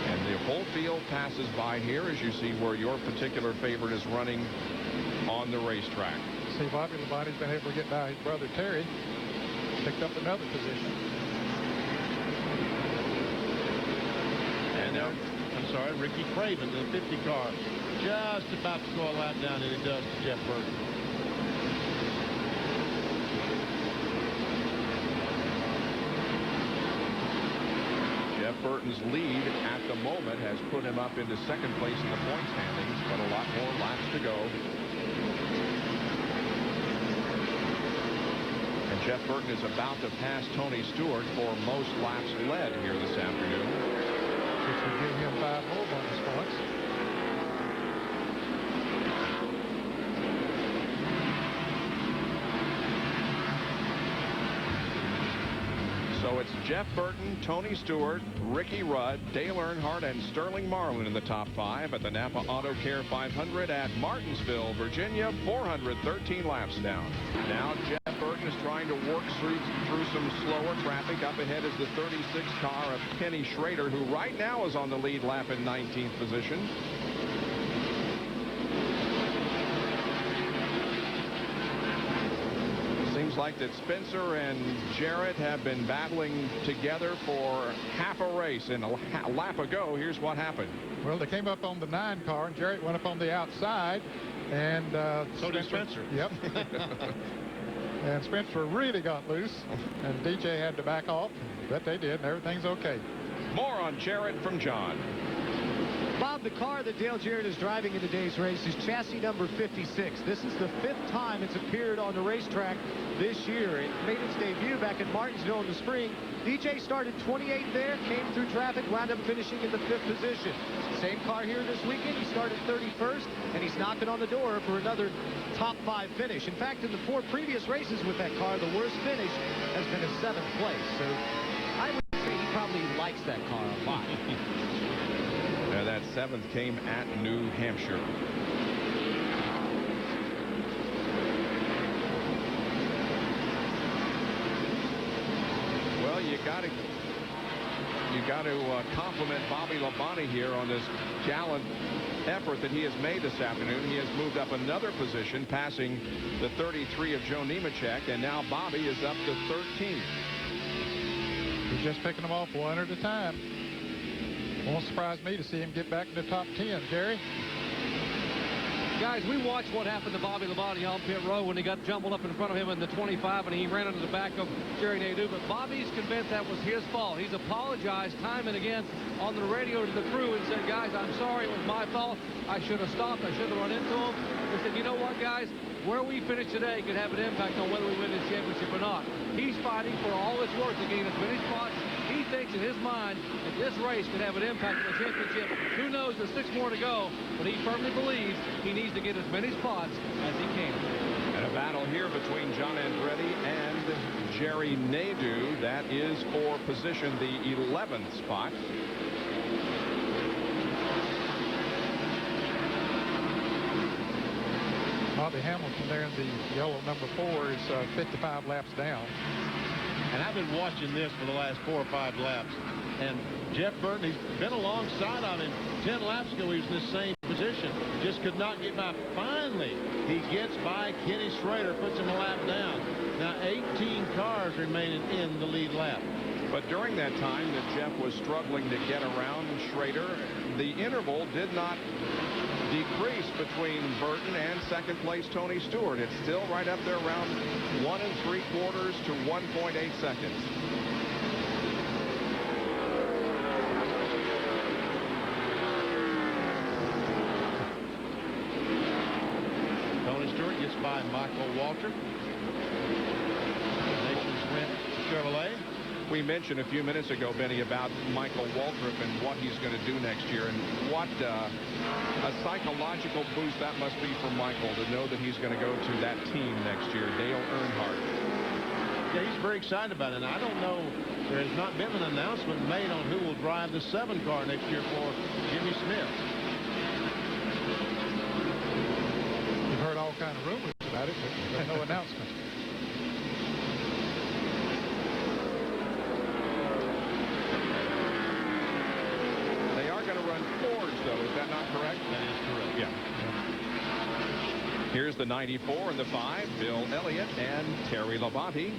And the whole field passes by here as you see where your particular favorite is running on the racetrack. See, Bobby Labonte's been able to get by his brother Terry. Picked up another position. And I'm sorry, Ricky Craven, the 50 car, just about to go a lap down, and it does to Jeff Burton. Jeff Burton's lead at the moment has put him up into second place in the point standings, but a lot more laps to go. And Jeff Burton is about to pass Tony Stewart for most laps led here this afternoon. Which would give him 5 more bonus points. So it's Jeff Burton, Tony Stewart, Ricky Rudd, Dale Earnhardt, and Sterling Marlin in the top 5 at the NAPA Autocare 500 at Martinsville, Virginia, 413 laps down. Now Jeff Burton is trying to work through some slower traffic. Up ahead is the 36 car of Kenny Schrader, who right now is on the lead lap in 19th position. Seems like that Spencer and Jarrett have been battling together for half a race, and a lap ago, here's what happened. Well, they came up on the 9 car, and Jarrett went up on the outside, and so did Spencer. Yep. And Spencer really got loose, and DJ had to back off, but they did, and everything's okay. More on Jarrett from John. Bob, the car that Dale Jarrett is driving in today's race is chassis number 56. This is the 5th time it's appeared on the racetrack this year. It made its debut back in Martinsville in the spring. DJ started 28th there, came through traffic, wound up finishing in the 5th position. Same car here this weekend. He started 31st, and he's knocking on the door for another top 5 finish. In fact, in the 4 previous races with that car, the worst finish has been a 7th place. So I would say he probably likes that car a lot. That 7th came at New Hampshire. Well, you got to compliment Bobby Labonte here on this gallant effort that he has made this afternoon. He has moved up another position, passing the 33 of Joe Nemechek, and now Bobby is up to 13th. He's just picking them off one at a time. Won't surprise me to see him get back in the top 10, Jerry. Guys, we watched what happened to Bobby Labonte on pit road when he got jumbled up in front of him in the 25 and he ran into the back of Jerry Nadeau. But Bobby's convinced that was his fault. He's apologized time and again on the radio to the crew and said, guys, I'm sorry, it was my fault. I should have stopped. I should have run into him. He said, you know what, guys? Where we finish today could have an impact on whether we win this championship or not. He's fighting for all it's worth to gain as many spots. He thinks in his mind that this race could have an impact on the championship. Who knows, there's 6 more to go, but he firmly believes he needs to get as many spots as he can. And a battle here between John Andretti and Jerry Nadeau. That is for position the 11th spot. Bobby Hamilton there in the yellow number 4 is 55 laps down. And I've been watching this for the last 4 or 5 laps. And Jeff Burton, he's been alongside of him. 10 laps ago, he was in the same position. Just could not get by. Finally, he gets by Kenny Schrader, puts him a lap down. Now, 18 cars remaining in the lead lap. But during that time that Jeff was struggling to get around Schrader, the interval did not decrease between Burton and second place Tony Stewart. It's still right up there around 1 3/4 to 1.8 seconds. Tony Stewart gets by Michael Walter, Nations Sprint Chevrolet. We mentioned a few minutes ago, Benny, about Michael Waltrip and what he's going to do next year, and what a psychological boost that must be for Michael to know that he's going to go to that team next year, Dale Earnhardt. Yeah, he's very excited about it, and I don't know, there has not been an announcement made on who will drive the 7 car next year for Jimmy Smith. We've heard all kind of rumors about it, but there's no announcement. They are going to run Fords, though. Is that not correct? That is correct. Yeah. Here's the 94 and the 5, Bill Elliott and Terry Labonte.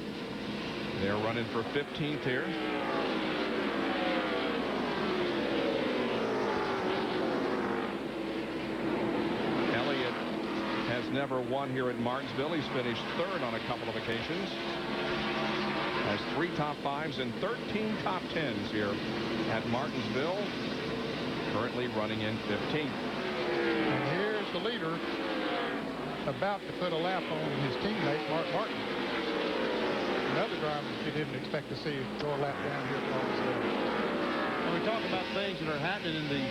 They're running for 15th here. Elliott has never won here at Martinsville. He's finished 3rd on a couple of occasions. Has 3 top 5s and 13 top 10s here at Martinsville. Currently running in 15th. And here's the leader about to put a lap on his teammate, Mark Martin. Another driver that you didn't expect to see go a lap down here at Martinsville. When we talk about things that are happening in the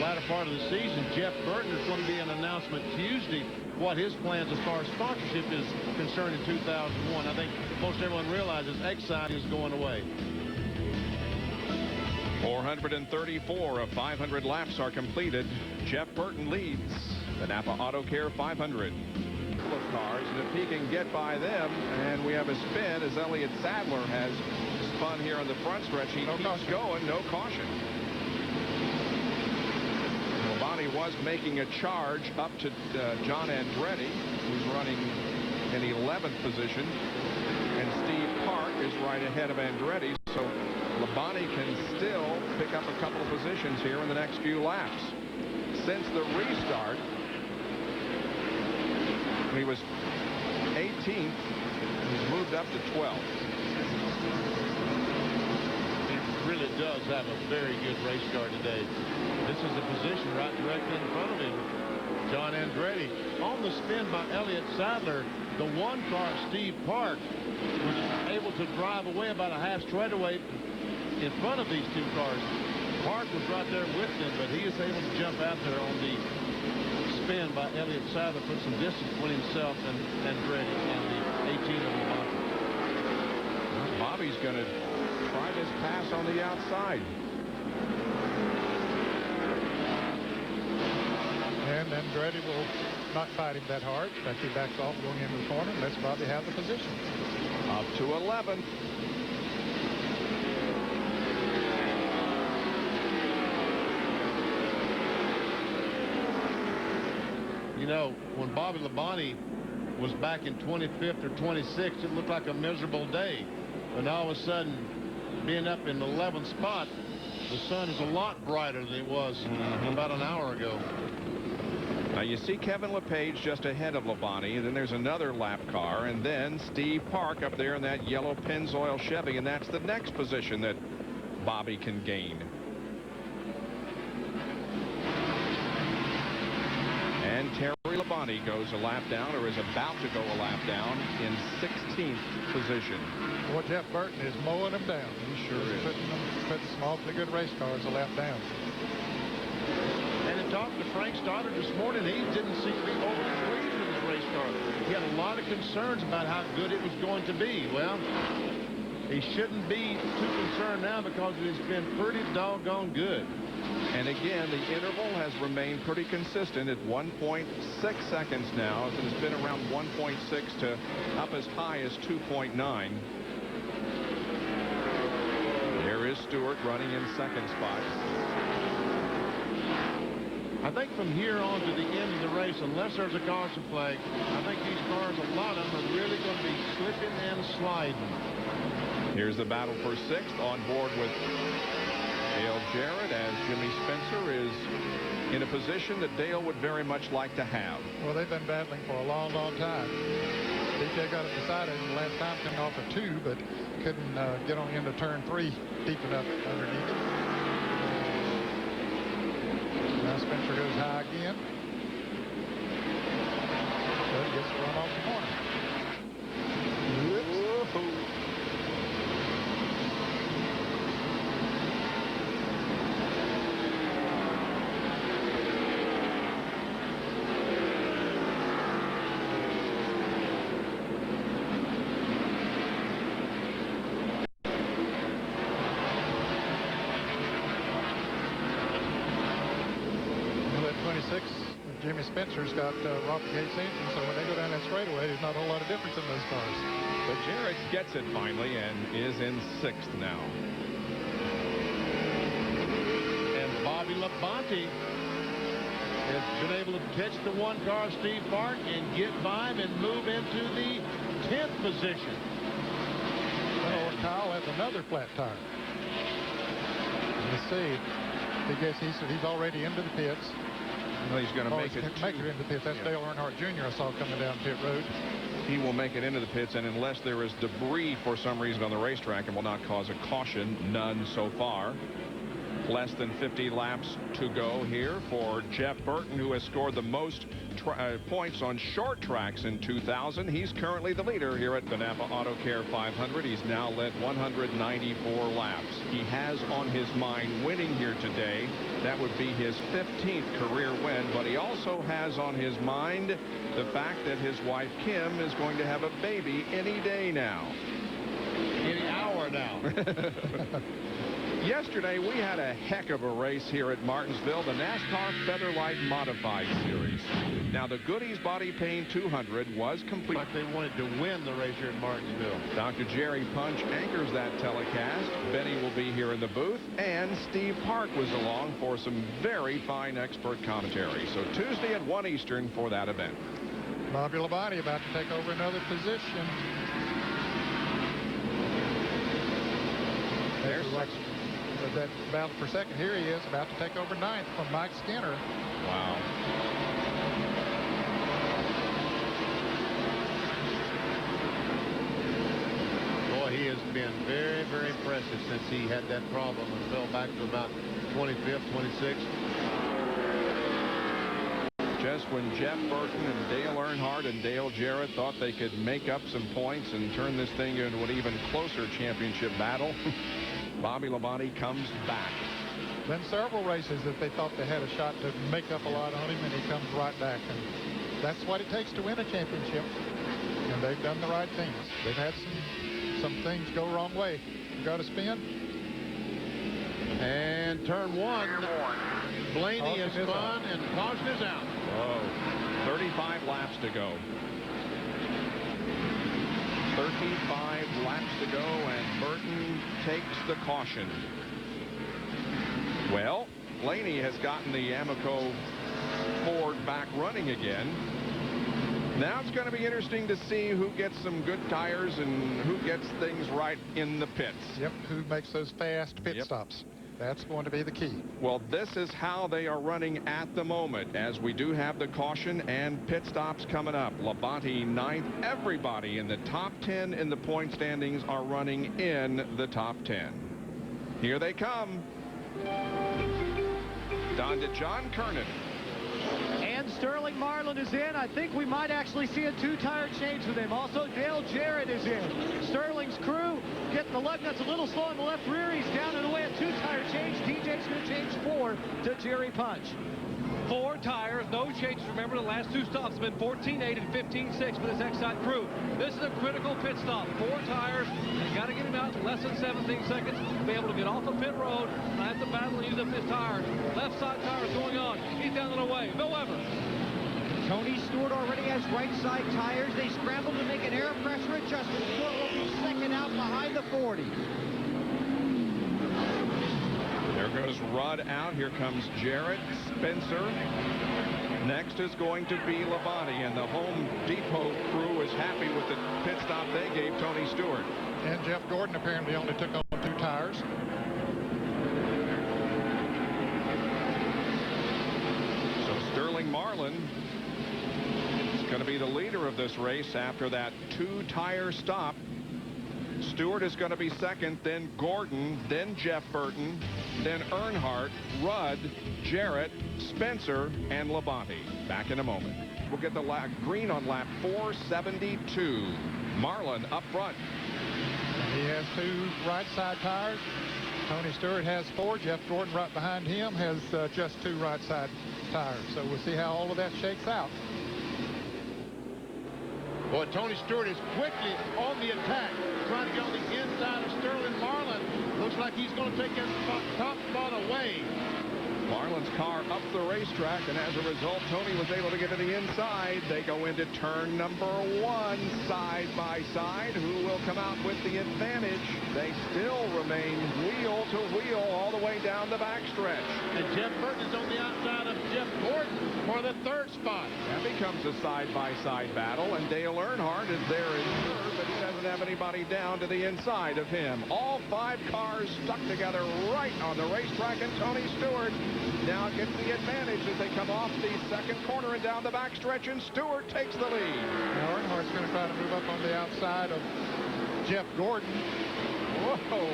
latter part of the season, Jeff Burton is going to be an announcement Tuesday what his plans as far as sponsorship is concerned in 2001. I think most everyone realizes Exide is going away. 434 of 500 laps are completed. Jeff Burton leads the NAPA Autocare 500. Of cars, and if he can get by them, and we have a spin as Elliott Sadler has spun here on the front stretch. He keeps going, no caution. Labonte was making a charge up to John Andretti, who's running in 11th position, and Steve Park is right ahead of Andretti, so Labonte can still pick up a couple of positions here in the next few laps. Since the restart, he was 18th. He's moved up to 12th. He really does have a very good race car today. This is the position right directly in front of him. John Andretti. On the spin by Elliott Sadler, the 1 car, Steve Park, was able to drive away about a half straightaway in front of these 2 cars. Park was right there with them, but he is able to jump out there on the spin by Elliott Sadler, put some distance between himself and Andretti and the 18 of Labonte. Bobby's going to try this pass on the outside. And Andretti will not fight him that hard. In fact, he backs off going into the corner and lets Bobby have the position. Up to 11th. You know, when Bobby Labonte was back in 25th or 26th, it looked like a miserable day. And all of a sudden, being up in the 11th spot, the sun is a lot brighter than it was about an hour ago. Now you see Kevin LePage just ahead of Labonte, and then there's another lap car, and then Steve Park up there in that yellow Pennzoil Chevy, and that's the next position that Bobby can gain. And Terry Labonte goes a lap down, or is about to go a lap down, in 16th position. Boy, Jeff Burton is mowing them down. He sure is. Putting some awfully good race cars a lap down. And in talking to Frank Stoddard this morning, he didn't seem to be overly pleased with his race car. He had a lot of concerns about how good it was going to be. Well, he shouldn't be too concerned now because it has been pretty doggone good. And again, the interval has remained pretty consistent at 1.6 seconds now. It has been around 1.6 to up as high as 2.9. There is Stewart running in 2nd spot. I think from here on to the end of the race, unless there's a caution flag, I think these cars, a lot of them are really going to be slipping and sliding. Here's the battle for 6th on board with Dale Jarrett, as Jimmy Spencer is in a position that Dale would very much like to have. Well, they've been battling for a long, long time. DJ got it decided the last time coming off of 2, but couldn't get on into turn 3 deep enough underneath it. Now Spencer goes high again. But he gets to run off the corner. Jimmy Spencer's got Robert Gates' engine, so when they go down that straightaway, there's not a whole lot of difference in those cars. But Jarrett gets it finally and is in 6th now. And Bobby Labonte has been able to catch the one car, Steve Park, and get by him and move into the 10th position. Well, Kyle has another flat tire. Let's see. I guess he's already into the pits. Well, he's going to make it into the pits. That's Dale Earnhardt Jr. I saw coming down pit road. He will make it into the pits, and unless there is debris for some reason on the racetrack, it will not cause a caution. None so far. Less than 50 laps to go here for Jeff Burton, who has scored the most points on short tracks in 2000. He's currently the leader here at the NAPA Autocare 500. He's now led 194 laps. He has on his mind winning here today. That would be his 15th career win, but he also has on his mind the fact that his wife Kim is going to have a baby any day now. Any hour now. Yesterday, we had a heck of a race here at Martinsville, the NASCAR Featherlight Modified Series. Now, the Goodies Body Paint 200 was complete. But they wanted to win the race here at Martinsville. Dr. Jerry Punch anchors that telecast. Benny will be here in the booth, and Steve Park was along for some very fine expert commentary. So Tuesday at 1 Eastern for that event. Bobby Labonte about to take over another position. There's that battle for second. Here he is about to take over 9th from Mike Skinner. Wow. Boy, he has been very, very impressive since he had that problem and fell back to about 25th, 26th. Just when Jeff Burton and Dale Earnhardt and Dale Jarrett thought they could make up some points and turn this thing into an even closer championship battle, Bobby Labonte comes back. Been several races that they thought they had a shot to make up a lot on him, and he comes right back. And that's what it takes to win a championship. And they've done the right things. They've had some things go wrong way. You got to spin. And turn 1. Blaney is spun and caution is out. Whoa. 35 laps to go. 35 laps to go, and Burton takes the caution. Well, Blaney has gotten the Amoco Ford back running again. Now it's going to be interesting to see who gets some good tires and who gets things right in the pits. Yep, who makes those fast pit stops. That's going to be the key. Well, this is how they are running at the moment, as we do have the caution and pit stops coming up. Labonte 9th. Everybody in the top 10 in the point standings are running in the top 10. Here they come. Down to John Kernan. And Sterling Marlin is in. I think we might actually see a 2-tire change with him. Also, Dale Jarrett is in. Sterling's crew getting the lug nuts a little slow in the left rear. He's down and away. A 2-tire change. DJ's going to change 4 to Jerry Punch. 4 tires, no changes. Remember, the last 2 stops have been 14.8 and 15.6 for this Exide crew. This is a critical pit stop. 4 tires. They got to get him out in less than 17 seconds to be able to get off the pit road. I have to battle and use up his tires. Left side tire is going on. He's down and away. Bill Weber. Tony Stewart already has right side tires. They scramble to make an air pressure adjustment. Stewart will be second out behind the 40. There goes Rudd out. Here comes Jarrett, Spencer. Next is going to be Labonte, and the Home Depot crew is happy with the pit stop they gave Tony Stewart. And Jeff Gordon apparently only took on 2 tires. So Sterling Marlin is going to be the leader of this race after that 2-tire stop. Stewart is going to be second, then Gordon, then Jeff Burton, then Earnhardt, Rudd, Jarrett, Spencer, and Labonte. Back in a moment. We'll get the green on lap 472. Marlin up front. He has 2 right side tires. Tony Stewart has 4. Jeff Gordon right behind him has just 2 right side tires. So we'll see how all of that shakes out. Boy, Tony Stewart is quickly on the attack, trying to get on the inside of Sterling Marlin. Looks like he's going to take his top spot away. Marlin's car up the racetrack, and as a result, Tony was able to get to the inside. They go into turn number 1, side by side. Who will come out with the advantage? They still remain wheel to wheel all the way down the backstretch. And Jeff Burton is on the outside of Jeff Gordon for the 3rd spot. That becomes a side-by-side battle, and Dale Earnhardt is there in third, but he doesn't have anybody down to the inside of him. All 5 cars stuck together right on the racetrack, and Tony Stewart now gets the advantage as they come off the 2nd corner and down the backstretch, and Stewart takes the lead. Now Earnhardt's going to try to move up on the outside of Jeff Gordon. Whoa!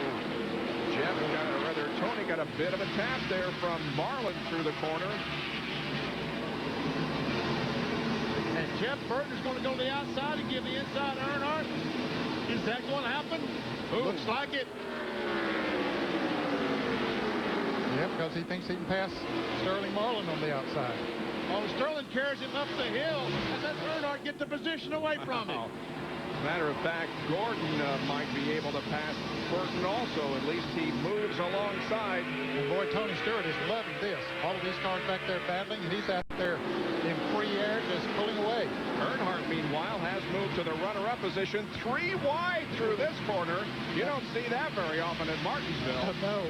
Tony got a bit of a tap there from Marlin through the corner. And Jeff Burton is going to go to the outside and give the inside Earnhardt. Is that going to happen? Ooh. Looks like it. Yeah, because he thinks he can pass Sterling Marlin on the outside. Oh, Sterling carries him up the hill, and then Earnhardt gets the position away from him. Matter of fact, Gordon might be able to pass Burton also. At least he moves alongside. And boy, Tony Stewart is loving this. All of these cars back there battling, and he's out there in free air just pulling away. Earnhardt, meanwhile, has moved to the runner-up position 3 wide through this corner. You don't see that very often at Martinsville. No.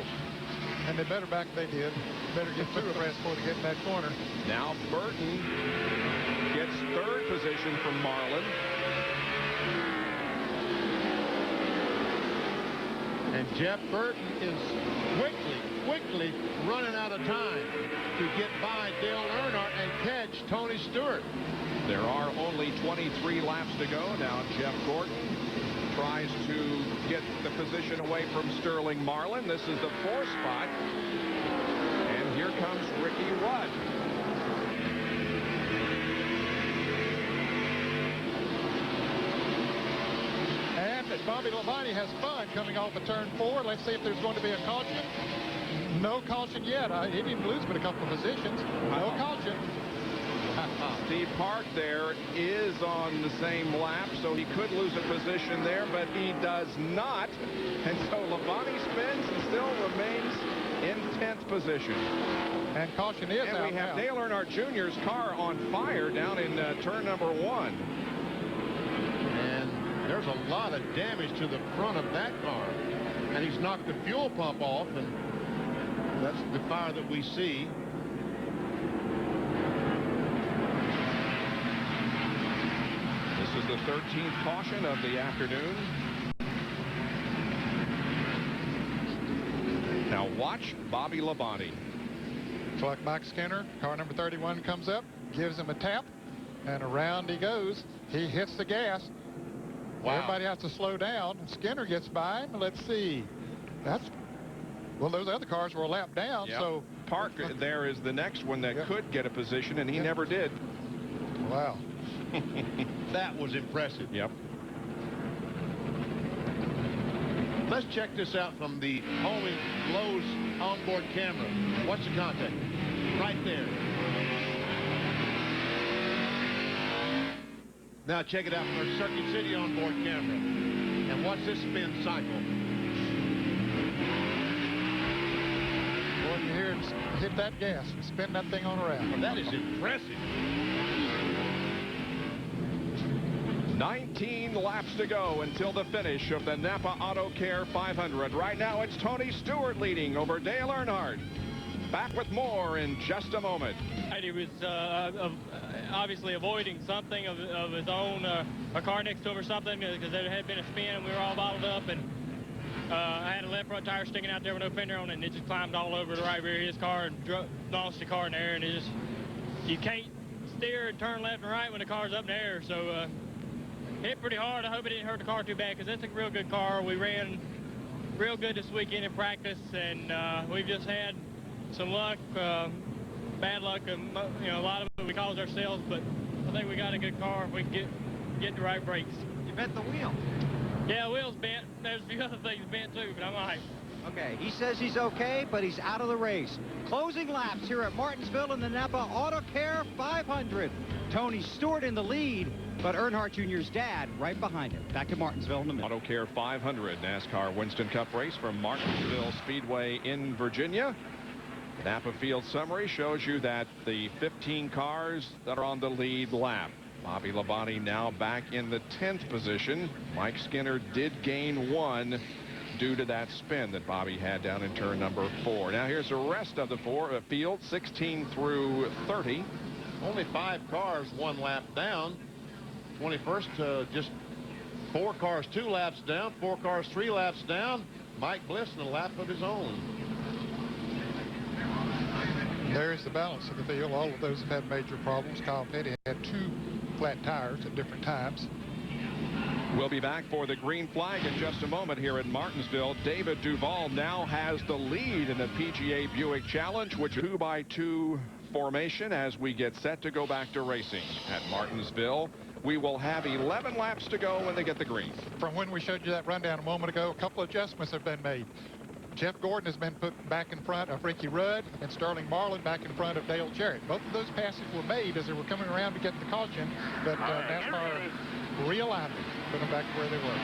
And they better back they did. Better get 2 abreast before they get in that corner. Now Burton gets 3rd position from Marlin. And Jeff Burton is quickly running out of time to get by Dale Earnhardt and catch Tony Stewart. There are only 23 laps to go. Now Jeff Gordon tries to get the position away from Sterling Marlin. This is the 4th spot. And here comes Ricky Rudd. And Bobby Labonte has fun coming off of turn 4. Let's see if there's going to be a caution. No caution yet. He didn't lose but a couple of positions. No caution. Steve Park there is on the same lap, so he could lose a position there, but he does not. And so Labonte spins and still remains in 10th position. And caution is and out we have now. Dale Earnhardt Jr.'s car on fire down in turn number 1. And there's a lot of damage to the front of that car. And he's knocked the fuel pump off, and that's the fire that we see. This is the 13th caution of the afternoon. Now watch Bobby Labonte. Looks like Mike Skinner, car number 31, comes up, gives him a tap, and around he goes. He hits the gas. Wow. Everybody has to slow down. Skinner gets by him. Let's see. Well, those other cars were a lap down, Yep. so Park there is the next one that could get a position, and he never did. Wow. That was impressive. Yep. Let's check this out from the Holy Lowe's onboard camera. Watch the contact. Right there. Now check it out from our Circuit City onboard camera. And watch this spin cycle. Boy, you hear him hit that gas and spin that thing on around. That is impressive. 19 laps to go until the finish of the NAPA Autocare 500. Right now, it's Tony Stewart leading over Dale Earnhardt. Back with more in just a moment. He was obviously avoiding something of his own, a car next to him or something, because there had been a spin and we were all bottled up, and I had a left front tire sticking out there with no fender on it, and it just climbed all over the right rear of his car and launched the car in the air, and it just, you can't steer and turn left and right when the car's up in the air, so hit pretty hard. I hope it didn't hurt the car too bad, because that's a real good car. We ran real good this weekend in practice, and we've just had some luck, bad luck, and you know, a lot of it we caused ourselves, but I think we got a good car if we can get the right brakes. You bent the wheel. Yeah, the wheel's bent. There's a few other things bent too, but I'm all right. Okay, he says he's okay, but he's out of the race. Closing laps here at Martinsville in the NAPA Autocare 500. Tony Stewart in the lead, but Earnhardt Jr.'s dad right behind him. Back to Martinsville in a minute. Autocare 500 NASCAR Winston Cup race from Martinsville Speedway in Virginia. Napa field summary shows you that the 15 cars that are on the lead lap. Bobby Labonte now back in the 10th position. Mike Skinner did gain 1 due to that spin that Bobby had down in turn number 4. Now here's the rest of the field, 16 through 30. Only 5 cars 1 lap down. 21st, just 4 cars 2 laps down, 4 cars 3 laps down. Mike Bliss in a lap of his own. There's the balance of the field. All of those have had major problems. Kyle Petty had 2 flat tires at different times. We'll be back for the green flag in just a moment here at Martinsville. David Duval now has the lead in the PGA Buick Challenge, which is a 2x2 formation as we get set to go back to racing at Martinsville. We will have 11 laps to go when they get the green. From when we showed you that rundown a moment ago, a couple adjustments have been made. Jeff Gordon has been put back in front of Ricky Rudd, and Sterling Marlin back in front of Dale Jarrett. Both of those passes were made as they were coming around to get the caution, but NASCAR realigned them, put them back to where they were.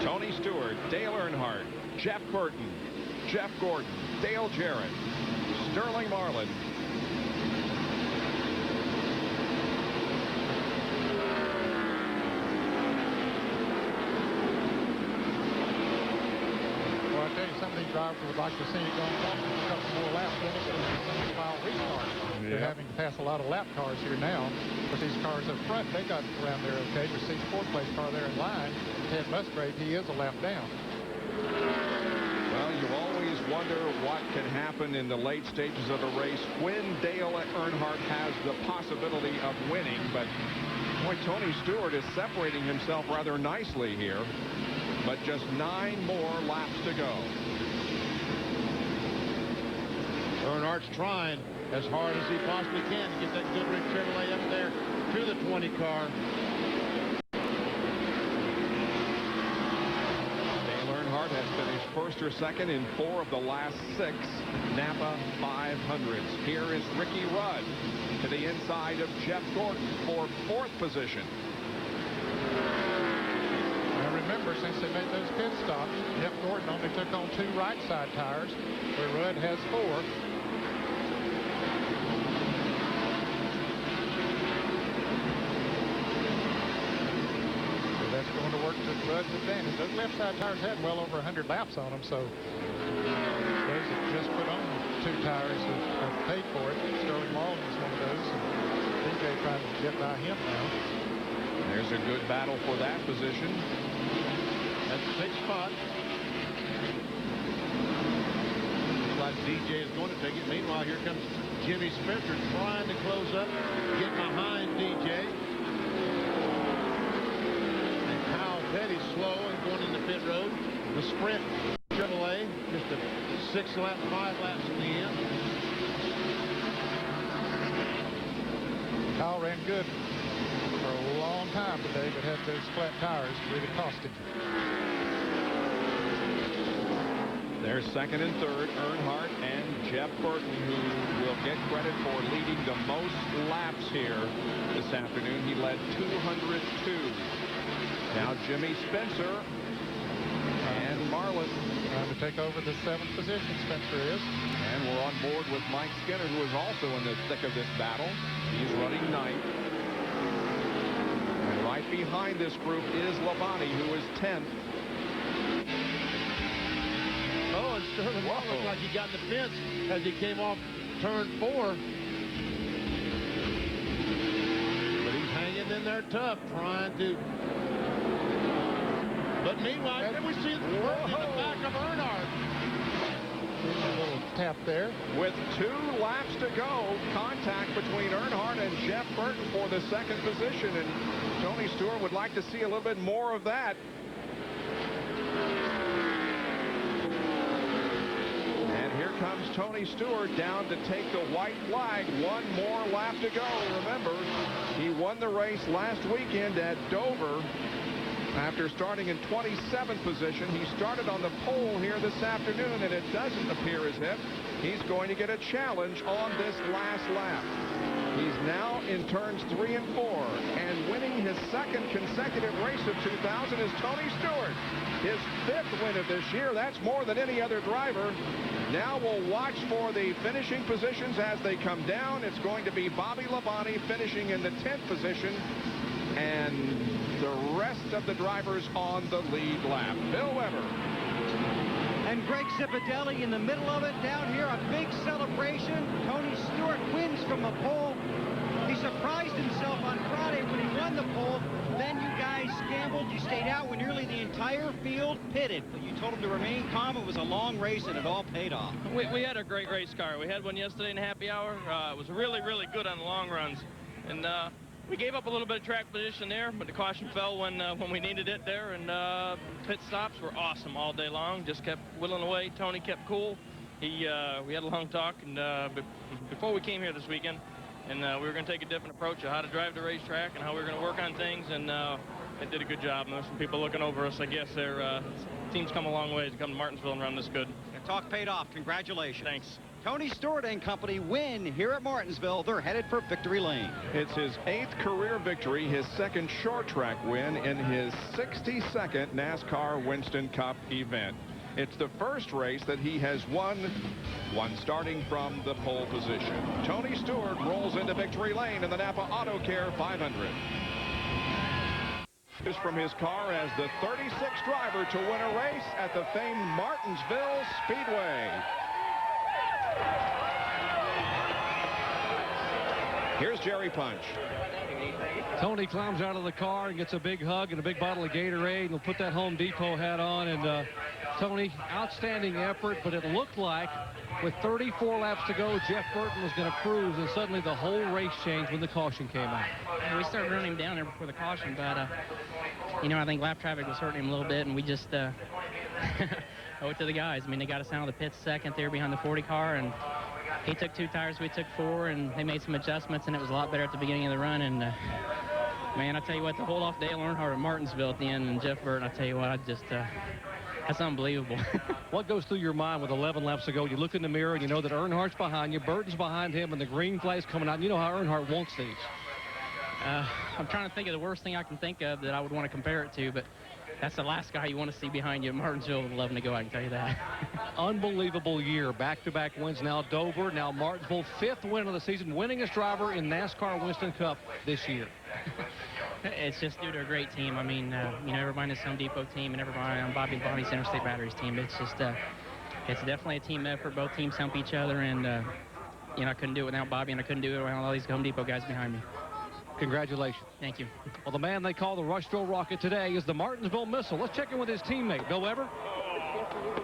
Tony Stewart, Dale Earnhardt, Jeff Burton, Jeff Gordon, Dale Jarrett, Sterling Marlin. Some of these drivers would like to see it going a couple more laps in it, but it's a single-file restart. Yeah. They're having to pass a lot of lap cars here now. But these cars up front, they got around there okay. You see the 4th place car there in line. Ted Musgrave, he is a lap down. Well, you always wonder what can happen in the late stages of a race when Dale Earnhardt has the possibility of winning. But boy, Tony Stewart is separating himself rather nicely here. But just 9 more laps to go. Earnhardt's trying as hard as he possibly can to get that Goodrich Chevrolet up there to the 20 car. Dale Earnhardt has finished 1st or 2nd in 4 of the last 6 NAPA 500s. Here is Ricky Rudd to the inside of Jeff Gordon for 4th position. Remember, since they made those pit stops, Jeff Gordon only took on 2 right side tires, where Rudd has 4. So that's going to work to Rudd's advantage. Those left side tires had well over 100 laps on them, so those that just put on 2 tires have paid for it. Sterling Marlin is one of those, and DJ trying to get by him now. There's a good battle for that position. That's the 6th spot. Looks like DJ is going to take it. Meanwhile, here comes Jimmy Spencer trying to close up, get behind DJ. And Kyle Petty slow and going into pit road. The Sprint Chevrolet, just a 6 lap, 5 laps in the end. Kyle ran good for a long time today, but had those flat tires really cost him. There's 2nd and 3rd, Earnhardt and Jeff Burton, who will get credit for leading the most laps here this afternoon. He led 202. Now Jimmy Spencer and Marlin. Trying to take over the 7th position, Spencer is. And we're on board with Mike Skinner, who is also in the thick of this battle. He's running 9th. And right behind this group is Labonte, who is 10th. Oh, and Sterling Marlin looked like he got in the fence as he came off turn 4. But he's hanging in there tough, trying to. But meanwhile, we see the Burton in the back of Earnhardt. A little tap there. With 2 laps to go, contact between Earnhardt and Jeff Burton for the 2nd position, and Tony Stewart would like to see a little bit more of that. And here comes Tony Stewart down to take the white flag. 1 more lap to go. Remember, he won the race last weekend at Dover. After starting in 27th position, he started on the pole here this afternoon, and it doesn't appear as if he's going to get a challenge on this last lap. He's now in turns 3 and 4. And winning his second consecutive race of 2000 is Tony Stewart. His 5th win of this year. That's more than any other driver. Now we'll watch for the finishing positions as they come down. It's going to be Bobby Labonte finishing in the 10th position, and the rest of the drivers on the lead lap. Bill Weber. And Greg Zipadelli in the middle of it. Down here, a big celebration. Tony Stewart wins from the pole. He surprised himself on Friday when he won the pole. Then you guys gambled. You stayed out when nearly the entire field pitted. But you told him to remain calm. It was a long race, and it all paid off. We had a great race car. We had one yesterday in happy hour. It was really, really good on the long runs. And we gave up a little bit of track position there, but the caution fell when we needed it there. And pit stops were awesome all day long. Just kept whittling away. Tony kept cool. We had a long talk, and before we came here this weekend, and we were going to take a different approach of how to drive the racetrack and how we were going to work on things, and they did a good job. And there's some people looking over us. I guess their team's come a long way to come to Martinsville and run this good. The talk paid off. Congratulations. Thanks. Tony Stewart and company win here at Martinsville. They're headed for victory lane. It's his 8th career victory, his 2nd short track win in his 62nd NASCAR Winston Cup event. It's the first race that he has won, one starting from the pole position. Tony Stewart rolls into victory lane in the NAPA Autocare 500. Is from his car as the 36th driver to win a race at the famed Martinsville Speedway. Here's Jerry Punch. Tony climbs out of the car and gets a big hug and a big bottle of Gatorade, and he'll put that Home Depot hat on. And Tony, outstanding effort, but it looked like with 34 laps to go, Jeff Burton was going to cruise, and suddenly the whole race changed when the caution came out. Yeah, we started running him down there before the caution, but you know, I think lap traffic was hurting him a little bit, and we just owe it to the guys. I mean, they got us out of the pits second there behind the 40 car, and he took 2 tires, we took 4, and they made some adjustments, and it was a lot better at the beginning of the run. And man, I tell you what, to hold off Dale Earnhardt at Martinsville at the end and Jeff Burton, I tell you what, I just that's unbelievable. What goes through your mind with 11 laps to go? You look in the mirror and you know that Earnhardt's behind you, Burton's behind him, and the green flag's coming out. And you know how Earnhardt wants these. I'm trying to think of the worst thing I can think of that I would want to compare it to, but that's the last guy you want to see behind you at Martinsville with 11 to go, I can tell you that. Unbelievable year. Back-to-back wins. Now Dover, now Martinsville. 5th win of the season. Winningest driver in NASCAR Winston Cup this year. It's just due to a great team. I mean, you know, everybody in this Home Depot team and everybody on Bobby Labonte's Interstate Batteries team. It's just, it's definitely a team effort. Both teams help each other, and, you know, I couldn't do it without Bobby, and I couldn't do it without all these Home Depot guys behind me. Congratulations. Thank you. Well, the man they call the Rushville Rocket today is the Martinsville Missile. Let's check in with his teammate, Bill Weber.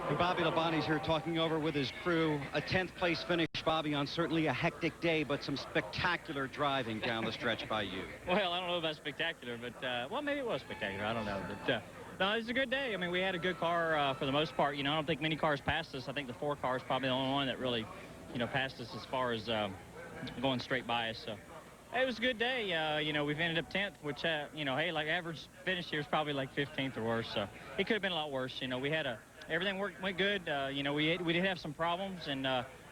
And Bobby Labonte's here talking over with his crew. A 10th place finish, Bobby, on certainly a hectic day, but some spectacular driving down the stretch by you. Well, I don't know about spectacular, but, well, maybe it was spectacular. I don't know. But, no, it was a good day. I mean, we had a good car for the most part. You know, I don't think many cars passed us. I think the 4 car is probably the only one that really, you know, passed us as far as going straight by us. So it was a good day. You know, we've ended up 10th, which, you know, hey, like average finish here is probably like 15th or worse. So it could have been a lot worse. You know, we had everything went good. You know, we did have some problems, and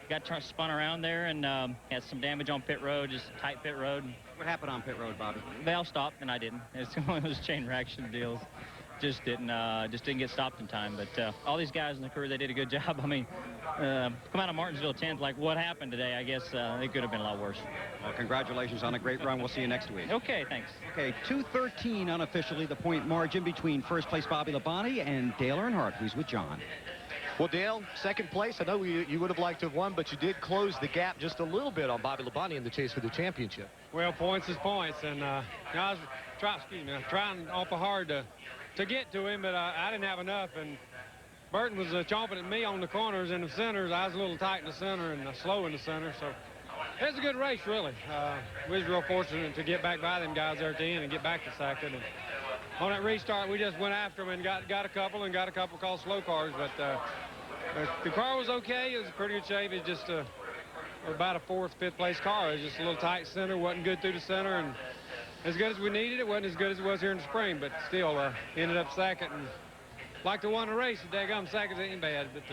got spun around there, and had some damage on pit road, just a tight pit road. What happened on pit road, Bobby? They all stopped, and I didn't. It's one of those chain reaction deals. Just didn't get stopped in time. But all these guys in the crew, they did a good job. I mean, come out of Martinsville 10th, like what happened today, I guess it could have been a lot worse. Well, congratulations on a great run. We'll see you next week. Okay, thanks. Okay, 2:13 unofficially, the point margin between first place Bobby Labonte and Dale Earnhardt, who's with John. Well, Dale, 2nd place. I know you would have liked to have won, but you did close the gap just a little bit on Bobby Labonte in the chase for the championship. Well, points is points, and I was trying awful hard to get to him, but I didn't have enough, and Burton was chomping at me on the corners and the centers. I was a little tight in the center and slow in the center, so it was a good race, really. We was real fortunate to get back by them guys there at the end and get back to second. And on that restart, we just went after them and got a couple called slow cars, but the car was okay. It was in pretty good shape. It's just about a 4th, 5th place car. It was just a little tight center, wasn't good through the center, and as good as we needed, it wasn't as good as it was here in the spring, but still ended up second. And like to win the race. The daggum seconds ain't bad, but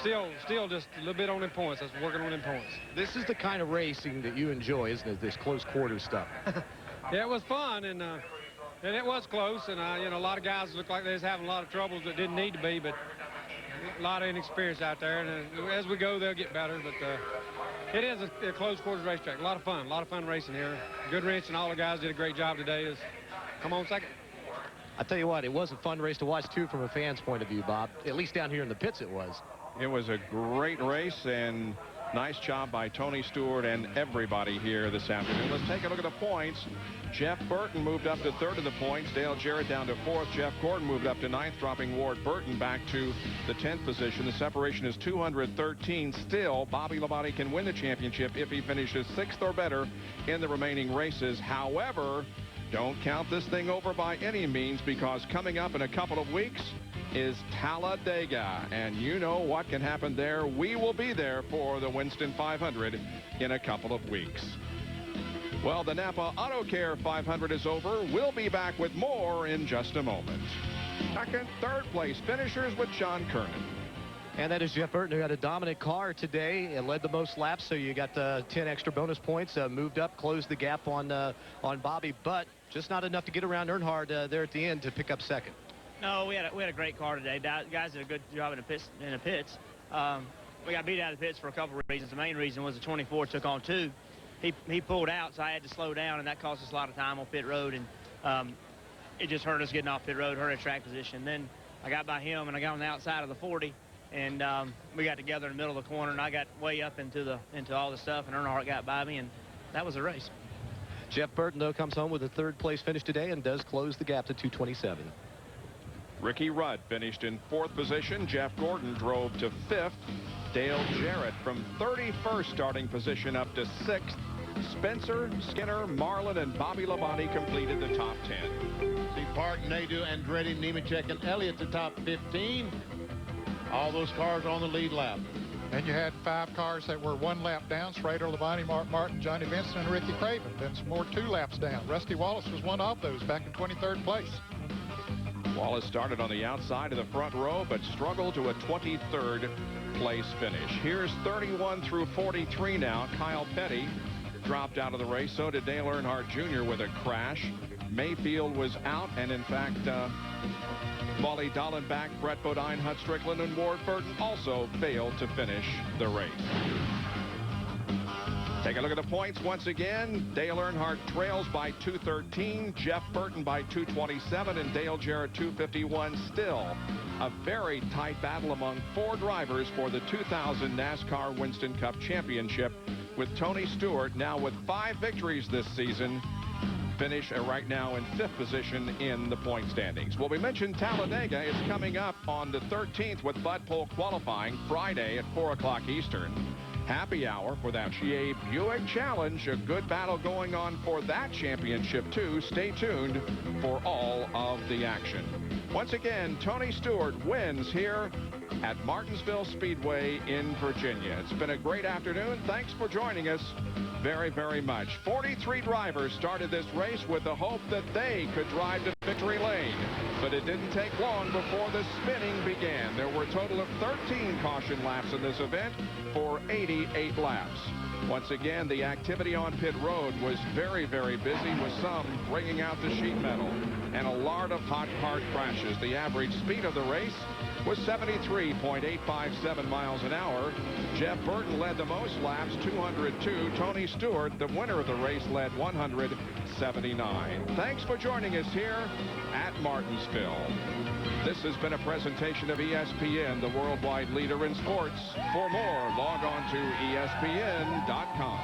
still just a little bit on them points. That's working on them points. This is the kind of racing that you enjoy, isn't it? This close quarter stuff. Yeah, it was fun, and it was close, and you know, a lot of guys looked like they was having a lot of troubles that didn't need to be, but a lot of inexperience out there, and as we go, they'll get better. But it is a close quarters racetrack. A lot of fun racing here. Good wrench, and all the guys did a great job today. Come on second. I tell you what, it was a fun race to watch too from a fan's point of view, Bob. At least down here in the pits it was. It was a great race, and nice job by Tony Stewart and everybody here this afternoon. Let's take a look at the points. Jeff Burton moved up to third in the points. Dale Jarrett down to fourth. Jeff Gordon moved up to ninth, dropping Ward Burton back to the 10th position. The separation is 213. Still, Bobby Labonte can win the championship if he finishes sixth or better in the remaining races. However, don't count this thing over by any means, because coming up in a couple of weeks is Talladega, and you know what can happen there. We will be there for the Winston 500 in a couple of weeks. Well, the NAPA Autocare 500 is over. We'll be back with more in just a moment. Second, third place finishers with John Kernan. And that is Jeff Burton, who had a dominant car today and led the most laps, so you got 10 extra bonus points, moved up, closed the gap on Bobby, but just not enough to get around Earnhardt there at the end to pick up second. No, we had a great car today. Guys did a good job in the pits. We got beat out of the pits for a couple of reasons. The main reason was the 24 took on 2. He pulled out, so I had to slow down, and that cost us a lot of time on pit road, and it just hurt us getting off pit road, hurt our track position. Then I got by him, and I got on the outside of the 40, and we got together in the middle of the corner, and I got way up into all the stuff, and Earnhardt got by me, and that was the race. Jeff Burton, though, comes home with a third place finish today and does close the gap to 227. Ricky Rudd finished in 4th position. Jeff Gordon drove to 5th. Dale Jarrett from 31st starting position up to 6th. Spencer, Skinner, Marlin, and Bobby Labonte completed the top 10. See Parton, Nadeau, Andretti, Nemechek, and Elliott the top 15. All those cars on the lead lap. And you had 5 cars that were 1 lap down: Schrader, Labonte, Mark Martin, Johnny Vincent, and Ricky Craven. Then some more 2 laps down. Rusty Wallace was one of those, back in 23rd place. Wallace started on the outside of the front row, but struggled to a 23rd place finish. Here's 31 through 43 now. Kyle Petty dropped out of the race. So did Dale Earnhardt Jr. with a crash. Mayfield was out, and in fact, Molly Dallenbach, Brett Bodine, Hut Strickland, and Ward Burton also failed to finish the race. Take a look at the points once again. Dale Earnhardt trails by 213, Jeff Burton by 227, and Dale Jarrett 251. Still a very tight battle among 4 drivers for the 2000 NASCAR Winston Cup Championship, with Tony Stewart now with 5 victories this season, finish right now in 5th position in the point standings. Well, we mentioned Talladega is coming up on the 13th with Bud Pole qualifying Friday at 4 o'clock Eastern. Happy hour for that GA Buick Challenge. A good battle going on for that championship, too. Stay tuned for all of the action. Once again, Tony Stewart wins here at Martinsville Speedway in Virginia. It's been a great afternoon. Thanks for joining us very, very much. 43 drivers started this race with the hope that they could drive to victory lane, but it didn't take long before the spinning began. There were a total of 13 caution laps in this event for 88 laps. Once again, the activity on pit road was very, very busy, with some bringing out the sheet metal and a lot of hot car crashes. The average speed of the race was 73.857 miles an hour. Jeff Burton led the most laps, 202. Tony Stewart, the winner of the race, led 179. Thanks for joining us here at Martinsville. This has been a presentation of ESPN, the worldwide leader in sports. For more, log on to ESPN.com.